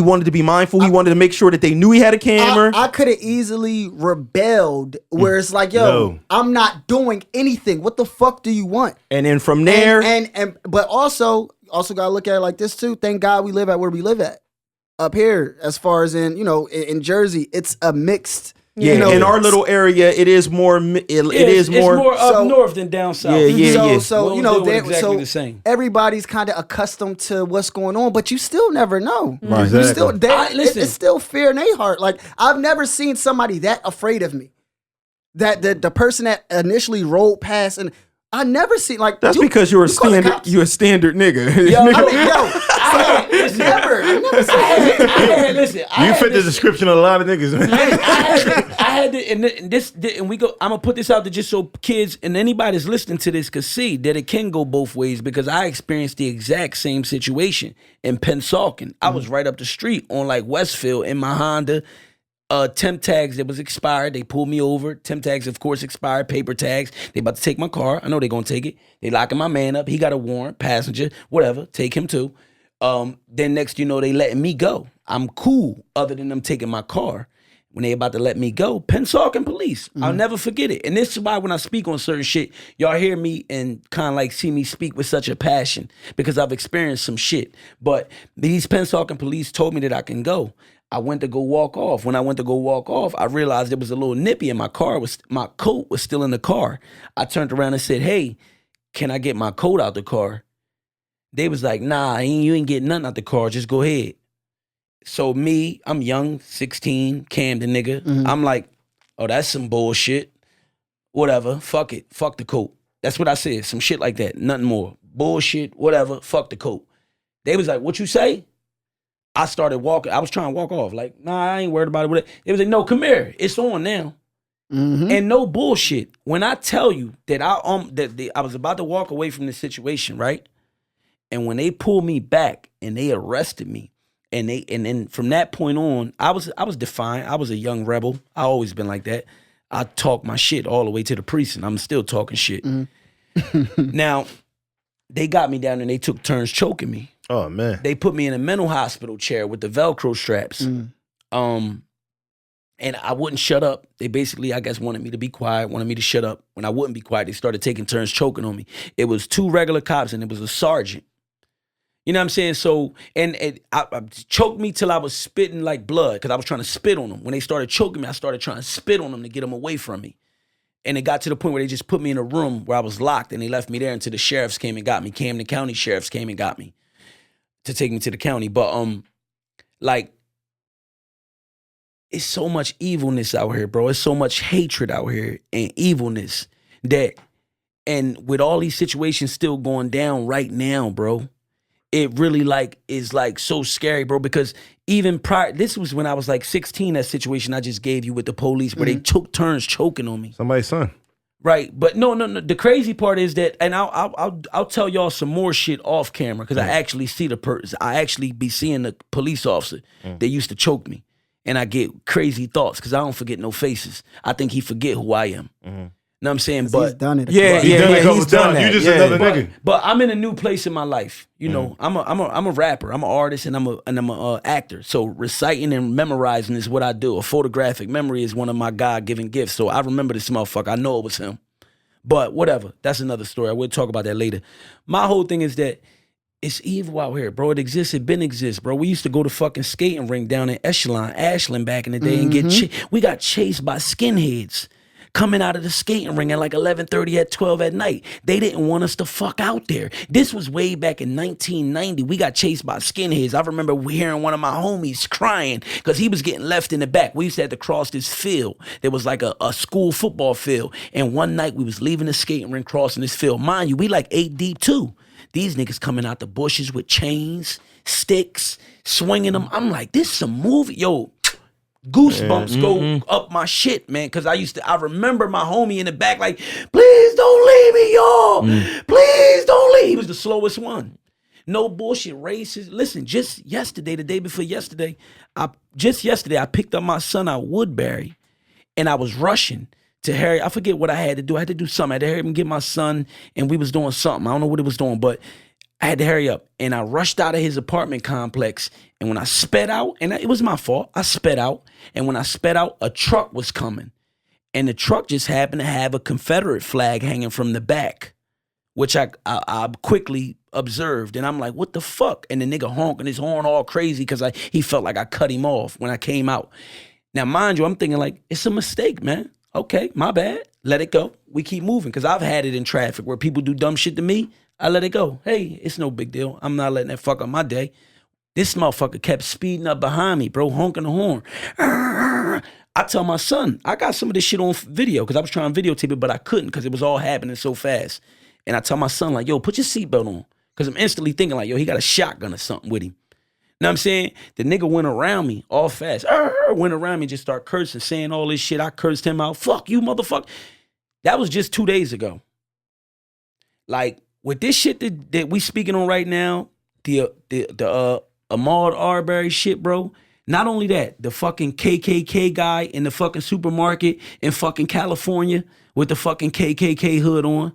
S2: wanted to be mindful. He wanted to make sure that they knew he had a camera.
S3: I could have easily rebelled where it's like, I'm not doing anything. What the fuck do you want?
S2: And then from there.
S3: But also gotta look at it like this too. Thank God we live at where we live at. Up here, as far as in Jersey, it's a mixed
S2: Yeah,
S3: You know,
S2: in our little area, it is more. It's
S4: more up
S3: So-
S4: north than down south.
S3: So
S4: We'll
S3: you know,
S4: do it exactly the same.
S3: everybody's kind of accustomed to what's going on, but you still never know.
S5: Right.
S3: You still,
S5: Exactly.
S4: Listen.
S3: it's still fear in their heart. Like I've never seen somebody that afraid of me. That the person that initially rolled past, and I never seen like
S2: That's
S3: you-
S2: because you're a
S3: you call the
S2: standard.
S3: cops?
S2: You're a standard nigga.
S4: Yo,
S3: I mean, I never seen
S5: You fit the description of a lot of niggas, man.
S4: I had to, and we go. I'm gonna put this out there just so kids and anybody that's listening to this can see that it can go both ways because I experienced the exact same situation in Pennsauken. I was right up the street on like Westfield in my Honda. Temp tags that was expired. They pulled me over. Temp tags, of course, expired. Paper tags. They about to take my car. I know they gonna take it. They locking my man up. He got a warrant, passenger, whatever. Take him too. Then next, they letting me go. I'm cool, other than them taking my car. When they about to let me go, Pennsauken police. I'll never forget it. And this is why when I speak on certain shit, y'all hear me and kind of like see me speak with such a passion because I've experienced some shit. But these Pennsauken police told me that I can go. I went to go walk off. When I went to go walk off, I realized there was a little nippy in my car. My coat was still in the car. I turned around and said, "Hey, can I get my coat out the car?" They was like, "Nah, you ain't getting nothing out the car. Just go ahead." So me, I'm young, 16, Camden nigga. I'm like, "Oh, that's some bullshit. Whatever, fuck it. Fuck the coat." That's what I said. Some shit like that. Nothing more. Bullshit, whatever, fuck the coat. They was like, "What you say?" I started walking. I was trying to walk off. Like, nah, I ain't worried about it. It was like, "No, come here. It's on now." And no bullshit. When I tell you that I was about to walk away from this situation, right? And when they pulled me back and they arrested me, and then from that point on, I was defiant. I was a young rebel. I always been like that. I talk my shit all the way to the precinct. I'm still talking shit. Now, they got me down and they took turns choking me.
S5: Oh man.
S4: They put me in a mental hospital chair with the Velcro straps. And I wouldn't shut up. They basically, I guess, wanted me to be quiet, wanted me to shut up. When I wouldn't be quiet, they started taking turns choking on me. It was 2 regular cops and it was a sergeant. You know what I'm saying? So, and I choked me till I was spitting like blood because I was trying to spit on them. When they started choking me, I started trying to spit on them to get them away from me. And it got to the point where they just put me in a room where I was locked and they left me there until the sheriffs came and got me. Camden County sheriffs came and got me to take me to the county. But like, it's so much evilness out here, bro. It's so much hatred out here and evilness that, and with all these situations still going down right now, bro, it really like is like so scary, bro, because even prior, this was when I was like 16, that situation I just gave you with the police where they took turns choking on me.
S5: Somebody's son.
S4: Right, but no. The crazy part is that, and I'll tell y'all some more shit off camera because I actually see the person. I actually be seeing the police officer that used to choke me, and I get crazy thoughts because I don't forget no faces. I think he forget who I am. Know what I'm saying? But
S3: he's done it.
S2: Yeah,
S5: He's done it a couple
S2: he's done
S5: times.
S2: that.
S5: You just
S2: Yeah.
S5: another nigga.
S4: But I'm in a new place in my life. You know, I'm a rapper. I'm an artist, and I'm a actor. So reciting and memorizing is what I do. A photographic memory is one of my God-given gifts. So I remember this motherfucker. I know it was him. But whatever. That's another story. I will talk about that later. My whole thing is that it's evil out here, bro. It exists. It been exists, bro. We used to go to fucking skating rink down in Ashland back in the day and get we got chased by skinheads coming out of the skating ring at like 11:30 at 12 at night. They didn't want us to fuck out there. This was way back in 1990. We got chased by skinheads. I remember hearing one of my homies crying because he was getting left in the back. We used to have to cross this field. There was like a school football field. And one night we was leaving the skating rink, crossing this field. Mind you, we like 8 deep too. These niggas coming out the bushes with chains, sticks, swinging them. I'm like, this is some movie. Yo, goosebumps go up my shit, man. Cause I remember my homie in the back like, "Please don't leave me, y'all. Please don't leave." He was the slowest one. No bullshit, racist. Listen, just yesterday, the day before yesterday, I picked up my son out Woodbury and I was rushing to Harry. I forget what I had to do. I had to do something. I had to hurry up and get my son, and we was doing something. I don't know what it was doing, but I had to hurry up. And I rushed out of his apartment complex. And when I sped out, and it was my fault, I sped out. And when I sped out, a truck was coming. And the truck just happened to have a Confederate flag hanging from the back, which I quickly observed. And I'm like, what the fuck? And the nigga honking his horn all crazy because he felt like I cut him off when I came out. Now, mind you, I'm thinking like, it's a mistake, man. Okay, my bad. Let it go. We keep moving. Because I've had it in traffic where people do dumb shit to me. I let it go. Hey, it's no big deal. I'm not letting that fuck up my day. This motherfucker kept speeding up behind me, bro, honking the horn. I tell my son, I got some of this shit on video because I was trying to videotape it, but I couldn't because it was all happening so fast. And I tell my son, like, yo, put your seatbelt on. Because I'm instantly thinking, like, yo, he got a shotgun or something with him. You know what I'm saying? The nigga went around me all fast. Went around me and just started cursing, saying all this shit. I cursed him out. Fuck you, motherfucker. That was just 2 days ago. Like, with this shit that we speaking on right now, the Ahmaud Arbery shit, bro. Not only that, the fucking KKK guy in the fucking supermarket in fucking California with the fucking KKK hood on.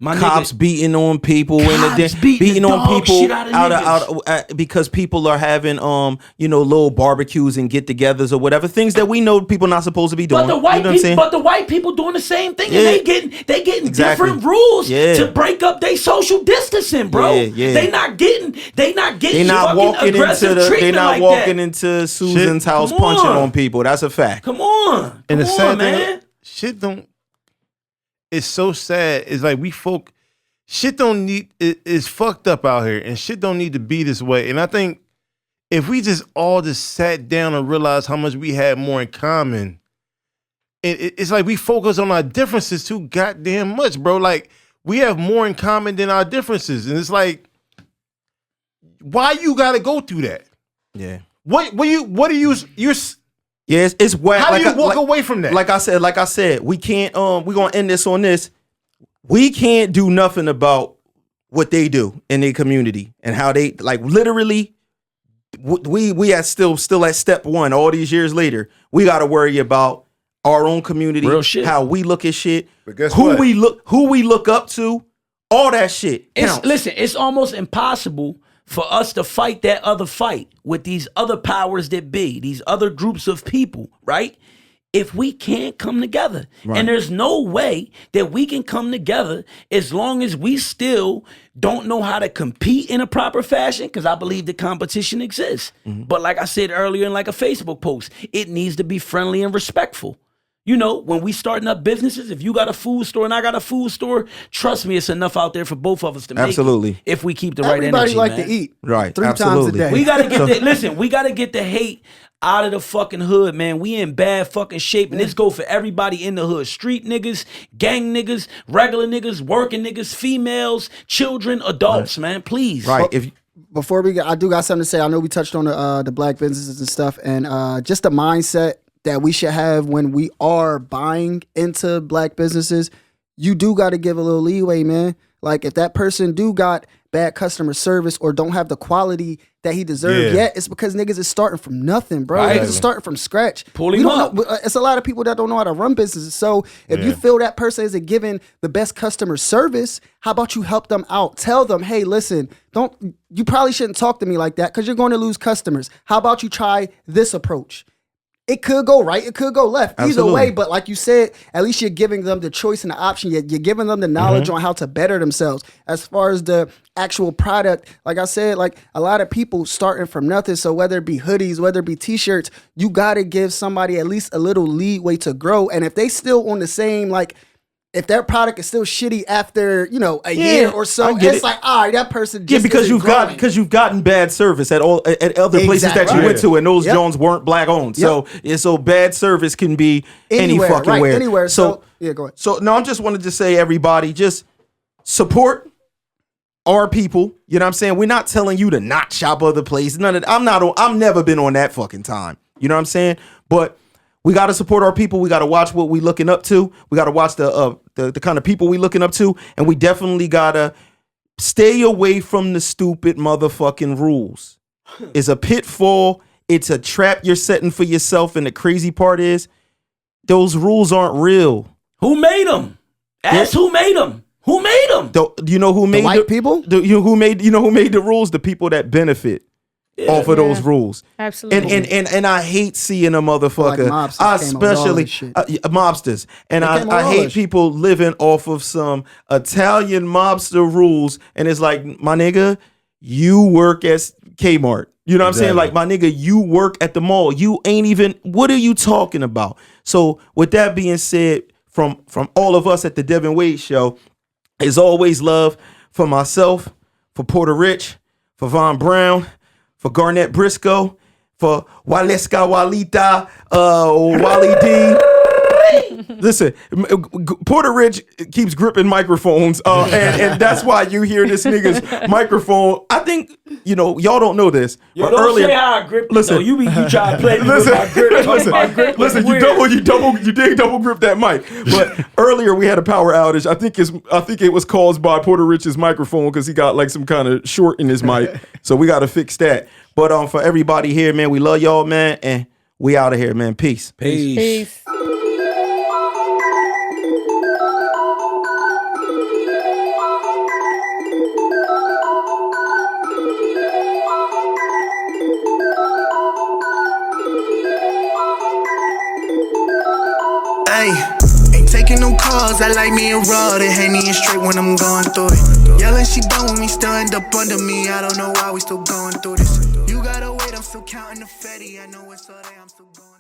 S4: My
S2: cops
S4: nigga,
S2: beating on people beating on people out because people are having little barbecues and get-togethers or whatever, things that we know people not supposed to be doing.
S4: But the white people doing the same thing, and they getting exactly. Different rules to break up their social distancing, bro. They not getting walking
S2: into Susan's house punching on people. That's a fact.
S4: Come on,
S5: and the sad
S4: man.
S5: Thing, shit don't. It's so sad. It's like shit don't need, it's fucked up out here and shit don't need to be this way. And I think if we just all just sat down and realized how much we had more in common, it's like we focus on our differences too goddamn much, bro. Like we have more in common than our differences. And it's like, why you gotta go through that?
S2: Yeah.
S5: What are you
S2: Yeah, it's whack.
S5: How do you walk away from that?
S2: Like I said, we can't. We're gonna end this on this. We can't do nothing about what they do in their community and how they literally. We are still at step one. All these years later, we got to worry about our own community,
S4: real shit,
S2: how we look at shit,
S5: but guess
S2: who
S5: what?
S2: we look up to, all that shit counts.
S4: Listen, it's almost impossible for us to fight that other fight with these other powers that be, these other groups of people, right? If we can't come together. Right. And there's no way that we can come together as long as we still don't know how to compete in a proper fashion, because I believe the competition exists. Mm-hmm. But like I said earlier in like a Facebook post, it needs to be friendly and respectful. You know, when we starting up businesses, if you got a food store and I got a food store, trust me, it's enough out there for both of us to make it if we keep the right energy,
S3: Everybody like
S4: man.
S3: to eat.
S2: Right.
S3: 3 times a day.
S4: We got to get we got to get the hate out of the fucking hood, man. We in bad fucking shape, and this go for everybody in the hood. Street niggas, gang niggas, regular niggas, working niggas, females, children, adults, man. Please.
S2: Right.
S3: Before we go, I do got something to say. I know we touched on the black businesses and stuff, and just the mindset that we should have when we are buying into black businesses. You do got to give a little leeway, man. Like if that person do got bad customer service or don't have the quality that he deserves yet, it's because niggas is starting from nothing, bro. Right. Niggas is starting from scratch.
S4: Pull him up.
S3: It's a lot of people that don't know how to run businesses. So if you feel that person isn't giving the best customer service, how about you help them out? Tell them, hey, listen, you probably shouldn't talk to me like that because you're going to lose customers. How about you try this approach? It could go right, it could go left. Absolutely. Either way, but like you said, at least you're giving them the choice and the option. You're giving them the knowledge on how to better themselves. As far as the actual product, like I said, like a lot of people starting from nothing. So whether it be hoodies, whether it be t-shirts, you got to give somebody at least a little leeway to grow. And if they still on the same, like, if their product is still shitty after, a year or so, it's like, all right, that person just
S2: because you've gotten bad service at other places that you went to, and those Jones weren't black owned. So bad service can be anywhere, any fucking where.
S3: Anywhere. So go ahead.
S2: So no, I just wanted to say, everybody, just support our people. You know what I'm saying? We're not telling you to not shop other places. I've never been on that fucking time. You know what I'm saying? But we got to support our people. We got to watch what we looking up to. We got to watch the kind of people we looking up to. And we definitely got to stay away from the stupid motherfucking rules. It's a pitfall. It's a trap you're setting for yourself. And the crazy part is those rules aren't real.
S4: Who made them? Ask who made them. Who made them?
S2: Do you know who made
S3: the white people?
S2: Who made the rules? The people that benefit off of those rules.
S6: Absolutely.
S2: And I hate seeing a motherfucker, especially mobsters. And I hate people living off of some Italian mobster rules. And it's like, my nigga, you work as Kmart. You know what I'm saying? Like, my nigga, you work at the mall. You ain't even, what are you talking about? So with that being said, from all of us at the Devinwade Show, is always love for myself, for Porter Rich, for Von Brown, for Garnett Briscoe, for Waleska Walita, Wally D. Listen, Porter Rich keeps gripping microphones, and that's why you hear this nigga's microphone. I think, y'all don't know this.
S4: Yo,
S2: but
S4: don't
S2: earlier,
S4: say how I grip it.
S2: listen,
S4: No, you try to play me
S2: listen,
S4: with my grip.
S2: listen, you did double grip that mic. But earlier we had a power outage. I think it was caused by Porter Rich's microphone because he got like some kind of short in his mic. So we got to fix that. But for everybody here, man, we love y'all, man, and we out of here, man. Peace.
S6: Peace.
S1: Ain't taking no calls, I like me and raw. The Henny and straight when I'm going through it. Yelling she done with me, still end up under me. I don't know why we still going through this. You gotta wait, I'm still counting the fetty. I know it's all day, I'm still going.